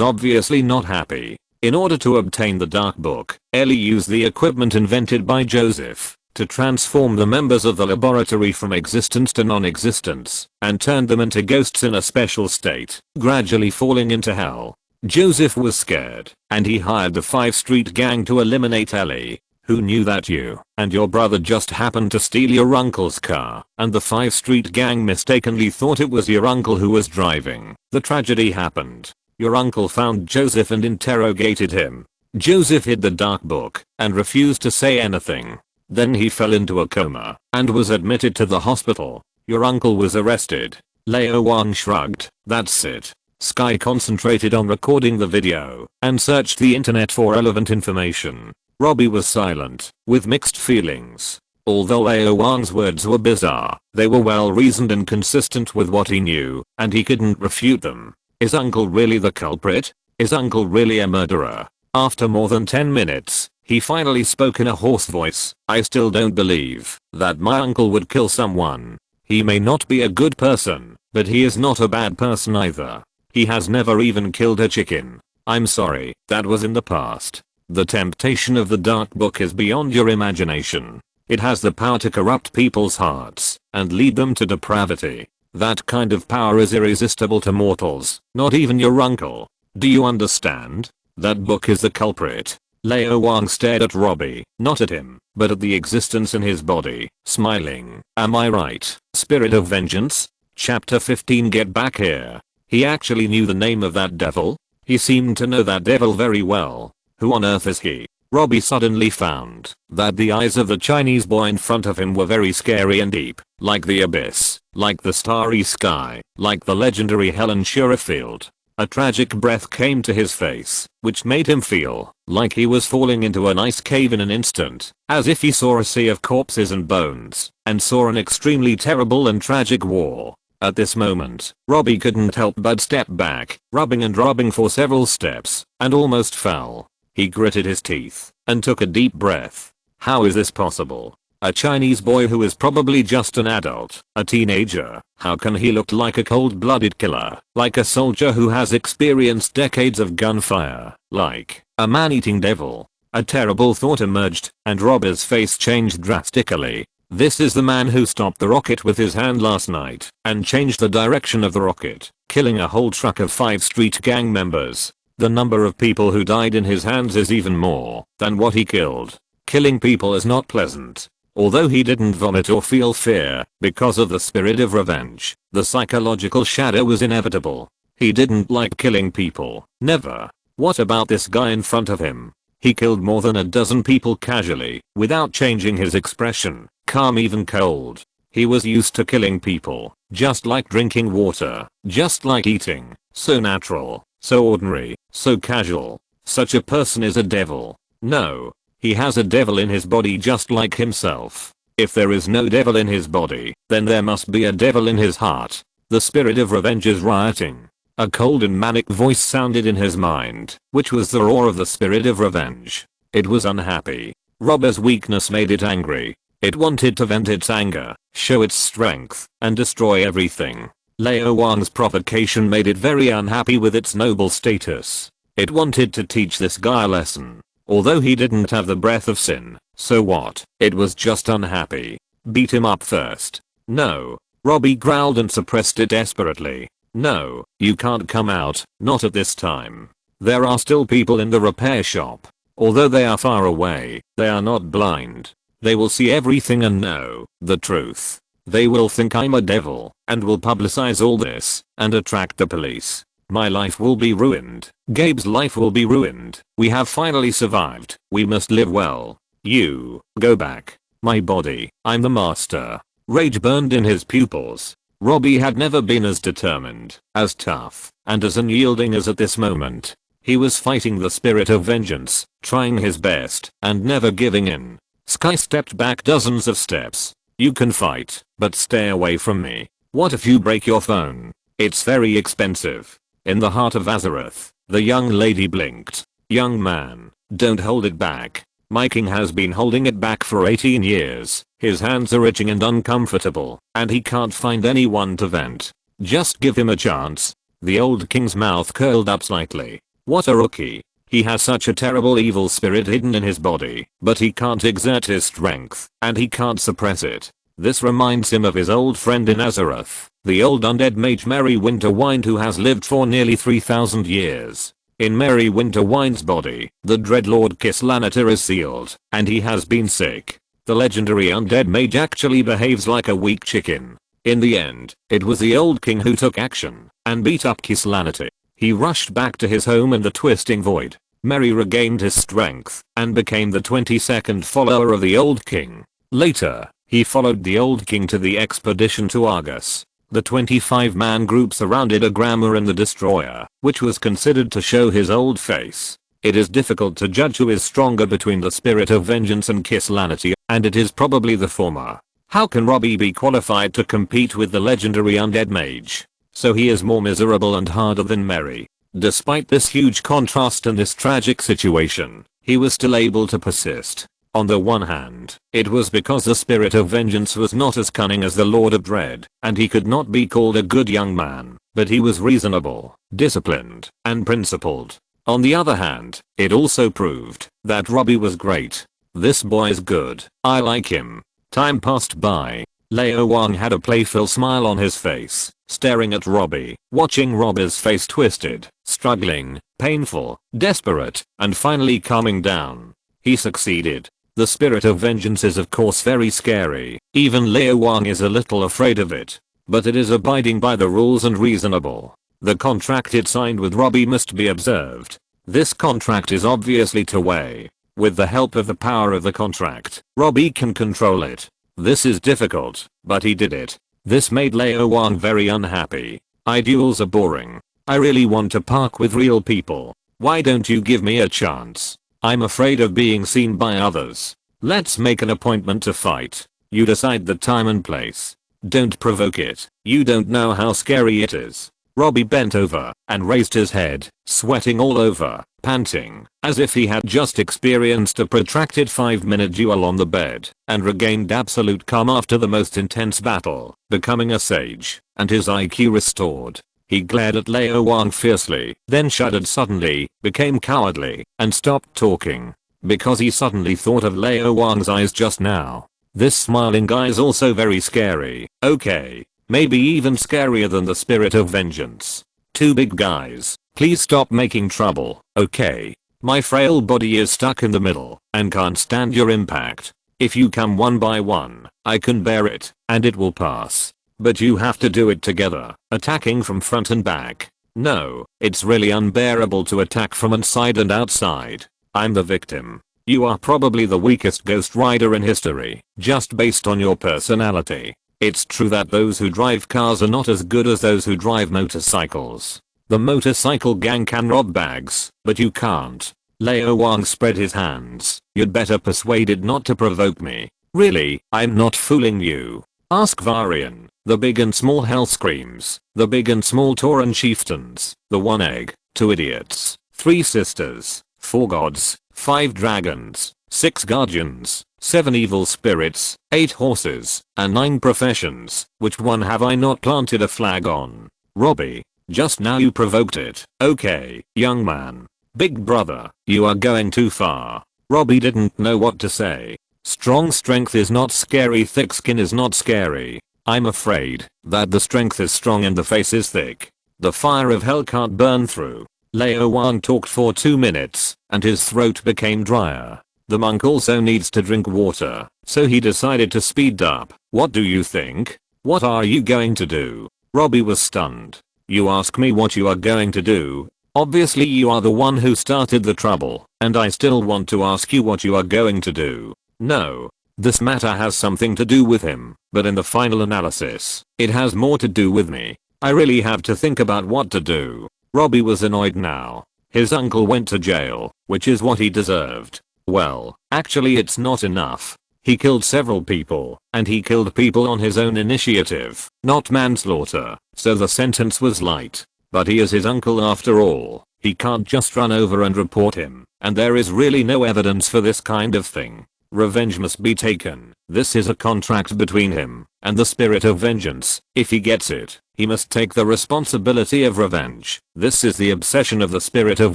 obviously not happy. In order to obtain the Dark Book, Ellie used the equipment invented by Joseph to transform the members of the laboratory from existence to non-existence, and turned them into ghosts in a special state, gradually falling into hell. Joseph was scared, and he hired the 5 Street Gang to eliminate Ellie. Who knew that you and your brother just happened to steal your uncle's car, and the 5 Street Gang mistakenly thought it was your uncle who was driving? The tragedy happened. Your uncle found Joseph and interrogated him. Joseph hid the Dark Book and refused to say anything. Then he fell into a coma and was admitted to the hospital. Your uncle was arrested. Lao Wang shrugged. That's it. Sky concentrated on recording the video and searched the internet for relevant information. Robbie was silent, with mixed feelings. Although Lao Wang's words were bizarre, they were well reasoned and consistent with what he knew, and he couldn't refute them. Is Uncle really the culprit? Is Uncle really a murderer? After more than 10 minutes, he finally spoke in a hoarse voice. I still don't believe that my uncle would kill someone. He may not be a good person, but he is not a bad person either. He has never even killed a chicken. I'm sorry, that was in the past. The temptation of the Dark Book is beyond your imagination. It has the power to corrupt people's hearts and lead them to depravity. That kind of power is irresistible to mortals, not even your uncle. Do you understand? That book is the culprit. Lao Wang stared at Robbie, not at him, but at the existence in his body, smiling. Am I right, Spirit of Vengeance? Chapter 15. Get back here. He actually knew the name of that devil? He seemed to know that devil very well. Who on earth is he? Robbie suddenly found that the eyes of the Chinese boy in front of him were very scary and deep, like the abyss, like the starry sky, like the legendary Helen Shurefield. A tragic breath came to his face, which made him feel like he was falling into an ice cave in an instant, as if he saw a sea of corpses and bones, and saw an extremely terrible and tragic war. At this moment, Robbie couldn't help but step back, rubbing and rubbing for several steps, and almost fell. He gritted his teeth and took a deep breath. How is this possible? A Chinese boy who is probably just an adult, a teenager. How can he look like a cold-blooded killer, like a soldier who has experienced decades of gunfire, like a man-eating devil? A terrible thought emerged, and Robbie's face changed drastically. This is the man who stopped the rocket with his hand last night and changed the direction of the rocket, killing a whole truck of 5 Street Gang members. The number of people who died in his hands is even more than what he killed. Killing people is not pleasant. Although he didn't vomit or feel fear because of the spirit of revenge, the psychological shadow was inevitable. He didn't like killing people. Never. What about this guy in front of him? He killed more than a dozen people casually, without changing his expression, calm even cold. He was used to killing people, just like drinking water, just like eating, so natural, so ordinary, so casual. Such a person is a devil. No. He has a devil in his body just like himself. If there is no devil in his body, then there must be a devil in his heart. The spirit of revenge is rioting. A cold and manic voice sounded in his mind, which was the roar of the spirit of revenge. It was unhappy. Robbie's weakness made it angry. It wanted to vent its anger, show its strength, and destroy everything. Lao Wang's provocation made it very unhappy with its noble status. It wanted to teach this guy a lesson. Although he didn't have the breath of sin, so what? It was just unhappy. Beat him up first. No. Robbie growled and suppressed it desperately. No, you can't come out, not at this time. There are still people in the repair shop. Although they are far away, they are not blind. They will see everything and know the truth. They will think I'm a devil, and will publicize all this, and attract the police. My life will be ruined. Gabe's life will be ruined. We have finally survived. We must live well. You, go back. My body, I'm the master. Rage burned in his pupils. Robbie had never been as determined, as tough, and as unyielding as at this moment. He was fighting the spirit of vengeance, trying his best, and never giving in. Sky stepped back dozens of steps. You can fight, but stay away from me. What if you break your phone? It's very expensive. In the Heart of Azeroth, the young lady blinked. Young man, don't hold it back. My king has been holding it back for 18 years. His hands are itching and uncomfortable, and he can't find anyone to vent. Just give him a chance. The old king's mouth curled up slightly. What a rookie. He has such a terrible evil spirit hidden in his body, but he can't exert his strength, and he can't suppress it. This reminds him of his old friend in Azeroth, the old undead mage Merry Winterwind who has lived for nearly 3,000 years. In Merry Winterwind's body, the Dreadlord Kislaniter is sealed, and he has been sick. The legendary undead mage actually behaves like a weak chicken. In the end, it was the old king who took action, and beat up Kislaniter. He rushed back to his home in the twisting void. Merry regained his strength, and became the 22nd follower of the old king. Later, he followed the old king to the expedition to Argus. The 25-man group surrounded a Grammar in the Destroyer, which was considered to show his old face. It is difficult to judge who is stronger between the Spirit of Vengeance and Kislanity, and it is probably the former. How can Robbie be qualified to compete with the legendary undead mage? So he is more miserable and harder than Merry. Despite this huge contrast and this tragic situation, he was still able to persist. On the one hand, it was because the Spirit of Vengeance was not as cunning as the Lord of Dread, and he could not be called a good young man, but he was reasonable, disciplined, and principled. On the other hand, it also proved that Robbie was great. This boy is good. I like him. Time passed by. Lao Wang had a playful smile on his face, staring at Robbie, watching Robbie's face twisted, struggling, painful, desperate, and finally calming down. He succeeded. The Spirit of Vengeance is of course very scary. Even Lao Wang is a little afraid of it. But it is abiding by the rules and reasonable. The contract it signed with Robbie must be observed. This contract is obviously two-way. With the help of the power of the contract, Robbie can control it. This is difficult, but he did it. This made Lao Wang very unhappy. Duels are boring. I really want to park with real people. Why don't you give me a chance? I'm afraid of being seen by others. Let's make an appointment to fight. You decide the time and place. Don't provoke it. You don't know how scary it is. Robbie bent over and raised his head, sweating all over, panting, as if he had just experienced a protracted 5-minute duel on the bed, and regained absolute calm after the most intense battle, becoming a sage, and his IQ restored. He glared at Lao Wang fiercely, then shuddered suddenly, became cowardly, and stopped talking. Because he suddenly thought of Lao Wang's eyes just now. This smiling guy is also very scary. Okay. Maybe even scarier than the Spirit of Vengeance. Two big guys. Please stop making trouble, okay? My frail body is stuck in the middle, and can't stand your impact. If you come one by one, I can bear it, and it will pass. But you have to do it together, attacking from front and back. No, it's really unbearable to attack from inside and outside. I'm the victim. You are probably the weakest Ghost Rider in history, just based on your personality. It's true that those who drive cars are not as good as those who drive motorcycles. The motorcycle gang can rob bags, but you can't. Lao Wang spread his hands. You'd better persuade it not to provoke me. Really, I'm not fooling you. Ask Varian. The big and small hell screams. The big and small Tauran chieftains. The one egg. 2 idiots. 3 sisters. 4 gods. 5 dragons. 6 guardians. 7 evil spirits. 8 horses. And 9 professions. Which one have I not planted a flag on? Robbie. Just now you provoked it. Okay, young man. Big brother, you are going too far. Robbie didn't know what to say. Strong strength is not scary, thick skin is not scary. I'm afraid that the strength is strong and the face is thick. The fire of hell can't burn through. Lao Wang talked for 2 minutes, and his throat became drier. The monk also needs to drink water, so he decided to speed up. What do you think? What are you going to do? Robbie was stunned. You ask me what you are going to do? Obviously you are the one who started the trouble, and I still want to ask you what you are going to do. No. This matter has something to do with him, but in the final analysis, it has more to do with me. I really have to think about what to do. Robbie was annoyed now. His uncle went to jail, which is what he deserved. Well, actually it's not enough. He killed several people, and he killed people on his own initiative, not manslaughter, so the sentence was light. But he is his uncle after all. He can't just run over and report him, and there is really no evidence for this kind of thing. Revenge must be taken. This is a contract between him and the spirit of vengeance. If he gets it, he must take the responsibility of revenge. This is the obsession of the spirit of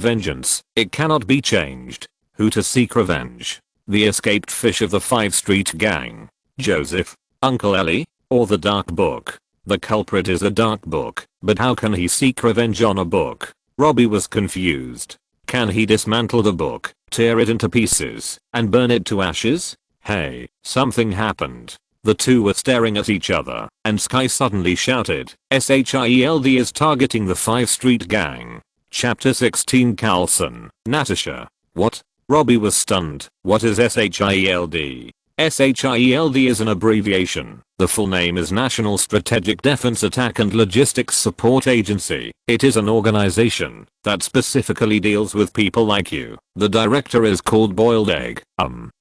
vengeance. It cannot be changed. Who to seek revenge? The escaped fish of the 5 Street Gang? Joseph? Uncle Ellie? Or the Dark Book? The culprit is a dark book, but how can he seek revenge on a book? Robbie was confused. Can he dismantle the book, tear it into pieces, and burn it to ashes? Hey, something happened. The two were staring at each other, and Sky suddenly shouted, SHIELD is targeting the 5 Street Gang. Chapter 16 Carlson, Natasha. What? Robbie was stunned. What is SHIELD? SHIELD is an abbreviation. The full name is National Strategic Defense Attack and Logistics Support Agency. It is an organization that specifically deals with people like you. The director is called Boiled Egg.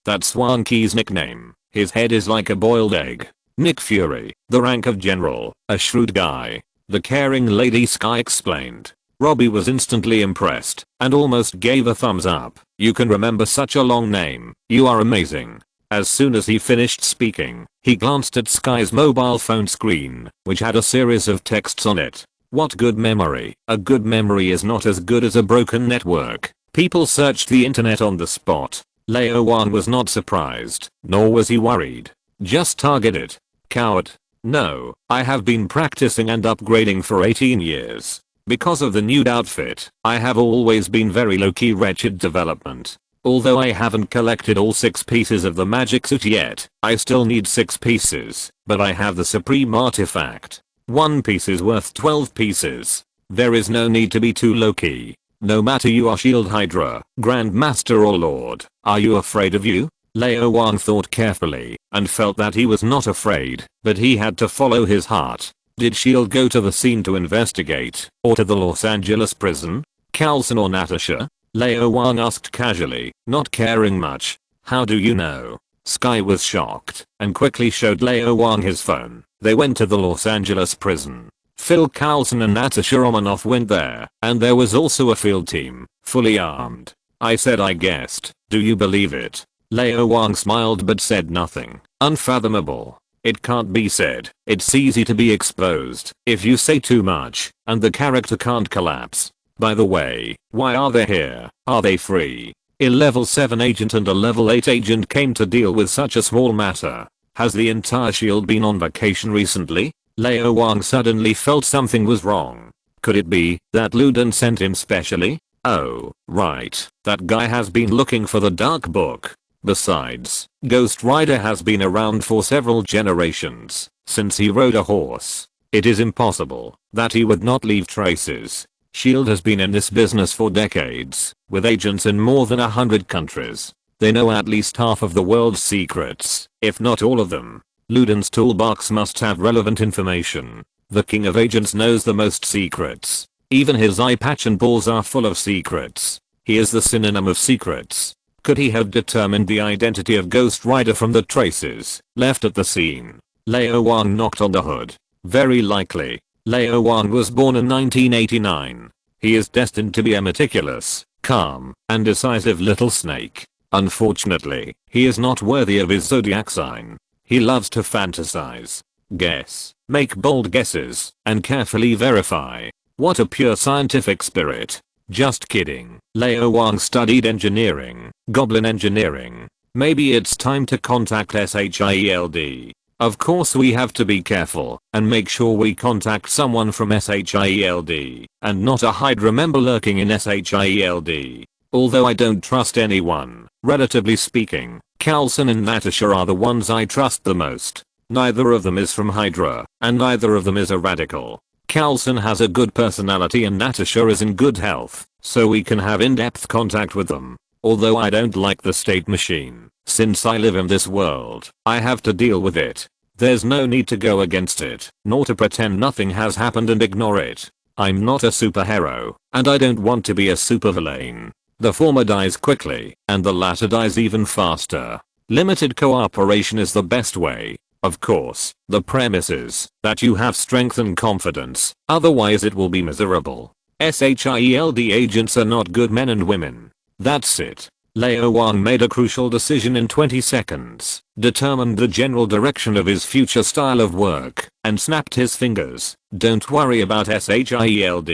That's Swanky's nickname. His head is like a boiled egg. Nick Fury, the rank of general, a shrewd guy. The caring lady Sky explained. Robbie was instantly impressed and almost gave a thumbs up. You can remember such a long name. You are amazing. As soon as he finished speaking, he glanced at Sky's mobile phone screen, which had a series of texts on it. What good memory. A good memory is not as good as a broken network. People searched the internet on the spot. Lao Wang was not surprised, nor was he worried. Just target it. Coward. No, I have been practicing and upgrading for 18 years. Because of the nude outfit, I have always been very low-key wretched development. Although I haven't collected all 6 pieces of the magic suit yet, I still need 6 pieces, but I have the supreme artifact. 1 piece is worth 12 pieces. There is no need to be too low-key. No matter you are Shield Hydra, Grandmaster or Lord, are you afraid of you? Lao Wang thought carefully, and felt that he was not afraid, but he had to follow his heart. Did Shield go to the scene to investigate, or to the Los Angeles prison? Carlson or Natasha? Lao Wang asked casually, not caring much. How do you know? Sky was shocked, and quickly showed Lao Wang his phone. They went to the Los Angeles prison. Phil Carlson and Natasha Romanoff went there, and there was also a field team, fully armed. I said I guessed. Do you believe it? Lao Wang smiled but said nothing. Unfathomable. It can't be said. It's easy to be exposed if you say too much, and the character can't collapse. By the way, why are they here? Are they free? A level 7 agent and a level 8 agent came to deal with such a small matter. Has the entire Shield been on vacation recently? Lao Wang suddenly felt something was wrong. Could it be that Luden sent him specially? Oh, right. That guy has been looking for the Dark Book. Besides, Ghost Rider has been around for several generations, since he rode a horse. It is impossible that he would not leave traces. Shield has been in this business for decades, with agents in more than 100 countries. They know at least half of the world's secrets, if not all of them. Luden's toolbox must have relevant information. The king of agents knows the most secrets. Even his eye patch and balls are full of secrets. He is the synonym of secrets. Could he have determined the identity of Ghost Rider from the traces left at the scene? Lao Wang knocked on the hood. Very likely. Lao Wang was born in 1989. He is destined to be a meticulous, calm, and decisive little snake. Unfortunately, he is not worthy of his zodiac sign. He loves to fantasize, guess, make bold guesses, and carefully verify. What a pure scientific spirit. Just kidding. Lao Wang studied engineering, goblin engineering. Maybe it's time to contact SHIELD. Of course we have to be careful and make sure we contact someone from SHIELD and not a Hydra member lurking in SHIELD. Although I don't trust anyone, relatively speaking, Carlson and Natasha are the ones I trust the most. Neither of them is from Hydra, and neither of them is a radical. Carlson has a good personality and Natasha is in good health, so we can have in-depth contact with them. Although I don't like the state machine. Since I live in this world, I have to deal with it. There's no need to go against it, nor to pretend nothing has happened and ignore it. I'm not a superhero, and I don't want to be a supervillain. The former dies quickly, and the latter dies even faster. Limited cooperation is the best way. Of course, the premise is that you have strength and confidence, otherwise it will be miserable. SHIELD agents are not good men and women. That's it. Lao Wang made a crucial decision in 20 seconds, determined the general direction of his future style of work, and snapped his fingers. Don't worry about SHIELD.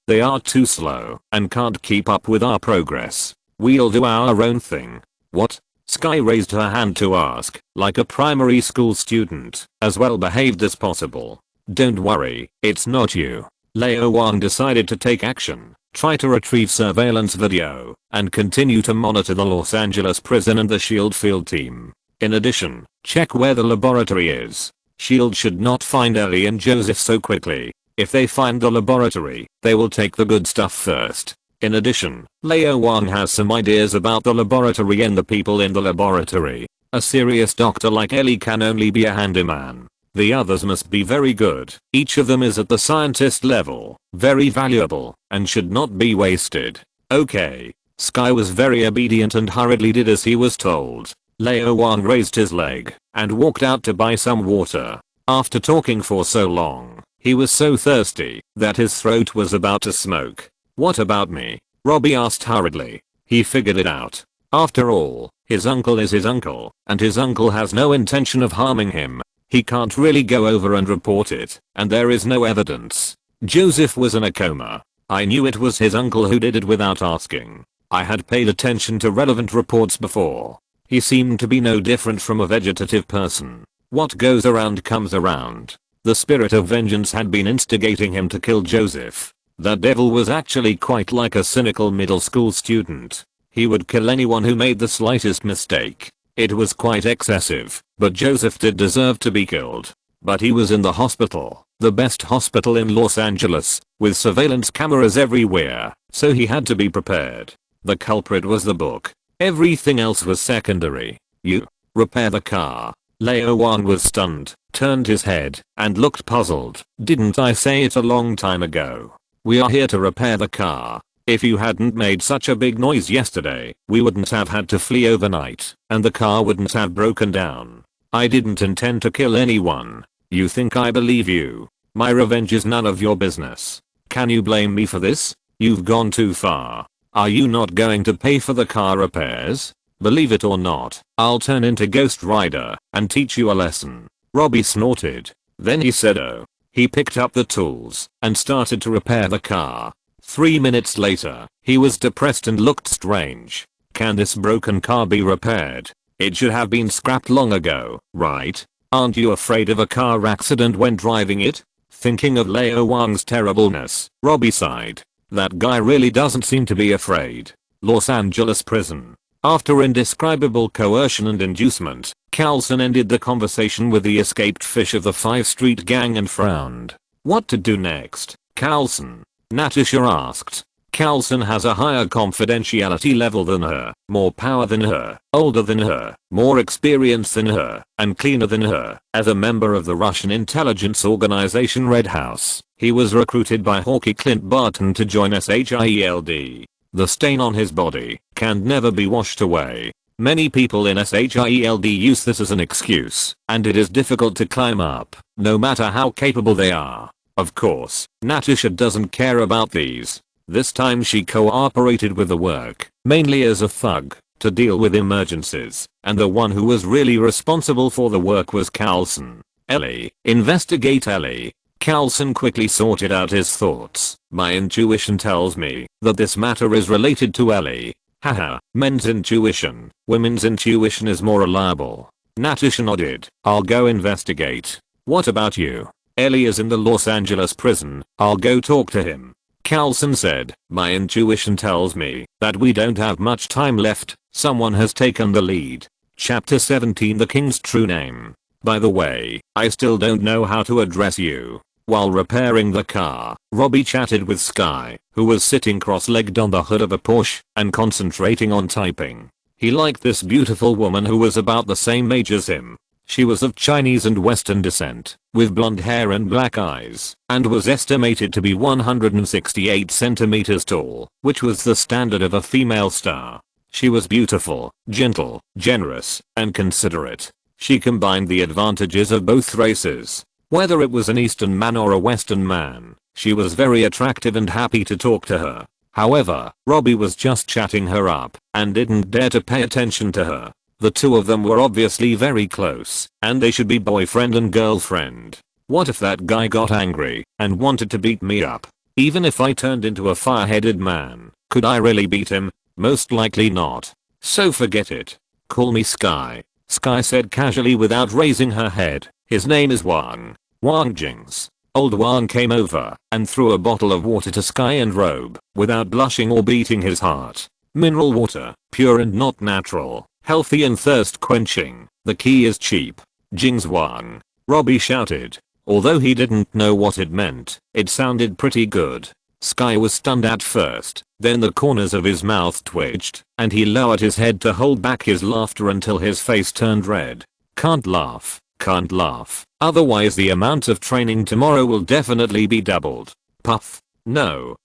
They are too slow and can't keep up with our progress. We'll do our own thing. What? Sky raised her hand to ask, like a primary school student, as well behaved as possible. Don't worry, it's not you. Lao Wang decided to take action, try to retrieve surveillance video, and continue to monitor the Los Angeles prison and the SHIELD field team. In addition, check where the laboratory is. SHIELD should not find Ellie and Joseph so quickly. If they find the laboratory, they will take the good stuff first. In addition, Lao Wang has some ideas about the laboratory and the people in the laboratory. A serious doctor like Ellie can only be a handyman. The others must be very good. Each of them is at the scientist level, very valuable, and should not be wasted. Okay. Sky was very obedient and hurriedly did as he was told. Lao Wang raised his leg and walked out to buy some water. After talking for so long, he was so thirsty that his throat was about to smoke. What about me? Robbie asked hurriedly. He figured it out. After all, his uncle is his uncle, and his uncle has no intention of harming him. He can't really go over and report it, and there is no evidence. Joseph was in a coma. I knew it was his uncle who did it without asking. I had paid attention to relevant reports before. He seemed to be no different from a vegetative person. What goes around comes around. The spirit of vengeance had been instigating him to kill Joseph. The devil was actually quite like a cynical middle school student. He would kill anyone who made the slightest mistake. It was quite excessive, but Joseph did deserve to be killed. But he was in the hospital, the best hospital in Los Angeles, with surveillance cameras everywhere, so he had to be prepared. The culprit was the book. Everything else was secondary. You repair the car. Lao Wang was stunned, turned his head, and looked puzzled. Didn't I say it a long time ago? We are here to repair the car. If you hadn't made such a big noise yesterday, we wouldn't have had to flee overnight, and the car wouldn't have broken down. I didn't intend to kill anyone. You think I believe you? My revenge is none of your business. Can you blame me for this? You've gone too far. Are you not going to pay for the car repairs? Believe it or not, I'll turn into Ghost Rider and teach you a lesson. Robbie snorted. Then he said oh. He picked up the tools and started to repair the car. 3 minutes later, he was depressed and looked strange. Can this broken car be repaired? It should have been scrapped long ago, right? Aren't you afraid of a car accident when driving it? Thinking of Lao Wang's terribleness, Robbie sighed. That guy really doesn't seem to be afraid. Los Angeles prison. After indescribable coercion and inducement, Carlson ended the conversation with the escaped fish of the 5th Street gang and frowned. What to do next, Carlson? Natasha asked. Carlson has a higher confidentiality level than her, more power than her, older than her, more experience than her, and cleaner than her. As a member of the Russian intelligence organization Red House, he was recruited by Hawkeye Clint Barton to join SHIELD. The stain on his body can never be washed away. Many people in SHIELD use this as an excuse, and it is difficult to climb up, no matter how capable they are. Of course, Natasha doesn't care about these. This time she cooperated with the work, mainly as a thug, to deal with emergencies, and the one who was really responsible for the work was Carlson. Ellie, investigate Ellie. Carlson quickly sorted out his thoughts. My intuition tells me that this matter is related to Ellie. Haha, men's intuition, women's intuition is more reliable. Natasha nodded. I'll go investigate. What about you? Ellie is in the Los Angeles prison. I'll go talk to him. Carlson said, my intuition tells me that we don't have much time left. Someone has taken the lead. Chapter 17 The King's True Name. By the way, I still don't know how to address you. While repairing the car, Robbie chatted with Sky, who was sitting cross-legged on the hood of a Porsche and concentrating on typing. He liked this beautiful woman who was about the same age as him. She was of Chinese and Western descent, with blonde hair and black eyes, and was estimated to be 168 centimeters tall, which was the standard of a female star. She was beautiful, gentle, generous, and considerate. She combined the advantages of both races. Whether it was an Eastern man or a Western man, she was very attractive and happy to talk to her. However, Robbie was just chatting her up and didn't dare to pay attention to her. The two of them were obviously very close, and they should be boyfriend and girlfriend. What if that guy got angry and wanted to beat me up? Even if I turned into a fire-headed man, could I really beat him? Most likely not. So forget it. Call me Sky. Sky said casually without raising her head. His name is Wang. Wang Jings. Old Wang came over and threw a bottle of water to Sky and Robe, without blushing or beating his heart. Mineral water, pure and not natural, healthy and thirst quenching. The key is cheap. Jings Wang. Robbie shouted. Although he didn't know what it meant, it sounded pretty good. Sky was stunned at first, then the corners of his mouth twitched, and he lowered his head to hold back his laughter until his face turned red. Can't laugh. Can't laugh. Otherwise the amount of training tomorrow will definitely be doubled. Puff. No,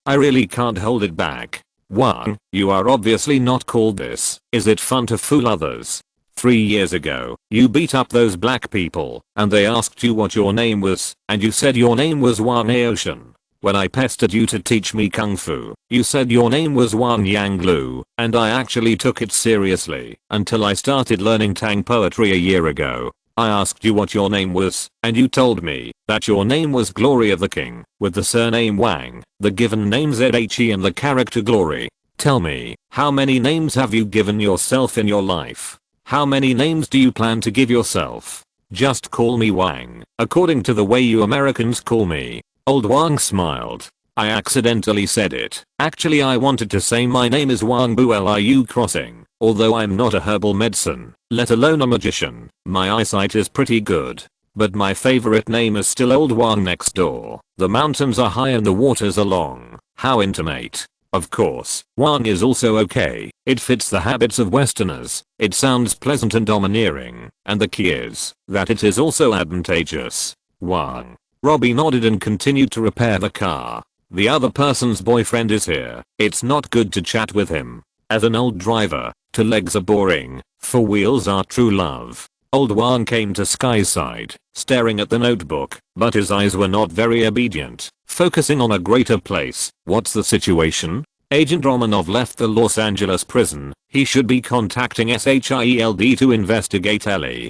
I really can't hold it back. Wang, you are obviously not called this. Is it fun to fool others? 3 years ago, you beat up those black people, and they asked you what your name was, and you said your name was Wang Aoshan. When I pestered you to teach me Kung Fu, you said your name was Wang Yanglu, and I actually took it seriously, until I started learning Tang poetry a year ago. I asked you what your name was, and you told me that your name was Glory of the King, with the surname Wang, the given name Zhe and the character Glory. Tell me, how many names have you given yourself in your life? How many names do you plan to give yourself? Just call me Wang, according to the way you Americans call me. Old Wang smiled. I accidentally said it. Actually I wanted to say my name is Wang Liu Crossing. Although I'm not a herbal medicine, let alone a magician, my eyesight is pretty good. But my favorite name is still Old Wang next door. The mountains are high and the waters are long. How intimate. Of course, Wang is also okay. It fits the habits of Westerners. It sounds pleasant and domineering. And the key is that it is also advantageous. Wang. Robbie nodded and continued to repair the car. The other person's boyfriend is here. It's not good to chat with him. As an old driver, 2 legs are boring, 4 wheels are true love. Old Wang came to Sky's side, staring at the notebook, but his eyes were not very obedient, focusing on a greater place. What's the situation? Agent Romanov left the Los Angeles prison. He should be contacting SHIELD to investigate Ellie.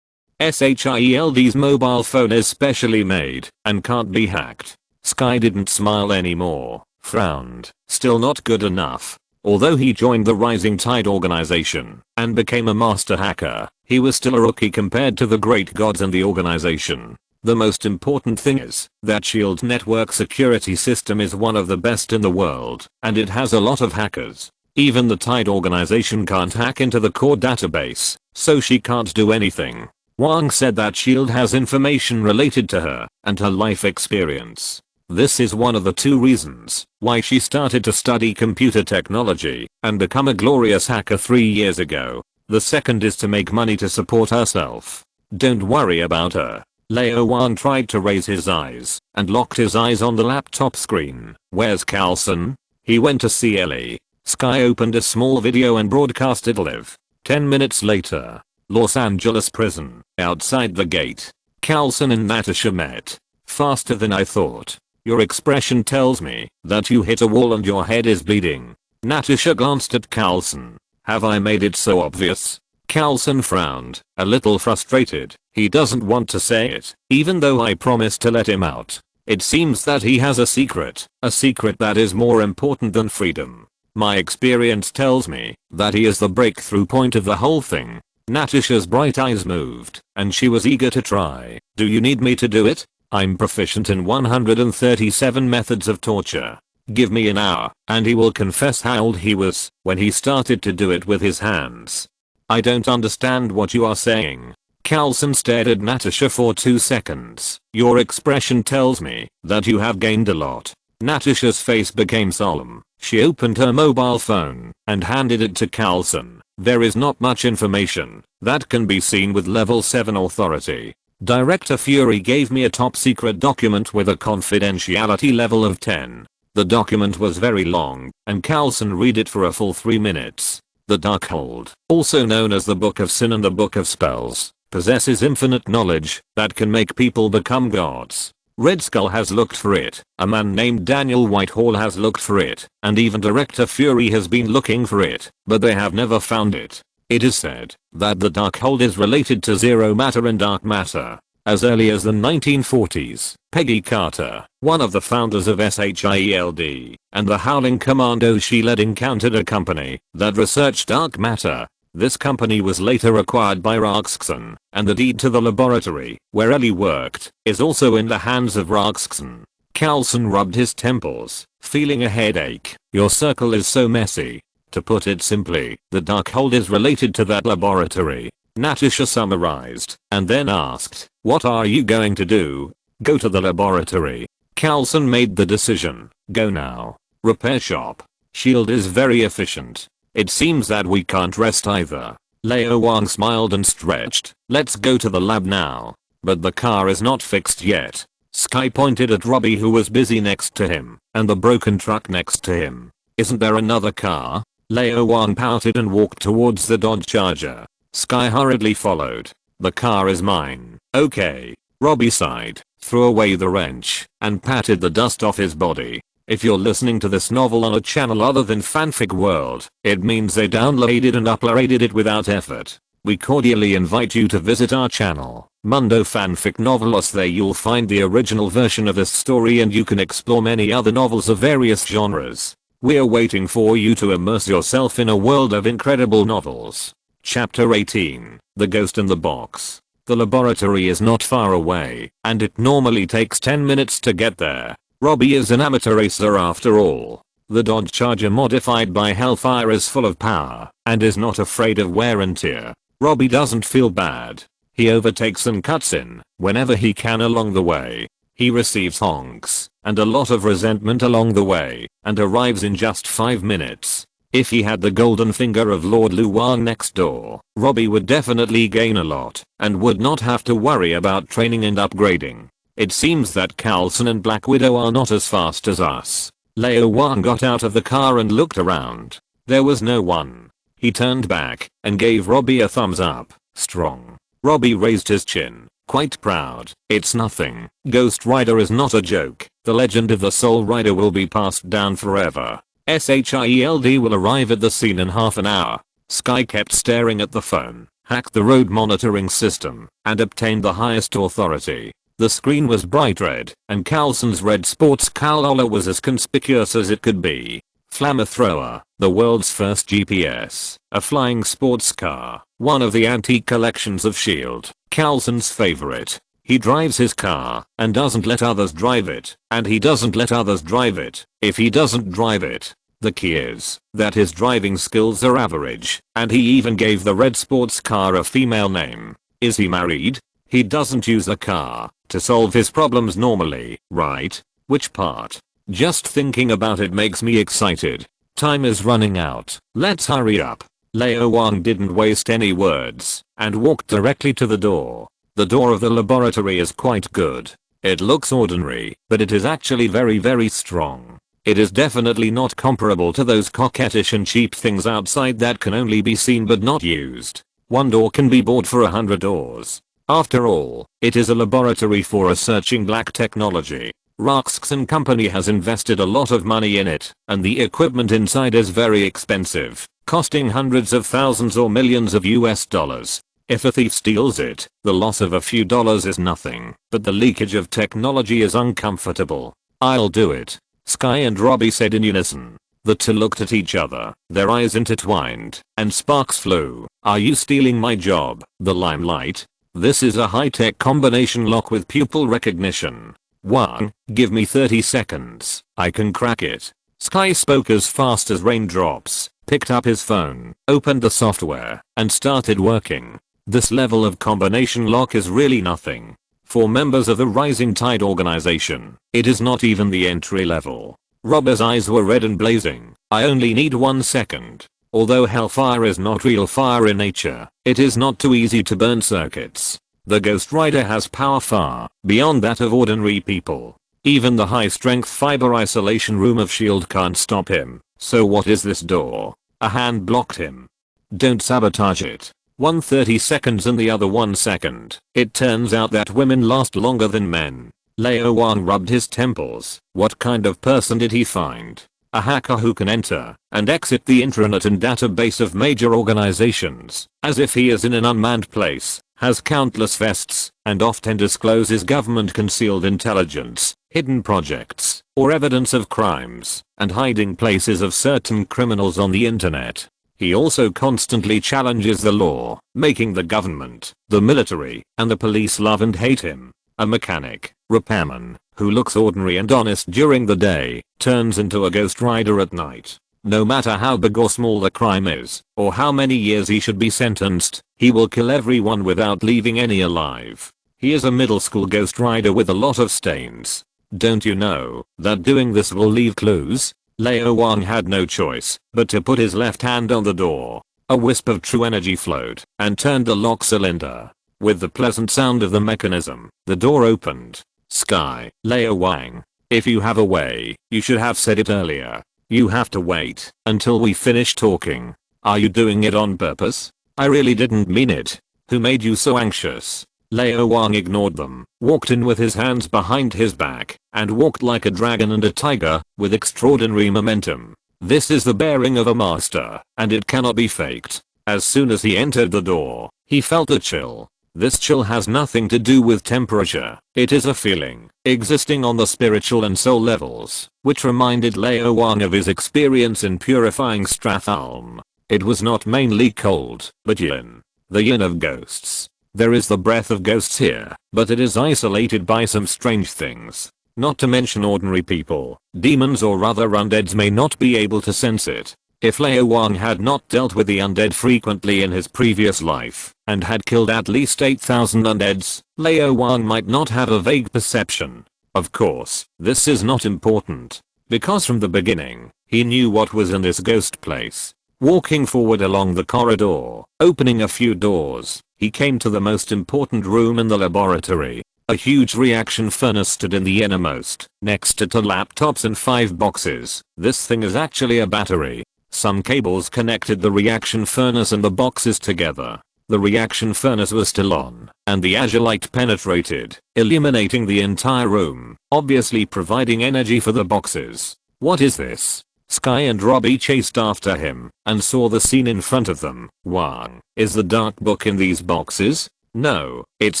SHIELD's mobile phone is specially made and can't be hacked. Sky didn't smile anymore, frowned. Still not good enough. Although he joined the Rising Tide organization and became a master hacker, he was still a rookie compared to the great gods in the organization. The most important thing is that SHIELD's network security system is one of the best in the world, and it has a lot of hackers. Even the Tide organization can't hack into the core database, so she can't do anything. Wang said that SHIELD has information related to her and her life experience. This is one of the 2 reasons why she started to study computer technology and become a glorious hacker 3 years ago. The second is to make money to support herself. Don't worry about her. Lao Wang tried to raise his eyes and locked his eyes on the laptop screen. Where's Carlson? He went to see Ellie. Sky opened a small video and broadcasted live. 10 minutes later. Los Angeles prison. Outside the gate. Carlson and Natasha met. Faster than I thought. Your expression tells me that you hit a wall and your head is bleeding. Natasha glanced at Carlson. Have I made it so obvious? Carlson frowned, a little frustrated. He doesn't want to say it, even though I promised to let him out. It seems that he has a secret that is more important than freedom. My experience tells me that he is the breakthrough point of the whole thing. Natasha's bright eyes moved, and she was eager to try. Do you need me to do it? I'm proficient in 137 methods of torture. Give me an hour, and he will confess how old he was when he started to do it with his hands. I don't understand what you are saying. Carlson stared at Natasha for 2 seconds. Your expression tells me that you have gained a lot. Natasha's face became solemn. She opened her mobile phone and handed it to Carlson. There is not much information that can be seen with level 7 authority. Director Fury gave me a top secret document with a confidentiality level of 10. The document was very long, and Carlson read it for a full 3 minutes. The Darkhold, also known as the Book of Sin and the Book of Spells, possesses infinite knowledge that can make people become gods. Red Skull has looked for it, a man named Daniel Whitehall has looked for it, and even Director Fury has been looking for it, but they have never found it. It is said that the Darkhold is related to zero matter and dark matter. As early as the 1940s, Peggy Carter, one of the founders of SHIELD, and the Howling Commando she led encountered a company that researched dark matter. This company was later acquired by Raxxon, and the deed to the laboratory, where Ellie worked, is also in the hands of Raxxon. Carlson rubbed his temples, feeling a headache. Your circle is so messy. To put it simply, the Darkhold is related to that laboratory. Natasha summarized, and then asked, what are you going to do? Go to the laboratory. Carlson made the decision. Go now. Repair shop. Shield is very efficient. It seems that we can't rest either. Lao Wang smiled and stretched. Let's go to the lab now. But the car is not fixed yet. Sky pointed at Robbie, who was busy next to him, and the broken truck next to him. Isn't there another car? Lao Wang pouted and walked towards the Dodge Charger. Sky hurriedly followed. The car is mine. Okay. Robbie sighed, threw away the wrench, and patted the dust off his body. If you're listening to this novel on a channel other than Fanfic World, it means they downloaded and uploaded it without effort. We cordially invite you to visit our channel, Mundo Fanfic Novelos. There you'll find the original version of this story, and you can explore many other novels of various genres. We're waiting for you to immerse yourself in a world of incredible novels. Chapter 18, The Ghost in the Box. The laboratory is not far away, and it normally takes 10 minutes to get there. Robbie is an amateur racer after all. The Dodge Charger modified by Hellfire is full of power, and is not afraid of wear and tear. Robbie doesn't feel bad. He overtakes and cuts in whenever he can along the way. He receives honks and a lot of resentment along the way, and arrives in just 5 minutes. If he had the golden finger of Lord Lao Wang next door, Robbie would definitely gain a lot, and would not have to worry about training and upgrading. It seems that Carlson and Black Widow are not as fast as us. Lao Wang got out of the car and looked around. There was no one. He turned back and gave Robbie a thumbs up. Strong. Robbie raised his chin, quite proud. It's nothing. Ghost Rider is not a joke. The legend of the Soul Rider will be passed down forever. SHIELD will arrive at the scene in half an hour. Sky kept staring at the phone, hacked the road monitoring system, and obtained the highest authority. The screen was bright red, and Carlson's red sports car collar was as conspicuous as it could be. Flamethrower, the world's first GPS, a flying sports car, one of the antique collections of S.H.I.E.L.D., Carlson's favorite. He drives his car, and doesn't let others drive it, and he doesn't let others drive it, if he doesn't drive it. The key is that his driving skills are average, and he even gave the red sports car a female name. Is he married? He doesn't use the car to solve his problems normally, right? Which part? Just thinking about it makes me excited. Time is running out. Let's hurry up. Lao Wang didn't waste any words, and walked directly to the door. The door of the laboratory is quite good. It looks ordinary, but it is actually very strong. It is definitely not comparable to those coquettish and cheap things outside that can only be seen but not used. One door can be bought for 100 doors. After all, it is a laboratory for researching black technology. Raxxon Company has invested a lot of money in it, and the equipment inside is very expensive, costing hundreds of thousands or millions of US dollars. If a thief steals it, the loss of a few dollars is nothing, but the leakage of technology is uncomfortable. I'll do it, Sky and Robbie said in unison. The two looked at each other, their eyes intertwined, and sparks flew. Are you stealing my job, the limelight? This is a high-tech combination lock with pupil recognition. Wang, give me 30 seconds. I can crack it. Sky spoke as fast as raindrops, picked up his phone, opened the software, and started working. This level of combination lock is really nothing. For members of the Rising Tide organization, it is not even the entry level. Rob's eyes were red and blazing. I only need 1 second. Although hellfire is not real fire in nature, it is not too easy to burn circuits. The Ghost Rider has power far beyond that of ordinary people. Even the high-strength fiber isolation room of S.H.I.E.L.D. can't stop him. So what is this door? A hand blocked him. Don't sabotage it. 1:30 seconds and the other 1 second. It turns out that women last longer than men. Lao Wang rubbed his temples. What kind of person did he find? A hacker who can enter and exit the intranet and database of major organizations, as if he is in an unmanned place, has countless vests, and often discloses government concealed intelligence, hidden projects, or evidence of crimes, and hiding places of certain criminals on the internet. He also constantly challenges the law, making the government, the military, and the police love and hate him. A mechanic, repairman, who looks ordinary and honest during the day, turns into a Ghost Rider at night. No matter how big or small the crime is, or how many years he should be sentenced, he will kill everyone without leaving any alive. He is a middle school Ghost Rider with a lot of stains. Don't you know that doing this will leave clues? Lao Wang had no choice but to put his left hand on the door. A wisp of true energy flowed and turned the lock cylinder. With the pleasant sound of the mechanism, the door opened. Sky, Lao Wang. If you have a way, you should have said it earlier. You have to wait until we finish talking. Are you doing it on purpose? I really didn't mean it. Who made you so anxious? Lao Wang ignored them, walked in with his hands behind his back, and walked like a dragon and a tiger, with extraordinary momentum. This is the bearing of a master, and it cannot be faked. As soon as he entered the door, he felt a chill. This chill has nothing to do with temperature. It is a feeling, existing on the spiritual and soul levels, which reminded Lao Wang of his experience in purifying Strathalm. It was not mainly cold, but yin. The yin of ghosts. There is the breath of ghosts here, but it is isolated by some strange things. Not to mention ordinary people, demons or other undeads may not be able to sense it. If Lao Wang had not dealt with the undead frequently in his previous life, and had killed at least 8,000 undeads, Lao Wang might not have a vague perception. Of course, this is not important, because from the beginning, he knew what was in this ghost place. Walking forward along the corridor, opening a few doors, he came to the most important room in the laboratory. A huge reaction furnace stood in the innermost, next to 2 laptops and 5 boxes. This thing is actually a battery. Some cables connected the reaction furnace and the boxes together. The reaction furnace was still on, and the azure light penetrated, illuminating the entire room, obviously providing energy for the boxes. What is this? Sky and Robbie chased after him, and saw the scene in front of them. Wang, is the dark book in these boxes? No, it's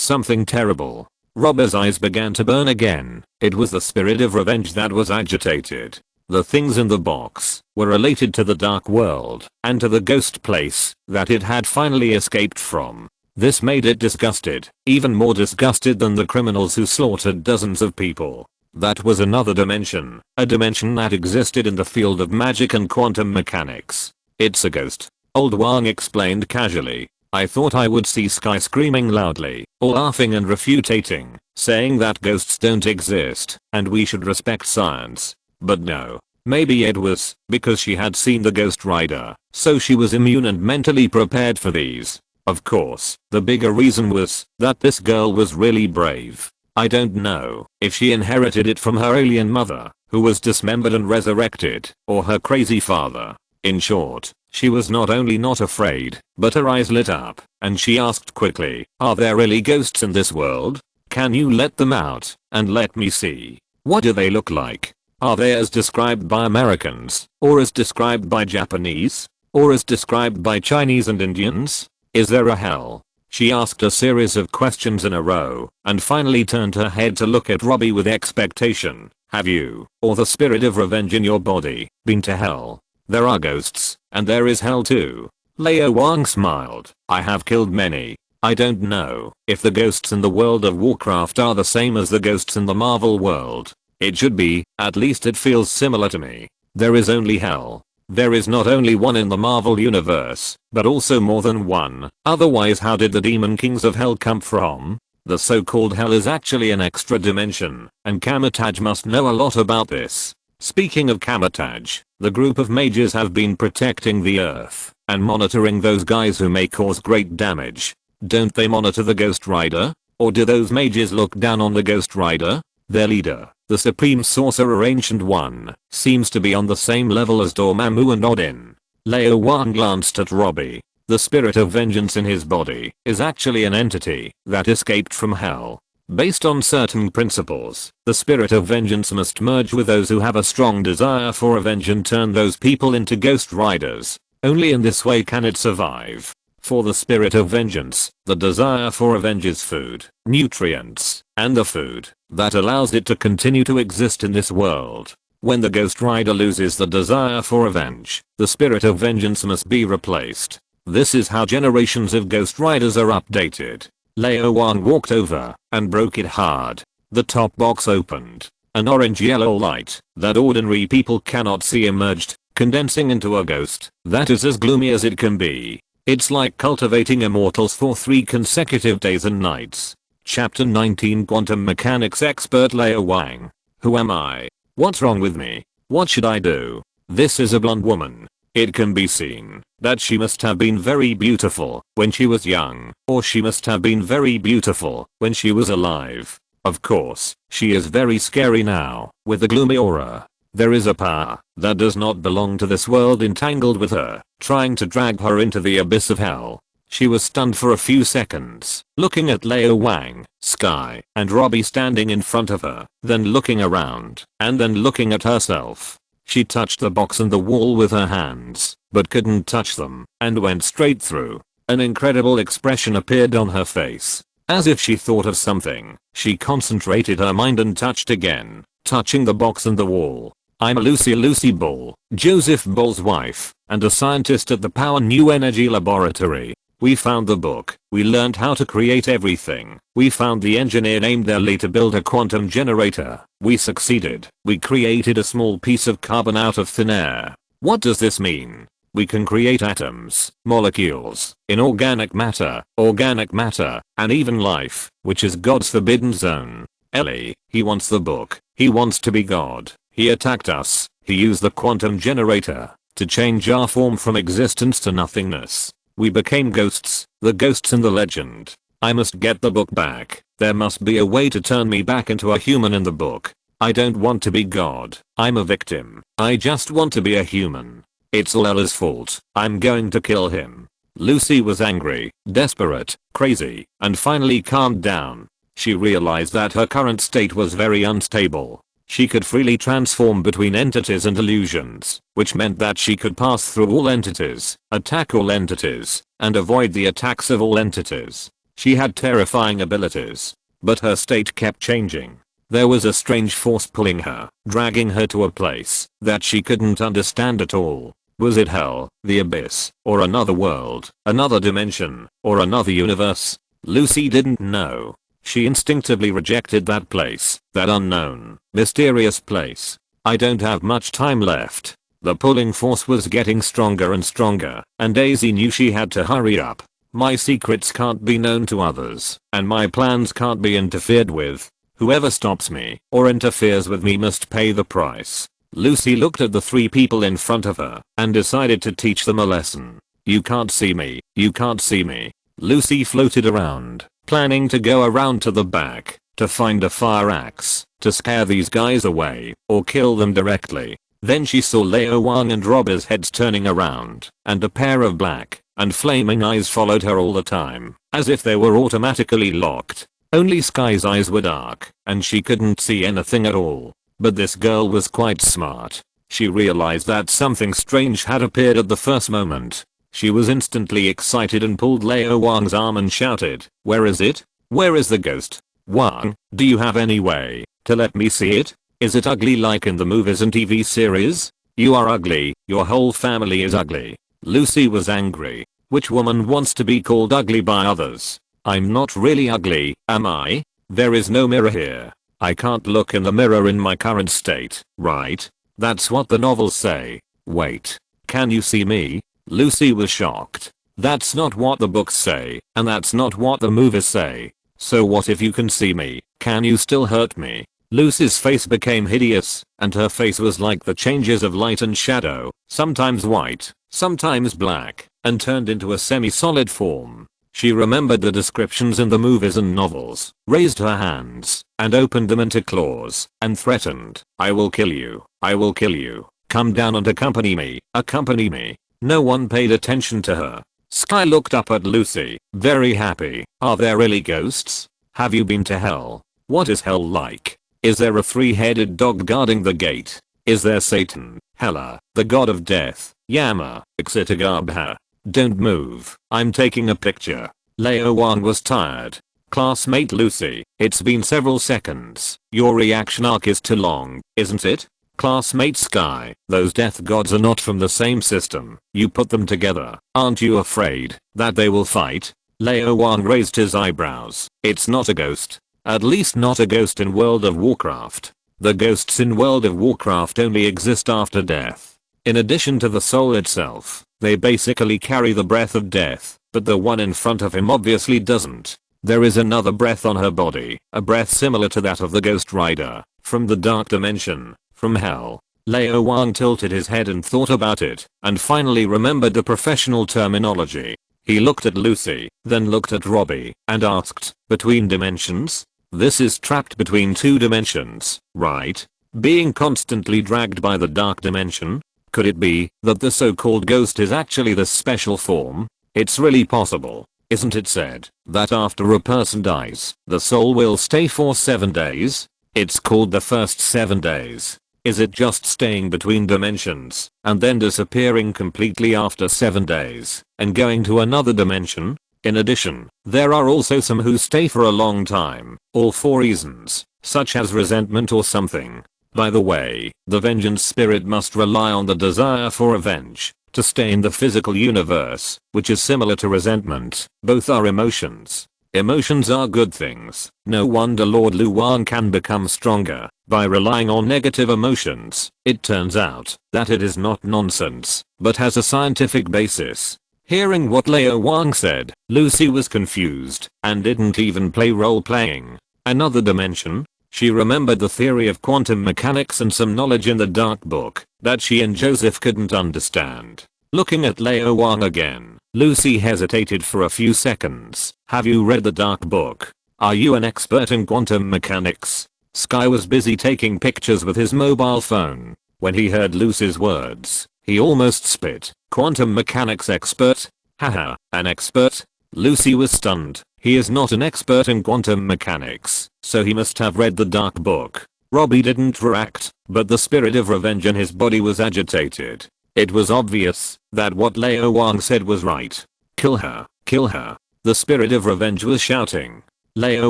something terrible. Robbie's eyes began to burn again. It was the spirit of revenge that was agitated. The things in the box were related to the dark world and to the ghost place that it had finally escaped from. This made it disgusted, even more disgusted than the criminals who slaughtered dozens of people. That was another dimension, a dimension that existed in the field of magic and quantum mechanics. It's a ghost, Old Wang explained casually. I thought I would see Sky screaming loudly, or laughing and refutating, saying that ghosts don't exist, and we should respect science. But no. Maybe it was because she had seen the Ghost Rider, so she was immune and mentally prepared for these. Of course, the bigger reason was that this girl was really brave. I don't know if she inherited it from her alien mother, who was dismembered and resurrected, or her crazy father. In short, she was not only not afraid, but her eyes lit up, and she asked quickly, are there really ghosts in this world? Can you let them out, and let me see? What do they look like? Are they as described by Americans, or as described by Japanese, or as described by Chinese and Indians? Is there a hell? She asked a series of questions in a row, and finally turned her head to look at Robbie with expectation. Have you, or the spirit of revenge in your body, been to hell? There are ghosts, and there is hell too. Lao Wang smiled. I have killed many. I don't know if the ghosts in the world of Warcraft are the same as the ghosts in the Marvel world. It should be, at least it feels similar to me. There is only hell. There is not only one in the Marvel universe, but also more than one. Otherwise how did the demon kings of hell come from? The so-called hell is actually an extra dimension, and Kamataj must know a lot about this. Speaking of Kamataj, The group of mages have been protecting the earth and monitoring those guys who may cause great damage. Don't they monitor the Ghost Rider? Or do those mages look down on the Ghost Rider? Their leader, the Supreme Sorcerer Ancient One, seems to be on the same level as Dormammu and Odin. Lao Wang glanced at Robbie. The spirit of vengeance in his body is actually an entity that escaped from hell. Based on certain principles, the spirit of vengeance must merge with those who have a strong desire for revenge and turn those people into Ghost Riders. Only in this way can it survive. For the spirit of vengeance, the desire for revenge is food, nutrients, and the food that allows it to continue to exist in this world. When the Ghost Rider loses the desire for revenge, the spirit of vengeance must be replaced. This is how generations of Ghost Riders are updated. Lao Wang walked over and broke it hard. The top box opened. An orange-yellow light that ordinary people cannot see emerged, condensing into a ghost that is as gloomy as it can be. It's like cultivating immortals for 3 consecutive days and nights. Chapter 19 Quantum Mechanics Expert Lao Wang. Who am I? What's wrong with me? What should I do? This is a blonde woman. It can be seen that she must have been very beautiful when she was young, or she must have been very beautiful when she was alive. Of course, she is very scary now, with a gloomy aura. There is a power that does not belong to this world entangled with her, trying to drag her into the abyss of hell. She was stunned for a few seconds, looking at Lao Wang, Sky, and Robbie standing in front of her, then looking around, and then looking at herself. She touched the box and the wall with her hands, but couldn't touch them, and went straight through. An incredible expression appeared on her face. As if she thought of something, she concentrated her mind and touched again, touching the box and the wall. I'm Lucy Ball, Joseph Ball's wife, and a scientist at the Power New Energy Laboratory. We found the book, we learned how to create everything, we found the engineer named Ellie to build a quantum generator, we succeeded, we created a small piece of carbon out of thin air. What does this mean? We can create atoms, molecules, inorganic matter, organic matter, and even life, which is God's forbidden zone. Ellie, he wants the book, he wants to be God. He attacked us, he used the quantum generator to change our form from existence to nothingness. We became ghosts, the ghosts in the legend. I must get the book back. There must be a way to turn me back into a human in the book. I don't want to be God. I'm a victim. I just want to be a human. It's all Ella's fault. I'm going to kill him. Lucy was angry, desperate, crazy, and finally calmed down. She realized that her current state was very unstable. She could freely transform between entities and illusions, which meant that she could pass through all entities, attack all entities, and avoid the attacks of all entities. She had terrifying abilities, but her state kept changing. There was a strange force pulling her, dragging her to a place that she couldn't understand at all. Was it hell, the abyss, or another world, another dimension, or another universe? Lucy didn't know. She instinctively rejected that place, that unknown, mysterious place. I don't have much time left. The pulling force was getting stronger and stronger, and Daisy knew she had to hurry up. My secrets can't be known to others, and my plans can't be interfered with. Whoever stops me or interferes with me must pay the price. Lucy looked at the 3 people in front of her and decided to teach them a lesson. You can't see me, you can't see me. Lucy floated around, planning to go around to the back, to find a fire axe, to scare these guys away, or kill them directly. Then she saw Lao Wang and Robbie's heads turning around, and a pair of black and flaming eyes followed her all the time, as if they were automatically locked. Only Sky's eyes were dark, and she couldn't see anything at all. But this girl was quite smart. She realized that something strange had appeared at the first moment. She was instantly excited and pulled Lao Wang's arm and shouted, "Where is it? Where is the ghost? Wang, do you have any way to let me see it? Is it ugly like in the movies and TV series? You are ugly, your whole family is ugly." Lucy was angry. Which woman wants to be called ugly by others? I'm not really ugly, am I? There is no mirror here. I can't look in the mirror in my current state, right? That's what the novels say. Wait, can you see me? Lucy was shocked. That's not what the books say, and that's not what the movies say. So what if you can see me? Can you still hurt me? Lucy's face became hideous, and her face was like the changes of light and shadow, sometimes white, sometimes black, and turned into a semi-solid form. She remembered the descriptions in the movies and novels, raised her hands, and opened them into claws, and threatened, "I will kill you. I will kill you. Come down and accompany me. Accompany me." No one paid attention to her. Sky looked up at Lucy, very happy. "Are there really ghosts? Have you been to hell? What is hell like? Is there a three-headed dog guarding the gate? Is there Satan, Hela, the god of death, Yama, Xitigabha? Don't move. I'm taking a picture." Lao Wang was tired. "Classmate Lucy, it's been several seconds. Your reaction arc is too long, isn't it?" "Classmate Sky, those death gods are not from the same system. You put them together. Aren't you afraid that they will fight?" Lao Wang raised his eyebrows. "It's not a ghost. At least not a ghost in World of Warcraft. The ghosts in World of Warcraft only exist after death. In addition to the soul itself, they basically carry the breath of death, but the one in front of him obviously doesn't. There is another breath on her body, a breath similar to that of the Ghost Rider, from the dark dimension, from hell." Lao Wang tilted his head and thought about it, and finally remembered the professional terminology. He looked at Lucy, then looked at Robbie, and asked, "Between dimensions? This is trapped between two dimensions, right? Being constantly dragged by the dark dimension? Could it be that the so-called ghost is actually this special form? It's really possible, isn't it said that after a person dies, the soul will stay for 7 days? It's called the first 7 days. Is it just staying between dimensions and then disappearing completely after 7 days and going to another dimension? In addition, there are also some who stay for a long time, all for reasons, such as resentment or something. By the way, the vengeance spirit must rely on the desire for revenge to stay in the physical universe, which is similar to resentment. Both are emotions. Emotions are good things. No wonder Lord Lao Wang can become stronger by relying on negative emotions. It turns out that it is not nonsense, but has a scientific basis. Hearing what Lao Wang said, Lucy was confused and didn't even play role-playing. Another dimension? She remembered the theory of quantum mechanics and some knowledge in the dark book that she and Joseph couldn't understand. Looking at Lao Wang again, Lucy hesitated for a few seconds. "Have you read the dark book? Are you an expert in quantum mechanics?" Sky was busy taking pictures with his mobile phone. When he heard Lucy's words, he almost spit. "Quantum mechanics expert? Haha, an expert?" Lucy was stunned. He is not an expert in quantum mechanics, so he must have read the dark book. Robbie didn't react, but the spirit of revenge in his body was agitated. It was obvious that what Lao Wang said was right. "Kill her, kill her." The spirit of revenge was shouting. Lao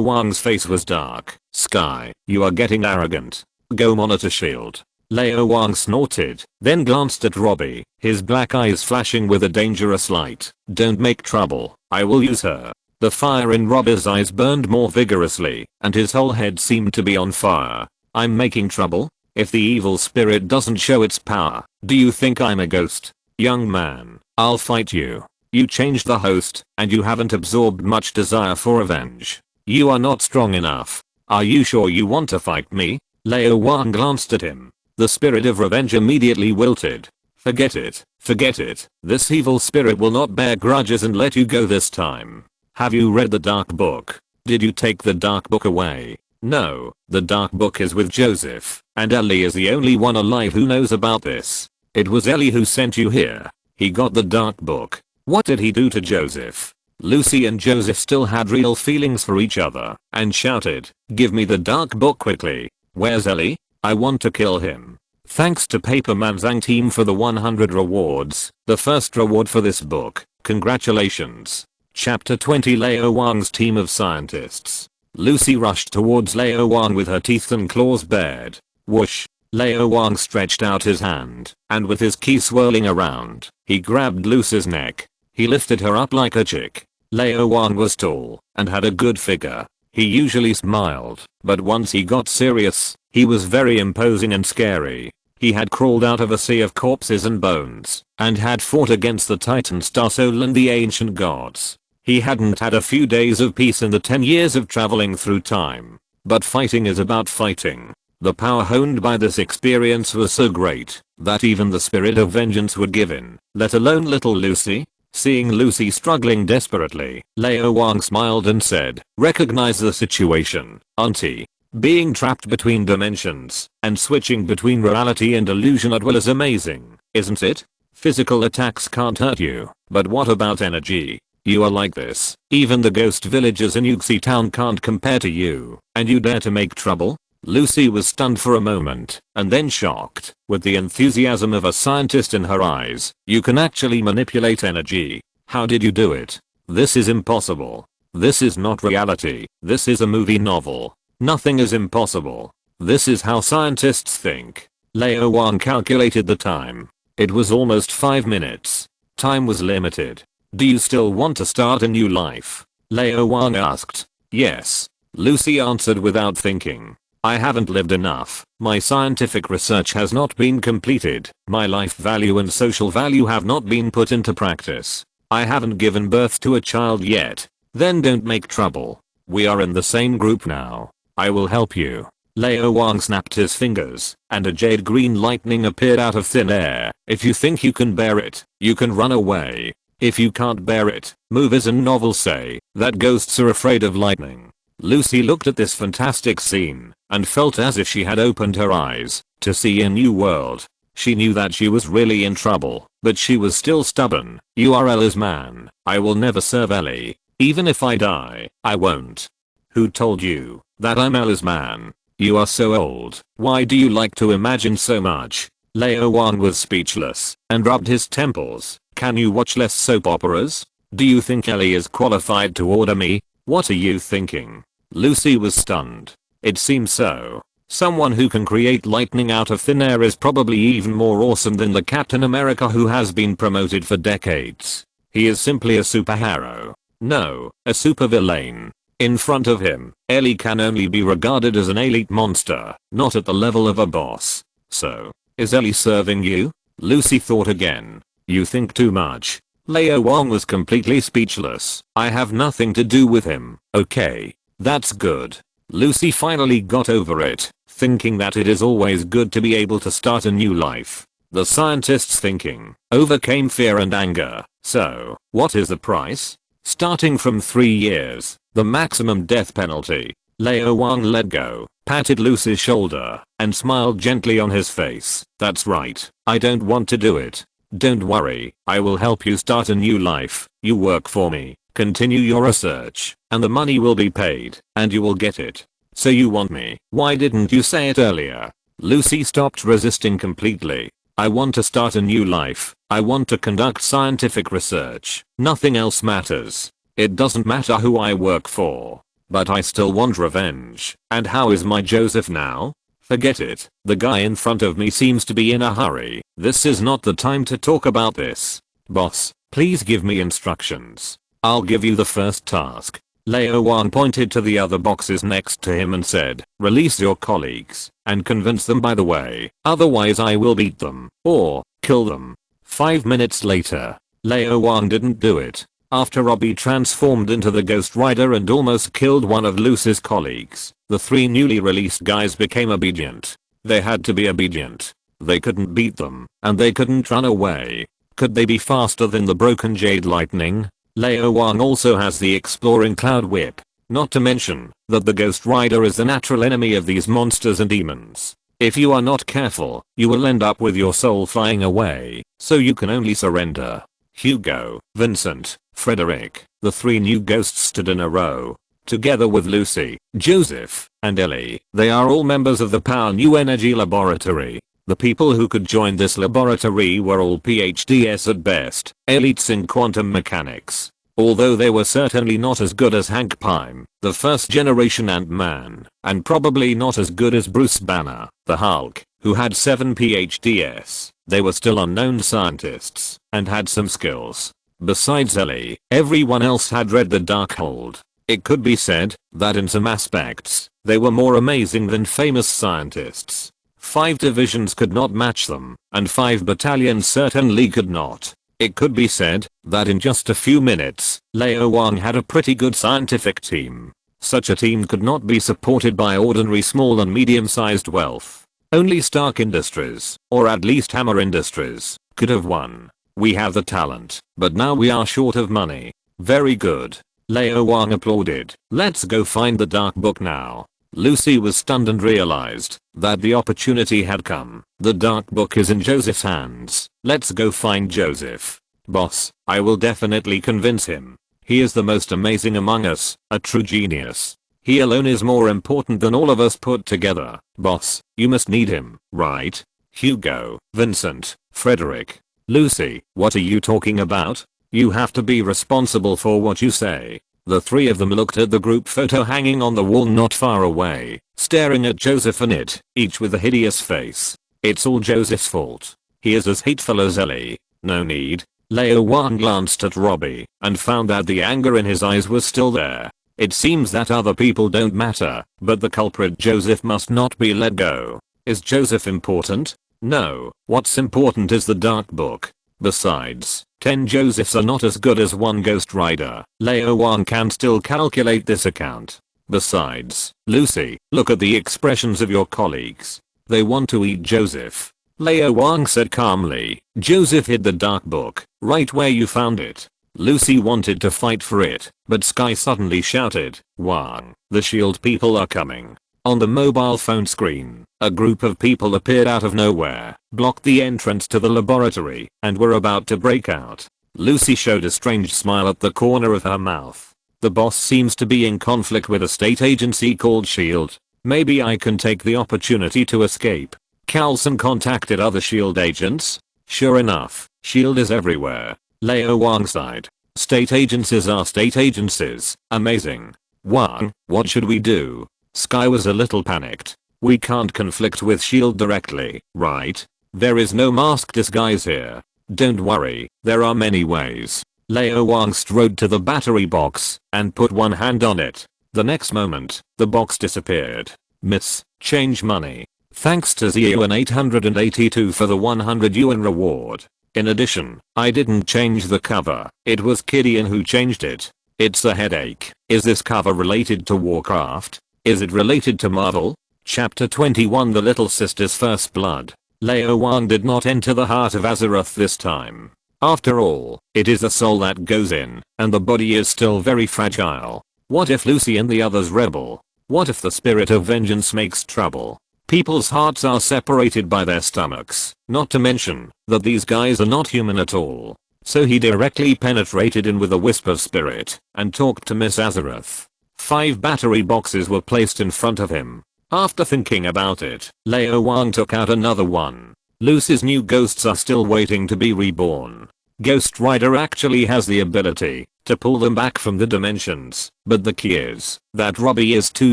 Wang's face was dark. "Sky, you are getting arrogant. Go monitor shield." Lao Wang snorted, then glanced at Robbie, his black eyes flashing with a dangerous light. "Don't make trouble. I will use her." The fire in Robbie's eyes burned more vigorously, and his whole head seemed to be on fire. "I'm making trouble? If the evil spirit doesn't show its power, do you think I'm a ghost? Young man, I'll fight you. You changed the host, and you haven't absorbed much desire for revenge. You are not strong enough. Are you sure you want to fight me?" Lao Wang glanced at him. The spirit of revenge immediately wilted. Forget it. Forget it. This evil spirit will not bear grudges and let you go this time. Have you read the dark book? Did you take the dark book away? No, the dark book is with Joseph, and Ellie is the only one alive who knows about this. It was Ellie who sent you here. He got the dark book. What did he do to Joseph? Lucy and Joseph still had real feelings for each other, and shouted, "Give me the dark book quickly. Where's Ellie? I want to kill him." Thanks to Paperman Zhang team for the 100 rewards, the first reward for this book. Congratulations. Chapter 20 Lao Wang's team of scientists. Lucy rushed towards Lao Wang with her teeth and claws bared. Whoosh. Lao Wang stretched out his hand, and with his key swirling around, he grabbed Lucy's neck. He lifted her up like a chick. Lao Wang was tall, and had a good figure. He usually smiled, but once he got serious, he was very imposing and scary. He had crawled out of a sea of corpses and bones, and had fought against the Titan Star Soul and the ancient gods. He hadn't had a few days of peace in the 10 years of traveling through time. But fighting is about fighting. The power honed by this experience was so great that even the spirit of vengeance would give in, let alone little Lucy. Seeing Lucy struggling desperately, Lao Wang smiled and said, "Recognize the situation, auntie. Being trapped between dimensions and switching between reality and illusion at will is amazing, isn't it? Physical attacks can't hurt you, but what about energy? You are like this. Even the ghost villagers in Yuxi town can't compare to you, and you dare to make trouble?" Lucy was stunned for a moment, and then shocked, with the enthusiasm of a scientist in her eyes. "You can actually manipulate energy. How did you do it? This is impossible. This is not reality. This is a movie novel. Nothing is impossible. This is how scientists think." Lao Wang calculated the time. It was almost 5 minutes. Time was limited. "Do you still want to start a new life?" Lao Wang asked. "Yes," Lucy answered without thinking. "I haven't lived enough. My scientific research has not been completed. My life value and social value have not been put into practice. I haven't given birth to a child yet." "Then don't make trouble. We are in the same group now. I will help you." Lao Wang snapped his fingers, and a jade green lightning appeared out of thin air. "If you think you can bear it, you can run away. If you can't bear it, movies and novels say that ghosts are afraid of lightning." Lucy looked at this fantastic scene and felt as if she had opened her eyes to see a new world. She knew that she was really in trouble, but she was still stubborn. "You are Ella's man. I will never serve Ellie. Even if I die, I won't." "Who told you that I'm Ella's man? You are so old. Why do you like to imagine so much?" Lao Wang was speechless and rubbed his temples. "Can you watch less soap operas? Do you think Ellie is qualified to order me? What are you thinking?" Lucy was stunned. It seems so. Someone who can create lightning out of thin air is probably even more awesome than the Captain America who has been promoted for decades. He is simply a superhero. No, a supervillain. In front of him, Ellie can only be regarded as an elite monster, not at the level of a boss. "So, is Ellie serving you?" Lucy thought again. "You think too much." Lao Wang was completely speechless. "I have nothing to do with him." "Okay, that's good." Lucy finally got over it, thinking that it is always good to be able to start a new life. The scientist's thinking overcame fear and anger. "So, what is the price?" "Starting from 3 years, the maximum death penalty." Lao Wang let go, patted Lucy's shoulder, and smiled gently on his face. "That's right. I don't want to do it. Don't worry, I will help you start a new life. You work for me, continue your research, and the money will be paid, and you will get it. So you want me? Why didn't you say it earlier?" Lucy stopped resisting completely. "I want to start a new life. I want to conduct scientific research. Nothing else matters. It doesn't matter who I work for. But I still want revenge. And how is my Joseph now?" "Forget it. The guy in front of me seems to be in a hurry. This is not the time to talk about this. Boss, please give me instructions. I'll give you the first task." Lao Wang pointed to the other boxes next to him and said, "Release your colleagues, and convince them by the way, otherwise I will beat them, or kill them." 5 minutes later, Lao Wang didn't do it. After Robbie transformed into the Ghost Rider and almost killed one of Lucy's colleagues, the 3 newly released guys became obedient. They had to be obedient. They couldn't beat them, and they couldn't run away. Could they be faster than the broken Jade Lightning? Lao Wang also has the Exploring Cloud Whip. Not to mention that the Ghost Rider is the natural enemy of these monsters and demons. If you are not careful, you will end up with your soul flying away, so you can only surrender. Hugo, Vincent, Frederick, the 3 new ghosts stood in a row. Together with Lucy, Joseph, and Ellie, they are all members of the Power New Energy Laboratory. The people who could join this laboratory were all PhDs at best, elites in quantum mechanics. Although they were certainly not as good as Hank Pym, the first generation Ant-Man, and probably not as good as Bruce Banner, the Hulk, who had 7 PhDs, they were still unknown scientists, and had some skills. Besides Ellie, everyone else had read the Darkhold. It could be said that in some aspects, they were more amazing than famous scientists. 5 divisions could not match them, and 5 battalions certainly could not. It could be said that in just a few minutes, Lao Wang had a pretty good scientific team. Such a team could not be supported by ordinary small and medium-sized wealth. Only Stark Industries, or at least Hammer Industries, could have won. We have the talent, but now we are short of money. Very good. Lao Wang applauded. Let's go find the dark book now. Lucy was stunned and realized that the opportunity had come. The dark book is in Joseph's hands. Let's go find Joseph. Boss, I will definitely convince him. He is the most amazing among us, a true genius. He alone is more important than all of us put together. Boss, you must need him, right? Hugo, Vincent, Frederick, Lucy, what are you talking about? You have to be responsible for what you say. The three of them looked at the group photo hanging on the wall not far away, staring at Joseph and it, each with a hideous face. It's all Joseph's fault. He is as hateful as Ellie. No need. Lao Wang glanced at Robbie and found that the anger in his eyes was still there. It seems that other people don't matter, but the culprit Joseph must not be let go. Is Joseph important? No, what's important is the dark book. Besides, 10 Josephs are not as good as one Ghost Rider. Lao Wang can still calculate this account. Besides, Lucy, look at the expressions of your colleagues. They want to eat Joseph. Lao Wang said calmly. Joseph hid the dark book, right where you found it. Lucy wanted to fight for it, but Sky suddenly shouted, Wang, the shield people are coming. On the mobile phone screen, a group of people appeared out of nowhere, blocked the entrance to the laboratory, and were about to break out. Lucy showed a strange smile at the corner of her mouth. The boss seems to be in conflict with a state agency called SHIELD. Maybe I can take the opportunity to escape. Carlson contacted other SHIELD agents. Sure enough, SHIELD is everywhere. Lao Wang sighed. State agencies are state agencies. Amazing. Wang, what should we do? Sky was a little panicked. We can't conflict with SHIELD directly, right? There is no mask disguise here. Don't worry, there are many ways. Lao Wang strode to the battery box and put one hand on it. The next moment, the box disappeared. Miss, change money. Thanks to Yuan 882 for the 100 yuan reward. In addition, I didn't change the cover. It was Kidian who changed it. It's a headache. Is this cover related to Warcraft? Is it related to Marvel? Chapter 21 The Little Sister's First Blood. Lao Wang did not enter the Heart of Azeroth this time. After all, it is the soul that goes in, and the body is still very fragile. What if Lucy and the others rebel? What if the spirit of vengeance makes trouble? People's hearts are separated by their stomachs, not to mention that these guys are not human at all. So he directly penetrated in with a wisp of spirit and talked to Miss Azeroth. 5 battery boxes were placed in front of him. After thinking about it, Lao Wang took out another one. Lucy's new ghosts are still waiting to be reborn. Ghost Rider actually has the ability to pull them back from the dimensions, but the key is that Robbie is too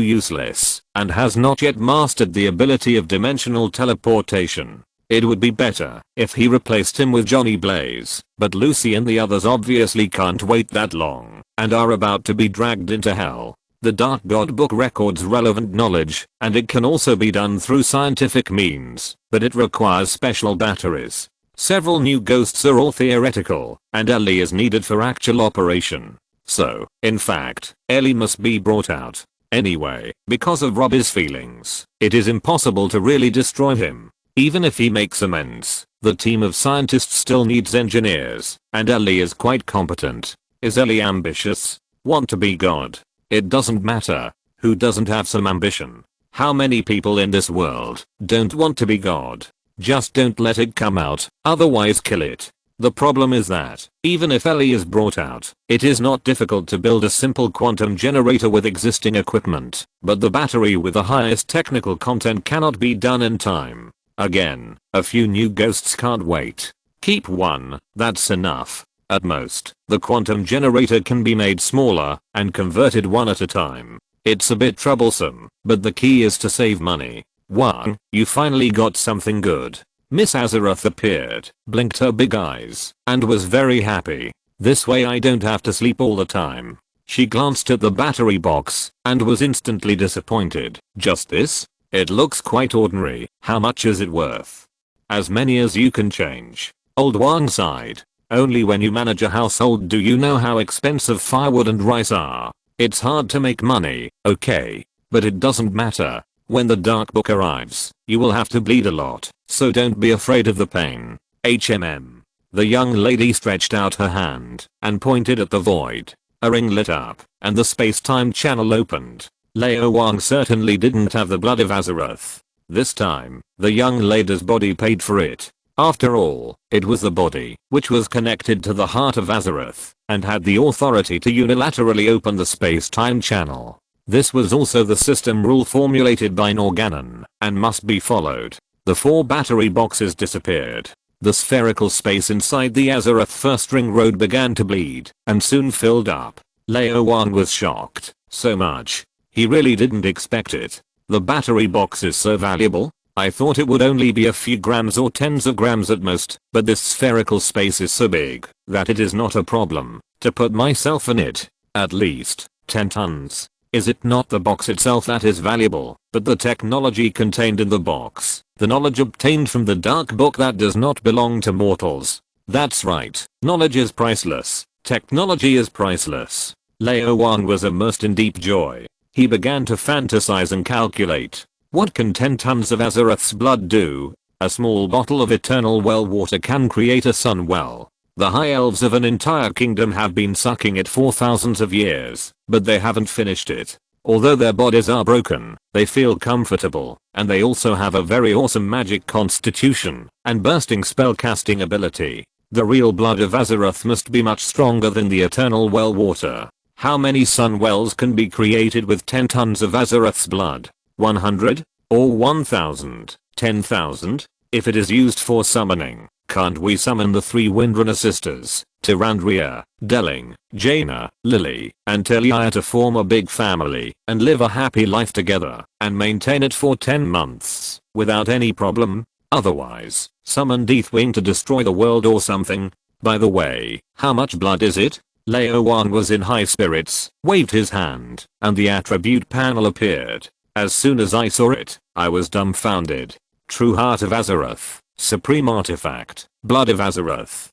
useless and has not yet mastered the ability of dimensional teleportation. It would be better if he replaced him with Johnny Blaze, but Lucy and the others obviously can't wait that long and are about to be dragged into hell. The Dark God book records relevant knowledge, and it can also be done through scientific means, but it requires special batteries. Several new ghosts are all theoretical, and Ellie is needed for actual operation. So, in fact, Ellie must be brought out. Anyway, because of Robbie's feelings, it is impossible to really destroy him. Even if he makes amends, the team of scientists still needs engineers, and Ellie is quite competent. Is Ellie ambitious? Want to be God? It doesn't matter. Who doesn't have some ambition? How many people in this world don't want to be God? Just don't let it come out, otherwise kill it. The problem is that, even if Ellie is brought out, it is not difficult to build a simple quantum generator with existing equipment, but the battery with the highest technical content cannot be done in time. Again, a few new ghosts can't wait. Keep one, that's enough. At most, the quantum generator can be made smaller and converted one at a time. It's a bit troublesome, but the key is to save money. Wang, you finally got something good. Miss Azeroth appeared, blinked her big eyes, and was very happy. This way I don't have to sleep all the time. She glanced at the battery box and was instantly disappointed. Just this? It looks quite ordinary. How much is it worth? As many as you can change. Old Wang sighed. Only when you manage a household do you know how expensive firewood and rice are. It's hard to make money, okay. But it doesn't matter. When the dark book arrives, you will have to bleed a lot, so don't be afraid of the pain. HMM. The young lady stretched out her hand and pointed at the void. A ring lit up, and the space-time channel opened. Lao Wang certainly didn't have the blood of Azeroth. This time, the young lady's body paid for it. After all, it was the body which was connected to the Heart of Azeroth and had the authority to unilaterally open the space-time channel. This was also the system rule formulated by Norganon and must be followed. The 4 battery boxes disappeared. The spherical space inside the Azeroth first ring road began to bleed and soon filled up. Lao Wang was shocked. So much. He really didn't expect it. The battery box is so valuable? I thought it would only be a few grams or tens of grams at most, but this spherical space is so big that it is not a problem to put myself in it. At least 10 tons. Is it not the box itself that is valuable, but the technology contained in the box, the knowledge obtained from the dark book that does not belong to mortals? That's right, knowledge is priceless, technology is priceless. Lao Wang was immersed in deep joy. He began to fantasize and calculate. What can 10 tons of Azeroth's blood do? A small bottle of eternal well water can create a sun well. The high elves of an entire kingdom have been sucking it for thousands of years, but they haven't finished it. Although their bodies are broken, they feel comfortable, and they also have a very awesome magic constitution and bursting spellcasting ability. The real blood of Azeroth must be much stronger than the eternal well water. How many sun wells can be created with 10 tons of Azeroth's blood? 100? Or 1000? 10,000? If it is used for summoning, can't we summon the 3 Windrunner sisters, Tyrandria, Delling, Jaina, Lily, and Telia to form a big family and live a happy life together and maintain it for 10 months without any problem? Otherwise, summon Deathwing to destroy the world or something. By the way, how much blood is it? Lao Wang was in high spirits, waved his hand, and the attribute panel appeared. As soon as I saw it, I was dumbfounded. True Heart of Azeroth, Supreme Artifact, Blood of Azeroth.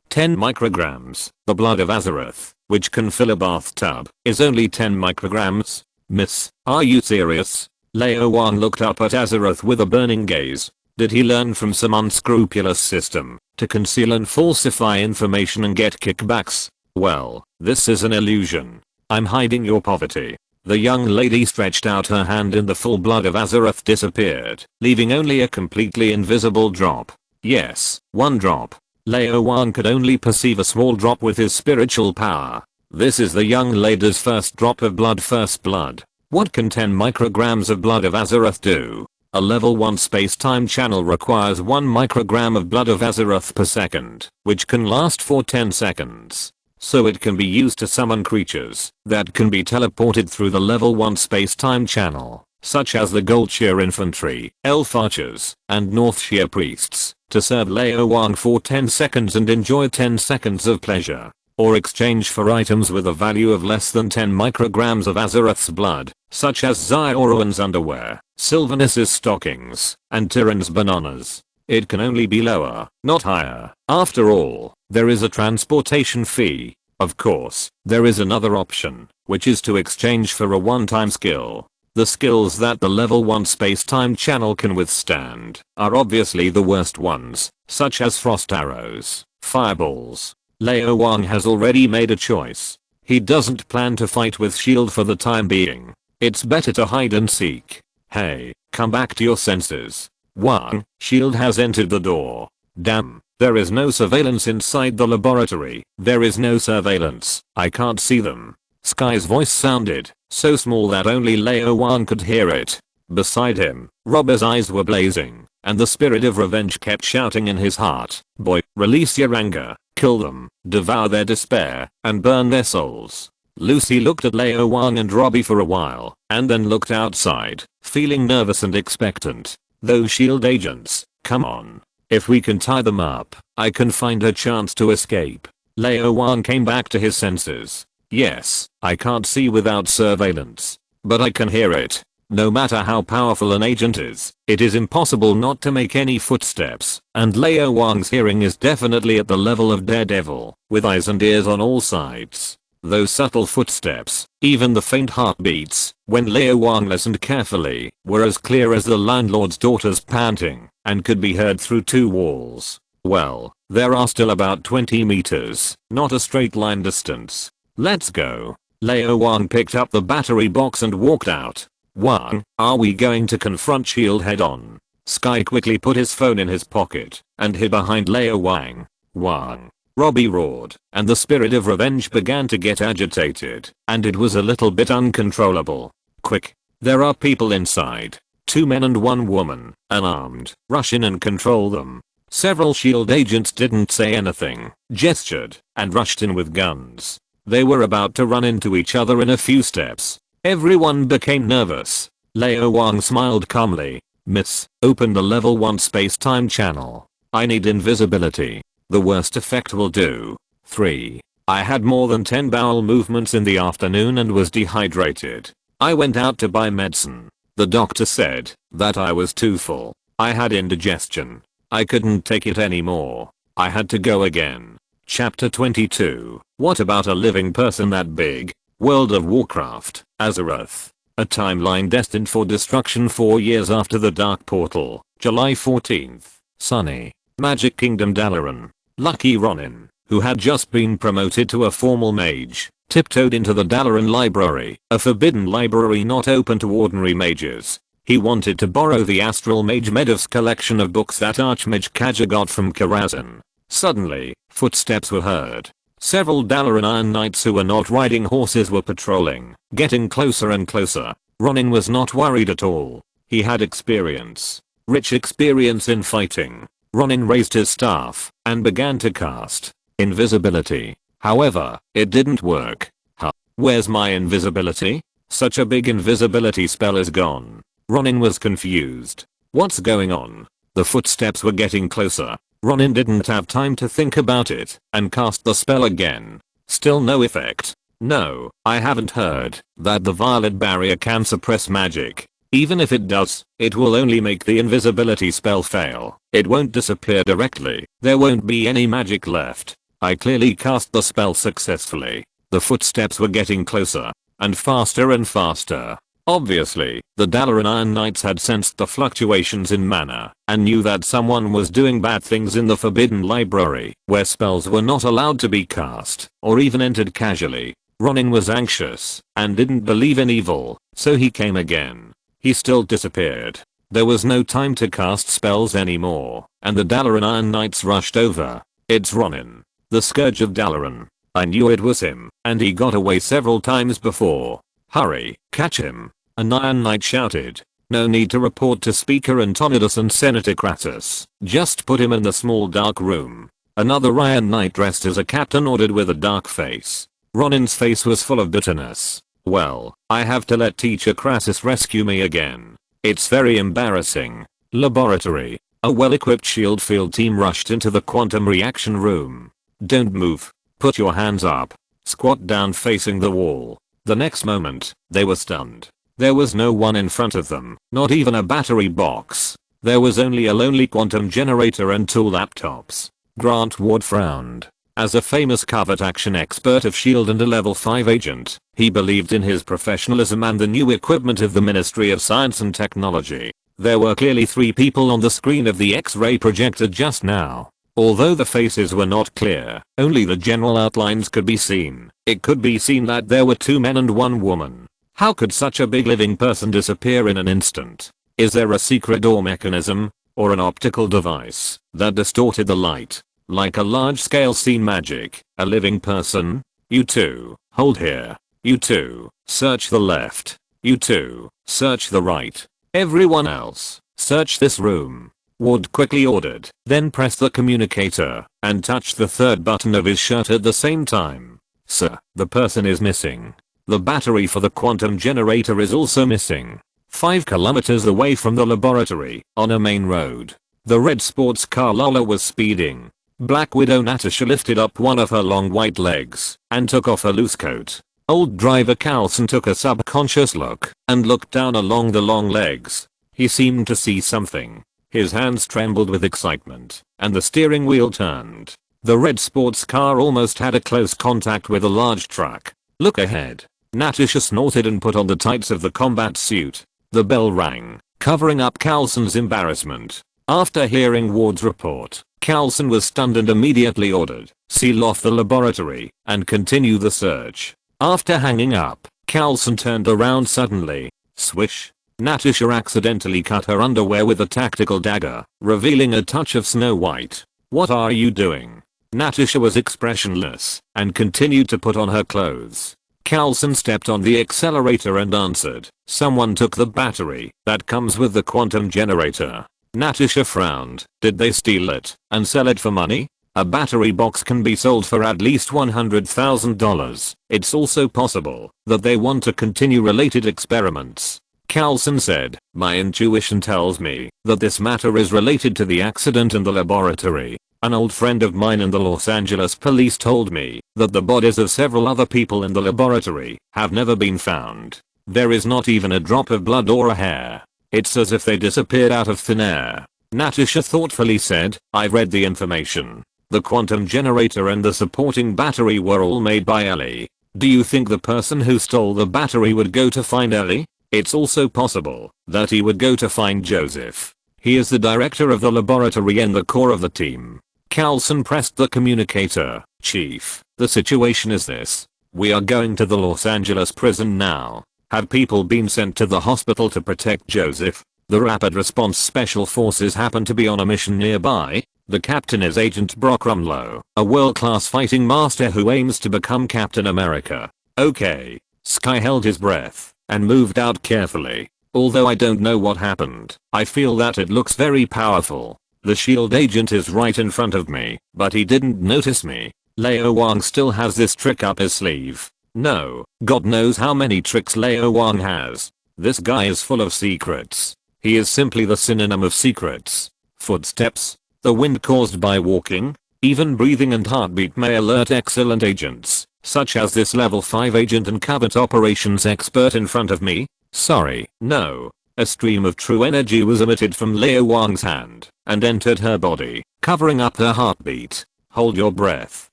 10 micrograms. The blood of Azeroth, which can fill a bathtub, is only 10 micrograms. Miss, are you serious? Lao Wang looked up at Azeroth with a burning gaze. Did he learn from some unscrupulous system to conceal and falsify information and get kickbacks? Well, this is an illusion. I'm hiding your poverty. The young lady stretched out her hand and the full blood of Azeroth disappeared, leaving only a completely invisible drop. Yes, 1 drop. Lao Wang could only perceive a small drop with his spiritual power. This is the young lady's first drop of blood, first blood. What can 10 micrograms of blood of Azeroth do? A level 1 space-time channel requires 1 microgram of blood of Azeroth per second, which can last for 10 seconds. So it can be used to summon creatures that can be teleported through the level 1 space-time channel, such as the Goldshear Infantry, Elf Archers, and Northshire Priests, to serve Lao Wang for 10 seconds and enjoy 10 seconds of pleasure, or exchange for items with a value of less than 10 micrograms of Azeroth's blood, such as Zyorowan's underwear, Sylvanus' stockings, and Tyran's bananas. It can only be lower, not higher. After all, there is a transportation fee. Of course, there is another option, which is to exchange for a one-time skill. The skills that the level 1 space-time channel can withstand are obviously the worst ones, such as frost arrows, fireballs. Lao Wang has already made a choice. He doesn't plan to fight with shield for the time being. It's better to hide and seek. Hey, come back to your senses. Wang, shield has entered the door. Damn, there is no surveillance inside the laboratory. There is no surveillance. I can't see them. Sky's voice sounded so small that only Lao Wang could hear it. Beside him, Robber's eyes were blazing, and the spirit of revenge kept shouting in his heart. Boy, release your anger, kill them, devour their despair, and burn their souls. Lucy looked at Lao Wang and Robbie for a while, and then looked outside, feeling nervous and expectant. Those shield agents, come on. If we can tie them up, I can find a chance to escape. Lao Wang came back to his senses. Yes, I can't see without surveillance, but I can hear it. No matter how powerful an agent is, it is impossible not to make any footsteps, and Lao Wang's hearing is definitely at the level of Daredevil, with eyes and ears on all sides. Those subtle footsteps, even the faint heartbeats, when Lao Wang listened carefully, were as clear as the landlord's daughter's panting, and could be heard through 2 walls. Well, there are still about 20 meters, not a straight line distance. Let's go. Lao Wang picked up the battery box and walked out. Wang, are we going to confront Shield head on? Sky quickly put his phone in his pocket and hid behind Lao Wang. Wang. Robbie roared, and the spirit of revenge began to get agitated, and it was a little bit uncontrollable. Quick. There are people inside. 2 men and 1 woman, unarmed. Rush in and control them. Several Shield agents didn't say anything, gestured, and rushed in with guns. They were about to run into each other in a few steps. Everyone became nervous. Lao Wang smiled calmly. Miss, open the level 1 space-time channel. I need invisibility. The worst effect will do. 3. I had more than 10 bowel movements in the afternoon and was dehydrated. I went out to buy medicine. The doctor said that I was too full. I had indigestion. I couldn't take it anymore. I had to go again. Chapter 22. What about a living person that big? World of Warcraft, Azeroth. A timeline destined for destruction 4 years after the Dark Portal. July 14th. Sunny. Magic Kingdom Dalaran. Lucky Ronin, who had just been promoted to a formal mage, tiptoed into the Dalaran library, a forbidden library not open to ordinary mages. He wanted to borrow the Astral Mage Medivh's collection of books that Archmage Kaja got from Karazhan. Suddenly, footsteps were heard. Several Dalaran Iron Knights who were not riding horses were patrolling, getting closer and closer. Ronin was not worried at all. He had experience. Rich experience in fighting. Ronin raised his staff and began to cast invisibility. However, it didn't work. Huh? Where's my invisibility? Such a big invisibility spell is gone. Ronin was confused. What's going on? The footsteps were getting closer. Ronin didn't have time to think about it and cast the spell again. Still no effect. No, I haven't heard that the violet barrier can suppress magic. Even if it does, it will only make the invisibility spell fail. It won't disappear directly. There won't be any magic left. I clearly cast the spell successfully. The footsteps were getting closer and faster. Obviously, the Dalaran Iron Knights had sensed the fluctuations in mana and knew that someone was doing bad things in the Forbidden Library, where spells were not allowed to be cast or even entered casually. Ronin was anxious and didn't believe in evil, so he came again. He still disappeared. There was no time to cast spells anymore, and the Dalaran Iron Knights rushed over. It's Ronin, the Scourge of Dalaran. I knew it was him, and he got away several times before. Hurry, catch him, an Iron Knight shouted. No need to report to Speaker Antonidas and Senator Kratos. Just put him in the small dark room. Another Iron Knight dressed as a captain ordered with a dark face. Ronin's face was full of bitterness. Well, I have to let Teacher Kratos rescue me again. It's very embarrassing. Laboratory. A well-equipped shield field team rushed into the quantum reaction room. Don't move. Put your hands up. Squat down facing the wall. The next moment, they were stunned. There was no one in front of them, not even a battery box. There was only a lonely quantum generator and 2 laptops. Grant Ward frowned. As a famous covert action expert of SHIELD and a level 5 agent, he believed in his professionalism and the new equipment of the Ministry of Science and Technology. There were clearly 3 people on the screen of the X-ray projector just now. Although the faces were not clear, only the general outlines could be seen. It could be seen that there were 2 men and 1 woman. How could such a big living person disappear in an instant? Is there a secret door mechanism, or an optical device that distorted the light? Like a large-scale scene magic, a living person? You two, hold here. You two, search the left. You two, search the right. Everyone else, search this room. Ward quickly ordered, then pressed the communicator and touched the 3rd button of his shirt at the same time. Sir, the person is missing. The battery for the quantum generator is also missing. 5 kilometers away from the laboratory, on a main road, the red sports car Lola was speeding. Black Widow Natasha lifted up one of her long white legs and took off her loose coat. Old driver Carlson took a subconscious look and looked down along the long legs. He seemed to see something. His hands trembled with excitement and the steering wheel turned. The red sports car almost had a close contact with a large truck. Look ahead. Natasha snorted and put on the tights of the combat suit. The bell rang, covering up Carlson's embarrassment. After hearing Ward's report, Carlson was stunned and immediately ordered, seal off the laboratory and continue the search. After hanging up, Carlson turned around suddenly. Swish. Natasha accidentally cut her underwear with a tactical dagger, revealing a touch of Snow White. What are you doing? Natasha was expressionless and continued to put on her clothes. Carlson stepped on the accelerator and answered, someone took the battery that comes with the quantum generator. Natasha frowned. Did they steal it and sell it for money? A battery box can be sold for at least $100,000. It's also possible that they want to continue related experiments. Carlson said, my intuition tells me that this matter is related to the accident in the laboratory. An old friend of mine in the Los Angeles police told me that the bodies of several other people in the laboratory have never been found. There is not even a drop of blood or a hair. It's as if they disappeared out of thin air. Natasha thoughtfully said, I've read the information. The quantum generator and the supporting battery were all made by Ellie. Do you think the person who stole the battery would go to find Ellie? It's also possible that he would go to find Joseph. He is the director of the laboratory and the core of the team. Carlson pressed the communicator. Chief, the situation is this. We are going to the Los Angeles prison now. Have people been sent to the hospital to protect Joseph? The Rapid Response Special Forces happen to be on a mission nearby. The captain is Agent Brock Rumlow, a world-class fighting master who aims to become Captain America. Okay. Sky held his breath and moved out carefully. Although I don't know what happened, I feel that it looks very powerful. The shield agent is right in front of me, but he didn't notice me. Lao Wang still has this trick up his sleeve. No, God knows how many tricks Lao Wang has. This guy is full of secrets. He is simply the synonym of secrets. Footsteps. The wind caused by walking. Even breathing and heartbeat may alert excellent agents, such as this level 5 agent and covert operations expert in front of me. Sorry, no. A stream of true energy was emitted from Lao Wang's hand and entered her body, covering up her heartbeat. Hold your breath.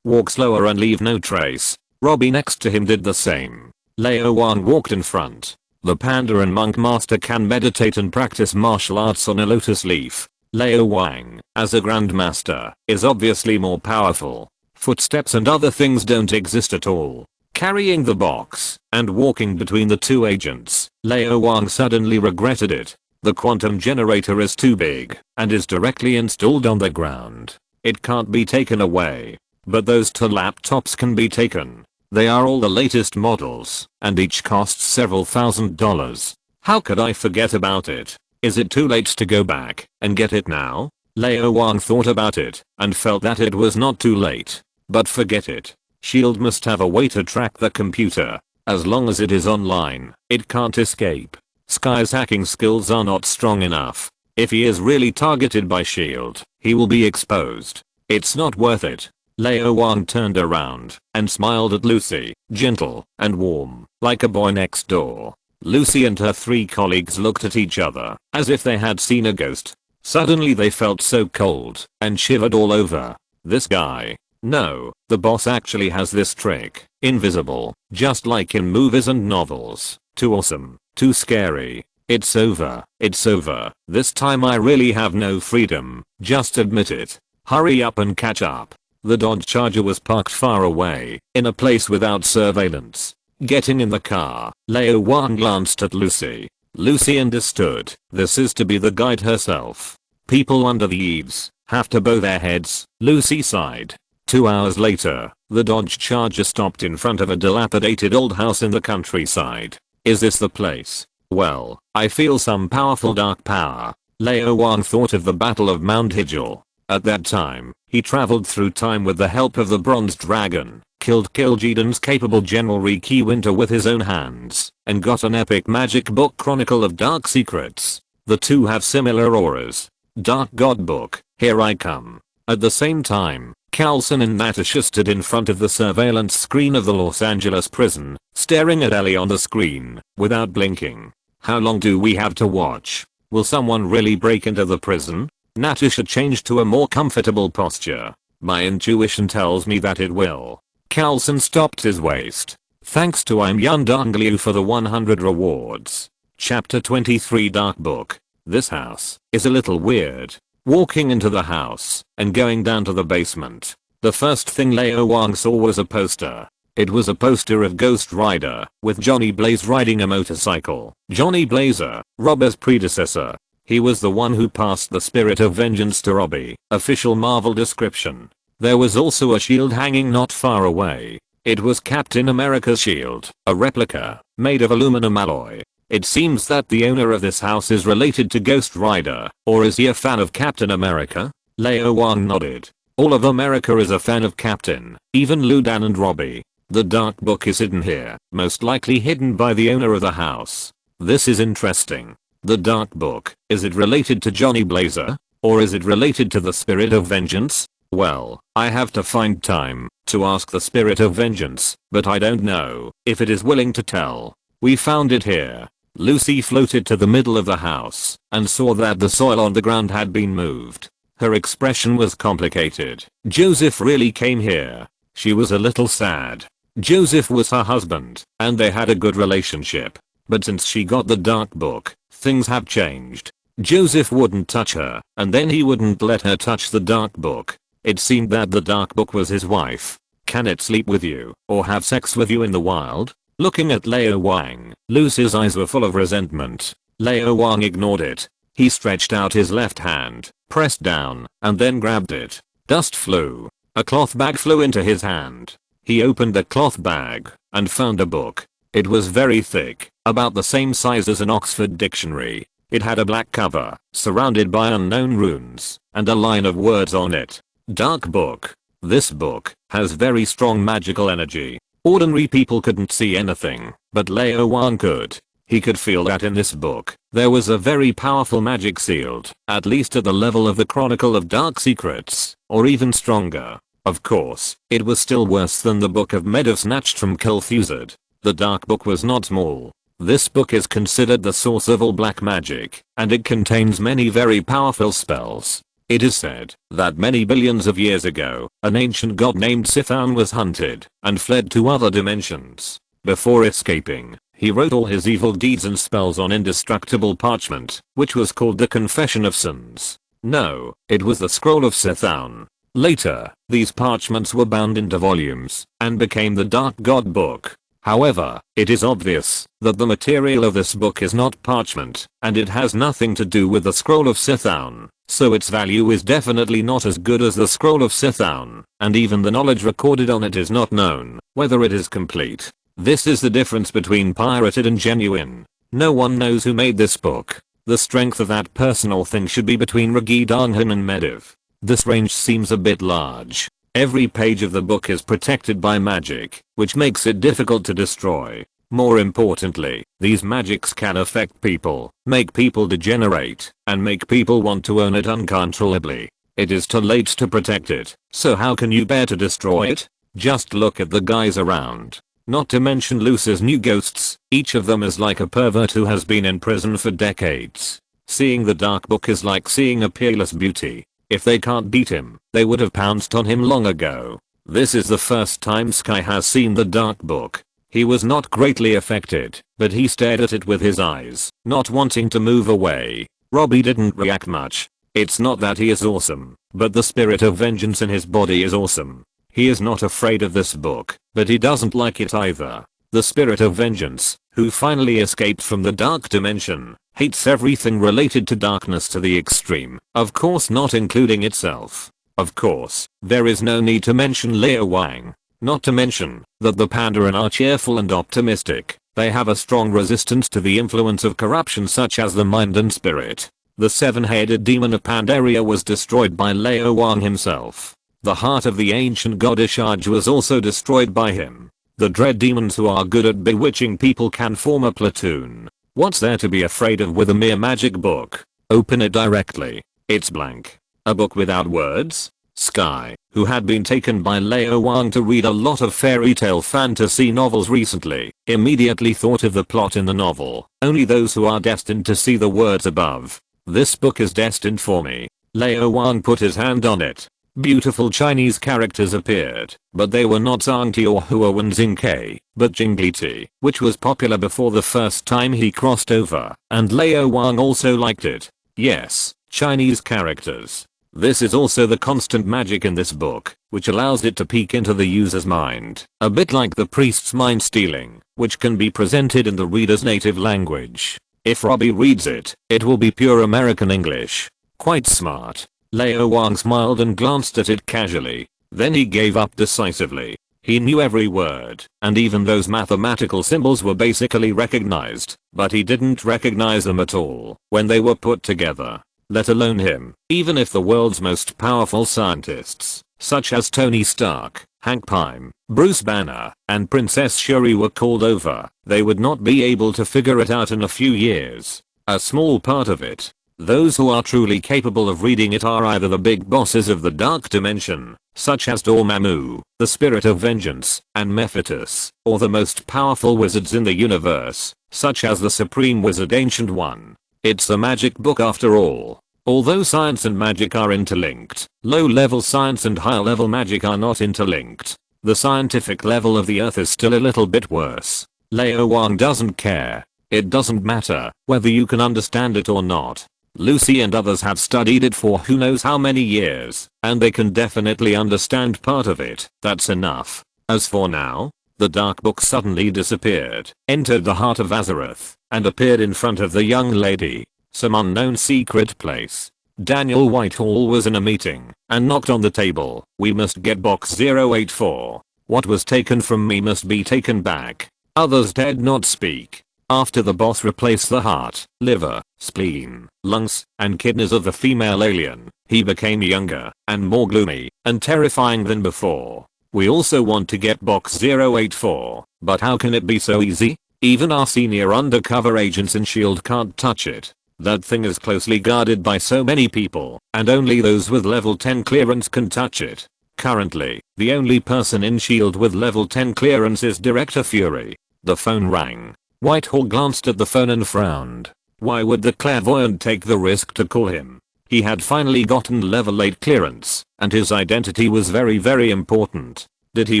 Walk slower and leave no trace. Robbie next to him did the same. Lao Wang walked in front. The panda and monk master can meditate and practice martial arts on a lotus leaf. Lao Wang, as a grandmaster, is obviously more powerful. Footsteps and other things don't exist at all. Carrying the box and walking between the two agents, Lao Wang suddenly regretted it. The quantum generator is too big and is directly installed on the ground. It can't be taken away. But those two laptops can be taken. They are all the latest models and each costs several $1,000s. How could I forget about it? Is it too late to go back and get it now? Lao Wang thought about it and felt that it was not too late. But forget it. SHIELD must have a way to track the computer. As long as it is online, it can't escape. Sky's hacking skills are not strong enough. If he is really targeted by SHIELD, he will be exposed. It's not worth it. Lao Wang turned around and smiled at Lucy, gentle and warm, like a boy next door. Lucy and her 3 colleagues looked at each other as if they had seen a ghost. Suddenly they felt so cold and shivered all over. This guy. No, the boss actually has this trick. Invisible, just like in movies and novels. Too awesome, too scary. It's over. It's over. This time I really have no freedom. Just admit it. Hurry up and catch up. The Dodge Charger was parked far away, in a place without surveillance. Getting in the car, Lao Wang glanced at Lucy. Lucy understood. This is to be the guide herself. People under the eaves have to bow their heads, Lucy sighed. 2 hours later, the Dodge Charger stopped in front of a dilapidated old house in the countryside. Is this the place? Well, I feel some powerful dark power. Lao Wang thought of the Battle of Mount Hijal. At that time, he traveled through time with the help of the Bronze Dragon, killed Kil'jaeden's capable General Riki Winter with his own hands, and got an epic magic book Chronicle of Dark Secrets. The two have similar auras. Dark God Book, here I come. At the same time, Carlson and Natasha stood in front of the surveillance screen of the Los Angeles prison, staring at Ellie on the screen, without blinking. How long do we have to watch? Will someone really break into the prison? Natasha changed to a more comfortable posture. My intuition tells me that it will. Carlson stopped his waist. Thanks to I'm Yundangliu for the 100 rewards. Chapter 23 Dark Book. This house is a little weird. Walking into the house and going down to the basement, the first thing Lao Wang saw was a poster. It was a poster of Ghost Rider with Johnny Blaze riding a motorcycle. Johnny Blazer, Robbie's predecessor. He was the one who passed the spirit of vengeance to Robbie. Official Marvel description. There was also a shield hanging not far away. It was Captain America's shield, a replica, made of aluminum alloy. It seems that the owner of this house is related to Ghost Rider, or is he a fan of Captain America? Lao Wang nodded. All of America is a fan of Captain, even Ludan and Robbie. The dark book is hidden here, most likely hidden by the owner of the house. This is interesting. The dark book, is it related to Johnny Blazer? Or is it related to the spirit of vengeance? Well, I have to find time to ask the spirit of vengeance, but I don't know if it is willing to tell. We found it here. Lucy floated to the middle of the house and saw that the soil on the ground had been moved. Her expression was complicated. Joseph really came here. She was a little sad. Joseph was her husband, and they had a good relationship. But since she got the dark book, things have changed. Joseph wouldn't touch her, and then he wouldn't let her touch the dark book. It seemed that the dark book was his wife. Can it sleep with you, or have sex with you in the wild? Looking at Lao Wang, Lucy's eyes were full of resentment. Lao Wang ignored it. He stretched out his left hand, pressed down, and then grabbed it. Dust flew. A cloth bag flew into his hand. He opened the cloth bag and found a book. It was very thick, about the same size as an Oxford dictionary. It had a black cover, surrounded by unknown runes, and a line of words on it. Dark book. This book has very strong magical energy. Ordinary people couldn't see anything, but Lao Wang could. He could feel that in this book, there was a very powerful magic sealed, at least at the level of the Chronicle of Dark Secrets, or even stronger. Of course, it was still worse than the Book of Meadow snatched from Infused. The dark book was not small. This book is considered the source of all black magic, and it contains many very powerful spells. It is said that many billions of years ago, an ancient god named Sithan was hunted and fled to other dimensions. Before escaping, he wrote all his evil deeds and spells on indestructible parchment, which was called the Confession of Sins. No, it was the Scroll of Sithan. Later, these parchments were bound into volumes and became the Dark God Book. However, it is obvious that the material of this book is not parchment, and it has nothing to do with the Scroll of Sithan, so its value is definitely not as good as the Scroll of Sithan, and even the knowledge recorded on it is not known, whether it is complete. This is the difference between pirated and genuine. No one knows who made this book. The strength of that personal thing should be between Ragi Danghan and Mediv. This range seems a bit large. Every page of the book is protected by magic, which makes it difficult to destroy. More importantly, these magics can affect people, make people degenerate, and make people want to own it uncontrollably. It is too late to protect it, so how can you bear to destroy it? Just look at the guys around. Not to mention Lucy's new ghosts, each of them is like a pervert who has been in prison for decades. Seeing the dark book is like seeing a peerless beauty. If they can't beat him, they would have pounced on him long ago. This is the first time Sky has seen the dark book. He was not greatly affected, but he stared at it with his eyes, not wanting to move away. Robbie didn't react much. It's not that he is awesome, but the spirit of vengeance in his body is awesome. He is not afraid of this book, but he doesn't like it either. The spirit of vengeance, who finally escaped from the dark dimension, hates everything related to darkness to the extreme, of course not including itself. Of course, there is no need to mention Lao Wang. Not to mention that the Pandaren are cheerful and optimistic. They have a strong resistance to the influence of corruption such as the mind and spirit. The seven-headed demon of Pandaria was destroyed by Lao Wang himself. The heart of the ancient goddess Shaj was also destroyed by him. The dread demons who are good at bewitching people can form a platoon. What's there to be afraid of with a mere magic book? Open it directly. It's blank. A book without words? Sky, who had been taken by Lao Wang to read a lot of fairy tale fantasy novels recently, immediately thought of the plot in the novel. Only those who are destined to see the words above. This book is destined for me. Lao Wang put his hand on it. Beautiful Chinese characters appeared, but they were not Zhangti or Hua Wenjingke, but Jingliti, which was popular before the first time he crossed over, and Lao Wang also liked it. Yes, Chinese characters. This is also the constant magic in this book, which allows it to peek into the user's mind, a bit like the priest's mind stealing, which can be presented in the reader's native language. If Robbie reads it, it will be pure American English. Quite smart. Lao Wang smiled and glanced at it casually. Then he gave up decisively. He knew every word, and even those mathematical symbols were basically recognized, but he didn't recognize them at all when they were put together. Let alone him. Even if the world's most powerful scientists, such as Tony Stark, Hank Pym, Bruce Banner, and Princess Shuri were called over, they would not be able to figure it out in a few years. A small part of it. Those who are truly capable of reading it are either the big bosses of the Dark Dimension, such as Dormammu, the Spirit of Vengeance, and Mephitis, or the most powerful wizards in the universe, such as the Supreme Wizard Ancient One. It's a magic book after all. Although science and magic are interlinked, low-level science and high-level magic are not interlinked. The scientific level of the Earth is still a little bit worse. Lao Wang doesn't care. It doesn't matter whether you can understand it or not. Lucy and others have studied it for who knows how many years, and they can definitely understand part of it. That's enough. As for now, the dark book suddenly disappeared, entered the Heart of Azeroth, and appeared in front of the young lady. Some unknown secret place. Daniel Whitehall was in a meeting, and knocked on the table. We must get box 084. What was taken from me must be taken back. Others dared not speak. After the boss replaced the heart, liver, spleen, lungs, and kidneys of the female alien, he became younger, and more gloomy, and terrifying than before. We also want to get box 084, but how can it be so easy? Even our senior undercover agents in SHIELD can't touch it. That thing is closely guarded by so many people, and only those with level 10 clearance can touch it. Currently, the only person in SHIELD with level 10 clearance is Director Fury. The phone rang. Whitehall glanced at the phone and frowned. Why would the clairvoyant take the risk to call him? He had finally gotten level 8 clearance, and his identity was very important. Did he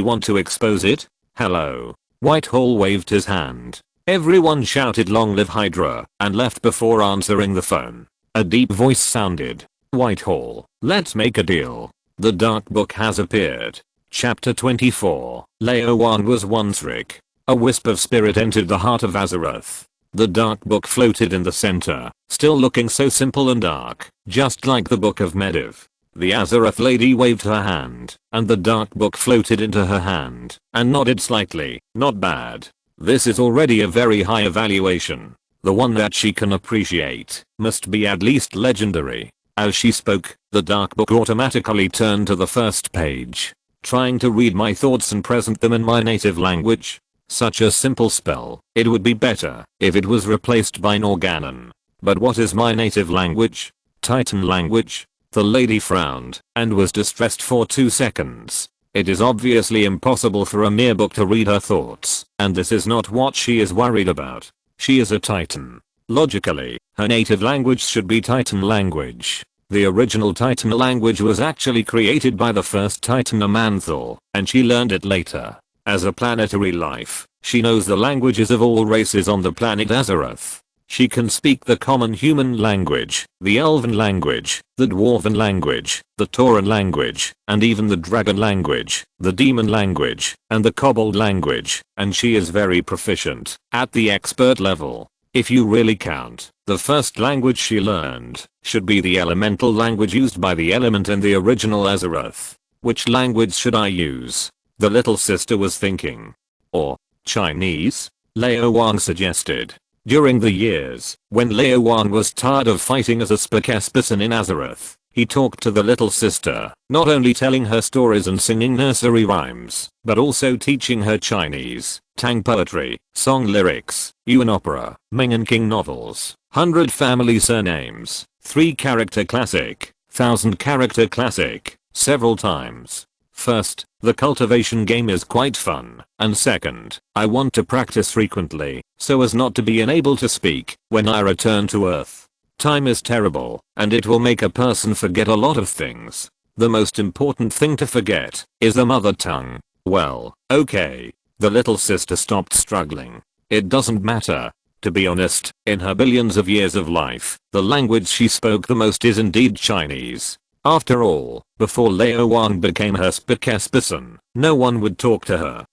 want to expose it? Hello. Whitehall waved his hand. Everyone shouted long live Hydra, and left before answering the phone. A deep voice sounded. Whitehall, let's make a deal. The dark book has appeared. Chapter 24. Lao Wang was once Rick. A wisp of spirit entered the Heart of Azeroth. The dark book floated in the center, still looking so simple and dark, just like the Book of Medivh. The Azeroth lady waved her hand, and the dark book floated into her hand, and nodded slightly. Not bad. This is already a very high evaluation. The one that she can appreciate must be at least legendary. As she spoke, the dark book automatically turned to the first page, trying to read my thoughts and present them in my native language. Such a simple spell. It would be better if it was replaced by Norganon. But what is my native language? Titan language? The lady frowned and was distressed for 2 seconds. It is obviously impossible for a mere book to read her thoughts, and this is not what she is worried about. She is a Titan. Logically, her native language should be Titan language. The original Titan language was actually created by the first Titan Amanthal, and she learned it later. As a planetary life, she knows the languages of all races on the planet Azeroth. She can speak the common human language, the elven language, the dwarven language, the Tauran language, and even the dragon language, the demon language, and the kobold language, and she is very proficient, at the expert level. If you really count, the first language she learned should be the elemental language used by the element in the original Azeroth. Which language should I use? The little sister was thinking. Or Chinese? Lao Wang suggested. During the years, when Lao Wang was tired of fighting as a spokesperson in Azeroth, he talked to the little sister, not only telling her stories and singing nursery rhymes, but also teaching her Chinese, Tang poetry, song lyrics, Yuan opera, Ming and King novels, 100 family surnames, 3 character classic, 1000 character classic, several times. First, the cultivation game is quite fun, and second, I want to practice frequently, so as not to be unable to speak when I return to Earth. Time is terrible, and it will make a person forget a lot of things. The most important thing to forget is the mother tongue. Well, okay. The little sister stopped struggling. It doesn't matter. To be honest, in her billions of years of life, the language she spoke the most is indeed Chinese. After all, before Lao Wang became her spokesperson, no one would talk to her.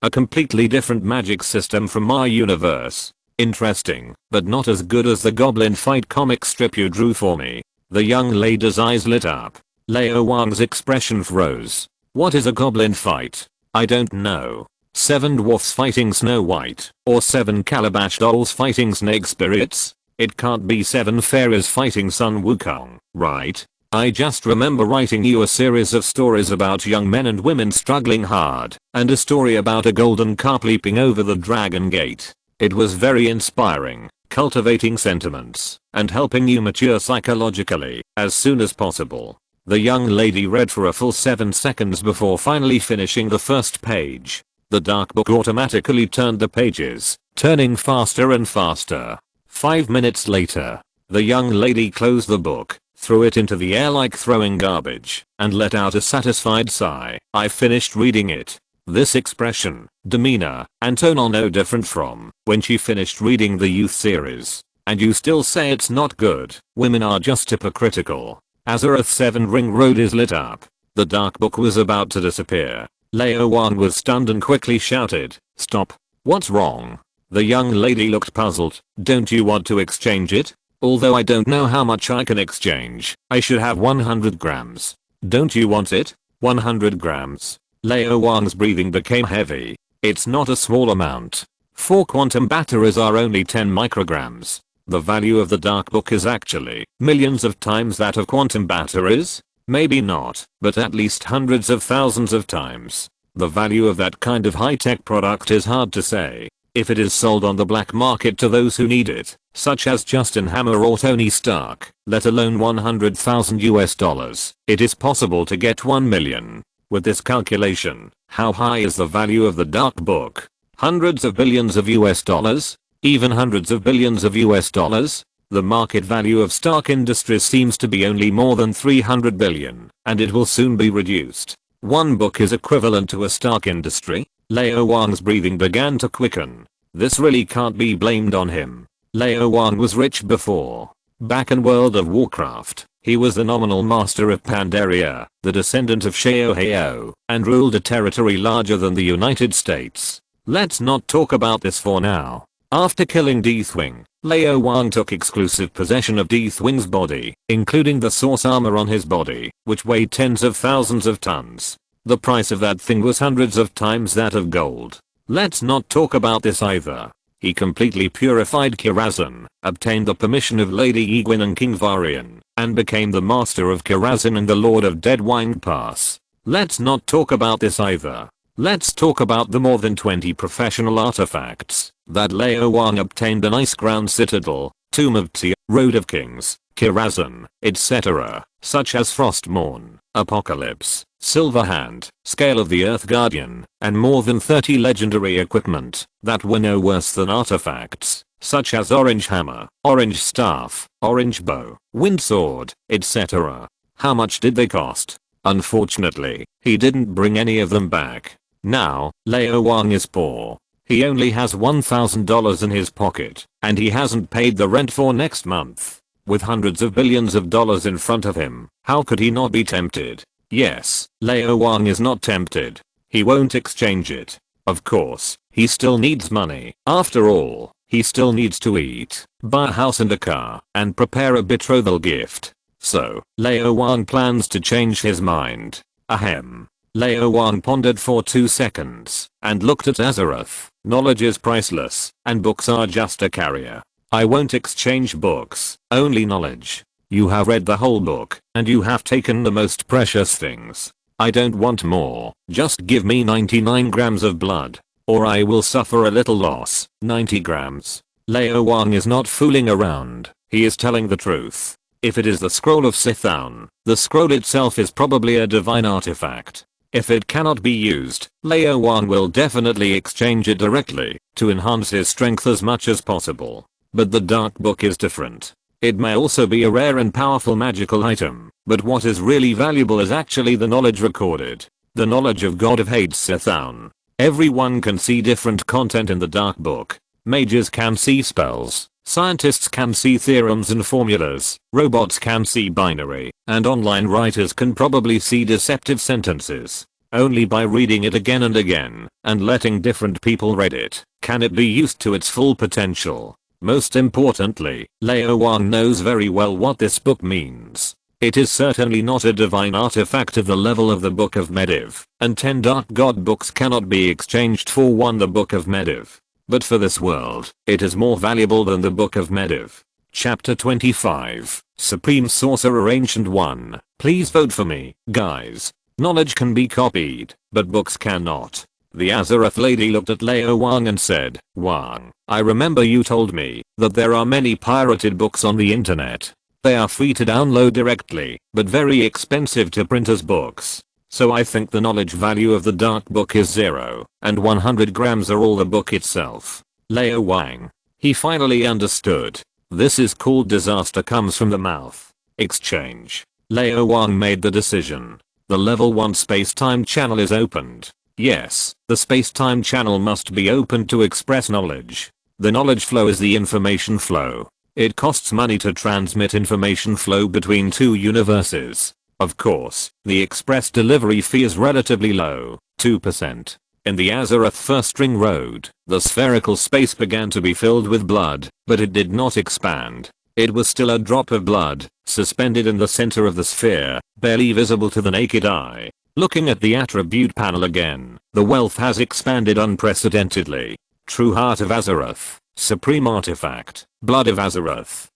A completely different magic system from our universe. Interesting, but not as good as the goblin fight comic strip you drew for me. The young lady's eyes lit up. Lao Wang's expression froze. What is a goblin fight? I don't know. 7 dwarfs fighting Snow White, or 7 calabash dolls fighting snake spirits? It can't be 7 fairies fighting Sun Wukong, right? I just remember writing you a series of stories about young men and women struggling hard, and a story about a golden carp leaping over the dragon gate. It was very inspiring, cultivating sentiments, and helping you mature psychologically as soon as possible. The young lady read for a full 7 seconds before finally finishing the first page. The dark book automatically turned the pages, turning faster and faster. 5 minutes later, the young lady closed the book, threw it into the air like throwing garbage, and let out a satisfied sigh. I finished reading it. This expression, demeanor, and tone are no different from when she finished reading the youth series. And you still say it's not good. Women are just hypocritical. Azeroth 7 Ring Road is lit up. The dark book was about to disappear. Lao Wang was stunned and quickly shouted, "Stop. What's wrong?" The young lady looked puzzled. "Don't you want to exchange it? Although I don't know how much I can exchange, I should have 100 grams. Don't you want it? 100 grams. Lao Wang's breathing became heavy. It's not a small amount. 4 quantum batteries are only 10 micrograms. The value of the dark book is actually millions of times that of quantum batteries? Maybe not, but at least hundreds of thousands of times. The value of that kind of high-tech product is hard to say. If it is sold on the black market to those who need it, such as Justin Hammer or Tony Stark, let alone $100,000, it is possible to get 1 million. With this calculation, how high is the value of the dark book? Hundreds of billions of US dollars? Even hundreds of billions of US dollars? The market value of Stark Industries seems to be only more than 300 billion, and it will soon be reduced. 1 book is equivalent to a Stark industry? Lao Wang's breathing began to quicken. This really can't be blamed on him. Lao Wang was rich before. Back in World of Warcraft, he was the nominal master of Pandaria, the descendant of Sheoheo, and ruled a territory larger than the United States. Let's not talk about this for now. After killing Deathwing, Lao Wang took exclusive possession of Deathwing's body, including the source armor on his body, which weighed tens of thousands of tons. The price of that thing was hundreds of times that of gold. Let's not talk about this either. He completely purified Kirazin, obtained the permission of Lady Egwene and King Varian, and became the master of Kirazin and the Lord of Deadwind Pass. Let's not talk about this either. Let's talk about the more than 20 professional artifacts that Lao Wang obtained: an Iceground Citadel, Tomb of Tia, Road of Kings, Kirazin, etc., such as Frostmourne, Apocalypse, Silverhand, Scale of the Earth Guardian, and more than 30 legendary equipment that were no worse than artifacts, such as Orange Hammer, Orange Staff, Orange Bow, Wind Sword, etc. How much did they cost? Unfortunately, he didn't bring any of them back. Now, Lao Wang is poor. He only has $1,000 in his pocket, and he hasn't paid the rent for next month. With hundreds of billions of dollars in front of him, how could he not be tempted? Yes, Lao Wang is not tempted. He won't exchange it. Of course, he still needs money. After all, he still needs to eat, buy a house and a car, and prepare a betrothal gift. So, Lao Wang plans to change his mind. Ahem. Lao Wang pondered for 2 seconds, and looked at Azeroth. Knowledge is priceless, and books are just a carrier. I won't exchange books, only knowledge. You have read the whole book, and you have taken the most precious things. I don't want more, just give me 99 grams of blood. Or I will suffer a little loss. 90 grams. Lao Wang is not fooling around, he is telling the truth. If it is the Scroll of Sithoun, the scroll itself is probably a divine artifact. If it cannot be used, Lao Wang will definitely exchange it directly, to enhance his strength as much as possible. But the dark book is different. It may also be a rare and powerful magical item, but what is really valuable is actually the knowledge recorded. The knowledge of God of Azeroth. Everyone can see different content in the Dark Book. Mages can see spells, scientists can see theorems and formulas, robots can see binary, and online writers can probably see deceptive sentences. Only by reading it again and again, and letting different people read it, can it be used to its full potential. Most importantly, Lao Wang knows very well what this book means. It is certainly not a divine artifact of the level of the Book of Medivh, and 10 Dark God books cannot be exchanged for one the Book of Medivh. But for this world, it is more valuable than the Book of Medivh. Chapter 25, Supreme Sorcerer Ancient 1. Please vote for me, guys. Knowledge can be copied, but books cannot. The Azeroth lady looked at Lao Wang and said, Wang, I remember you told me that there are many pirated books on the internet. They are free to download directly, but very expensive to print as books. So I think the knowledge value of the Dark Book is 0, and 100 grams are all the book itself. Lao Wang. He finally understood. This is called disaster comes from the mouth. Exchange. Lao Wang made the decision. The level 1 space-time channel is opened. Yes, the space-time channel must be opened to express knowledge. The knowledge flow is the information flow. It costs money to transmit information flow between two universes. Of course, the express delivery fee is relatively low, 2%. In the Azeroth First Ring Road, the spherical space began to be filled with blood, but it did not expand. It was still a drop of blood, suspended in the center of the sphere, barely visible to the naked eye. Looking at the attribute panel again, the wealth has expanded unprecedentedly. True Heart of Azeroth, Supreme Artifact, Blood of Azeroth.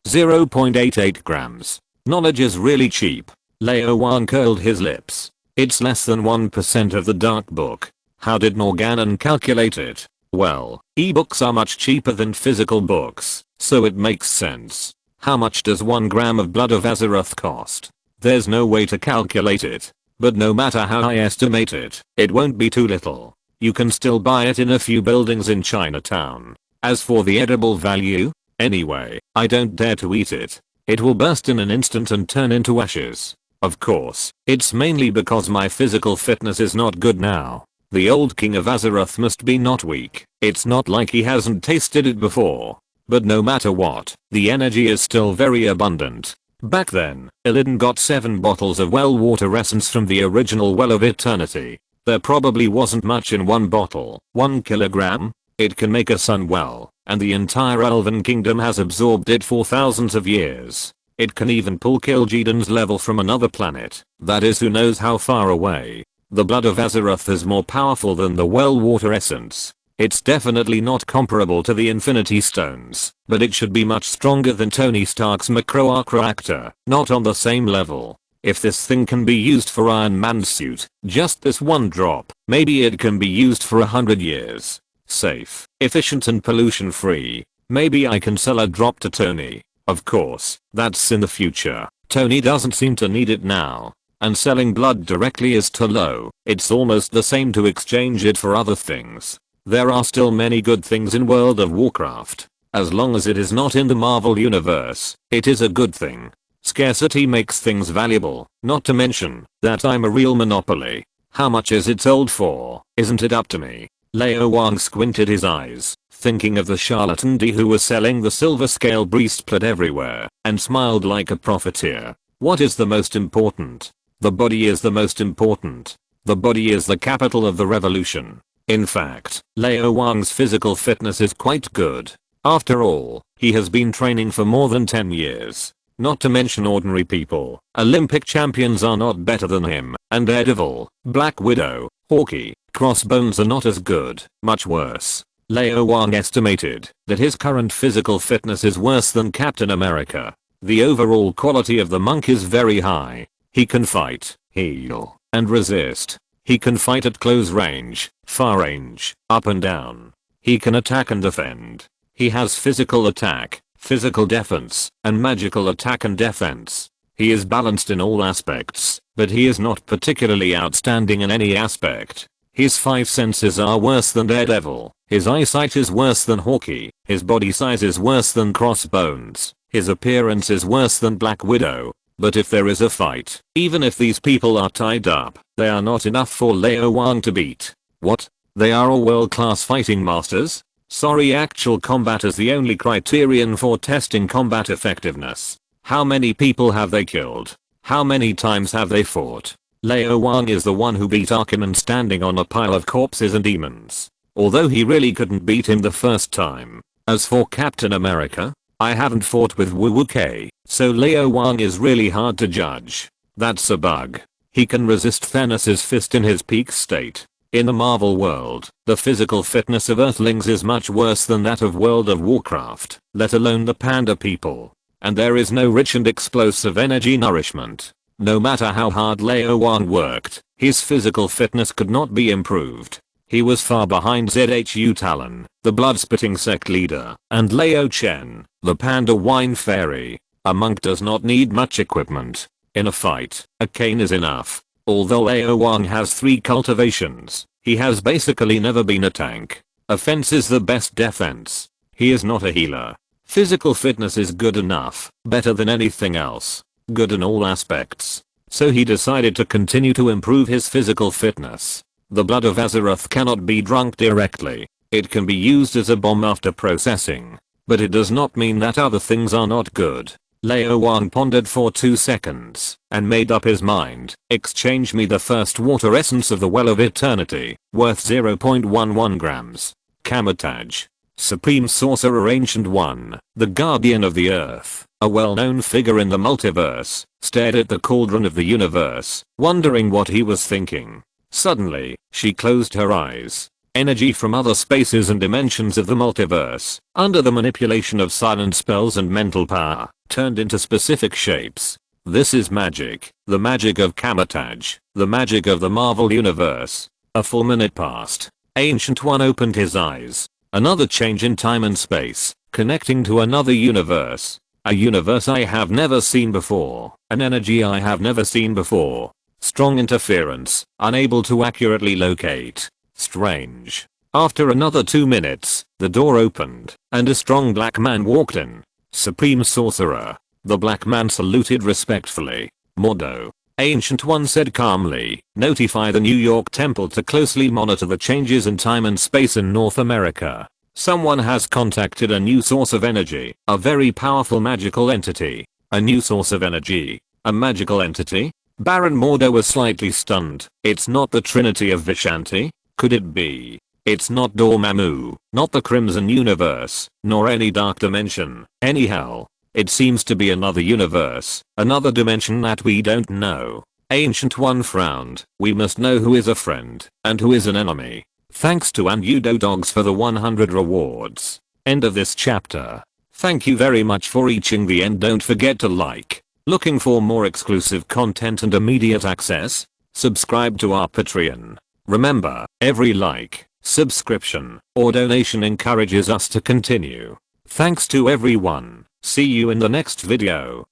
0.88 grams. Knowledge is really cheap. Lao Wang curled his lips. It's less than 1% of the Dark Book. How did Morganon calculate it? Well, ebooks are much cheaper than physical books, so it makes sense. How much does 1 gram of Blood of Azeroth cost? There's no way to calculate it. But no matter how I estimate it, it won't be too little. You can still buy it in a few buildings in Chinatown. As for the edible value, anyway, I don't dare to eat it. It will burst in an instant and turn into ashes. Of course, it's mainly because my physical fitness is not good now. The old king of Azeroth must be not weak. It's not like he hasn't tasted it before. But no matter what, the energy is still very abundant. Back then, Illidan got 7 bottles of well water essence from the original Well of Eternity. There probably wasn't much in one bottle. 1 kilogram? It can make a sun well, and the entire Elven Kingdom has absorbed it for thousands of years. It can even pull Kil'jaeden's level from another planet, that is who knows how far away. The Blood of Azeroth is more powerful than the well water essence. It's definitely not comparable to the Infinity Stones, but it should be much stronger than Tony Stark's macro-arc reactor, not on the same level. If this thing can be used for Iron Man's suit, just this one drop, maybe it can be used for 100 years. Safe, efficient and pollution free. Maybe I can sell a drop to Tony. Of course, that's in the future. Tony doesn't seem to need it now. And selling blood directly is too low. It's almost the same to exchange it for other things. There are still many good things in World of Warcraft. As long as it is not in the Marvel universe, it is a good thing. Scarcity makes things valuable, not to mention that I'm a real monopoly. How much is it sold for? Isn't it up to me? Lao Wang squinted his eyes, thinking of the charlatan D who was selling the silver scale breastplate everywhere, and smiled like a profiteer. What is the most important? The body is the most important. The body is the capital of the revolution. In fact, Lao Wang's physical fitness is quite good. After all, he has been training for more than 10 years. Not to mention ordinary people. Olympic champions are not better than him, and Daredevil, Black Widow, Hawkeye, Crossbones are not as good, much worse. Lao Wang estimated that his current physical fitness is worse than Captain America. The overall quality of the monk is very high. He can fight, heal, and resist. He can fight at close range, far range, up and down. He can attack and defend. He has physical attack, physical defense, and magical attack and defense. He is balanced in all aspects, but he is not particularly outstanding in any aspect. His 5 senses are worse than Daredevil. His eyesight is worse than Hawkeye. His body size is worse than Crossbones. His appearance is worse than Black Widow. But if there is a fight, even if these people are tied up, they are not enough for Lao Wang to beat. What? They are all world-class fighting masters? Sorry, actual combat is the only criterion for testing combat effectiveness. How many people have they killed? How many times have they fought? Lao Wang is the one who beat Archiman standing on a pile of corpses and demons. Although he really couldn't beat him the first time. As for Captain America, I haven't fought with Wu Kei, so Lao Wang is really hard to judge. That's a bug. He can resist Thanos' fist in his peak state. In the Marvel world, the physical fitness of Earthlings is much worse than that of World of Warcraft, let alone the Panda people. And there is no rich and explosive energy nourishment. No matter how hard Lao Wang worked, his physical fitness could not be improved. He was far behind Zhu Talon, the blood-spitting sect leader, and Lao Chen, the panda wine fairy. A monk does not need much equipment. In a fight, a cane is enough. Although Lao Wang has 3 cultivations, he has basically never been a tank. Offense is the best defense. He is not a healer. Physical fitness is good enough, better than anything else. Good in all aspects. So he decided to continue to improve his physical fitness. The blood of Azeroth cannot be drunk directly. It can be used as a bomb after processing. But it does not mean that other things are not good. Lao Wang pondered for 2 seconds and made up his mind. Exchange me the first water essence of the Well of Eternity, worth 0.11 grams. Kamataj. Supreme Sorcerer Ancient One, the Guardian of the Earth, a well-known figure in the multiverse, stared at the cauldron of the universe, wondering what he was thinking. Suddenly, she closed her eyes. Energy from other spaces and dimensions of the multiverse, under the manipulation of silent spells and mental power, turned into specific shapes. This is magic, the magic of Kamataj, the magic of the Marvel Universe. A full minute passed. Ancient One opened his eyes. Another change in time and space, connecting to another universe. A universe I have never seen before, an energy I have never seen before. Strong interference, unable to accurately locate. Strange. After another 2 minutes, the door opened, and a strong black man walked in. Supreme Sorcerer. The black man saluted respectfully. Mordo. Ancient One said calmly, notify the New York Temple to closely monitor the changes in time and space in North America. Someone has contacted a new source of energy, a very powerful magical entity. A new source of energy? A magical entity? Baron Mordo was slightly stunned. It's not the Trinity of Vishanti? Could it be? It's not Dormammu, not the Crimson Universe, nor any dark dimension, any hell. It seems to be another universe, another dimension that we don't know. Ancient One frowned. We must know who is a friend, and who is an enemy. Thanks to Undo Dogs for the 100 rewards. End of this chapter. Thank you very much for reaching the end. Don't forget to like. Looking for more exclusive content and immediate access? Subscribe to our Patreon. Remember, every like, subscription, or donation encourages us to continue. Thanks to everyone. See you in the next video.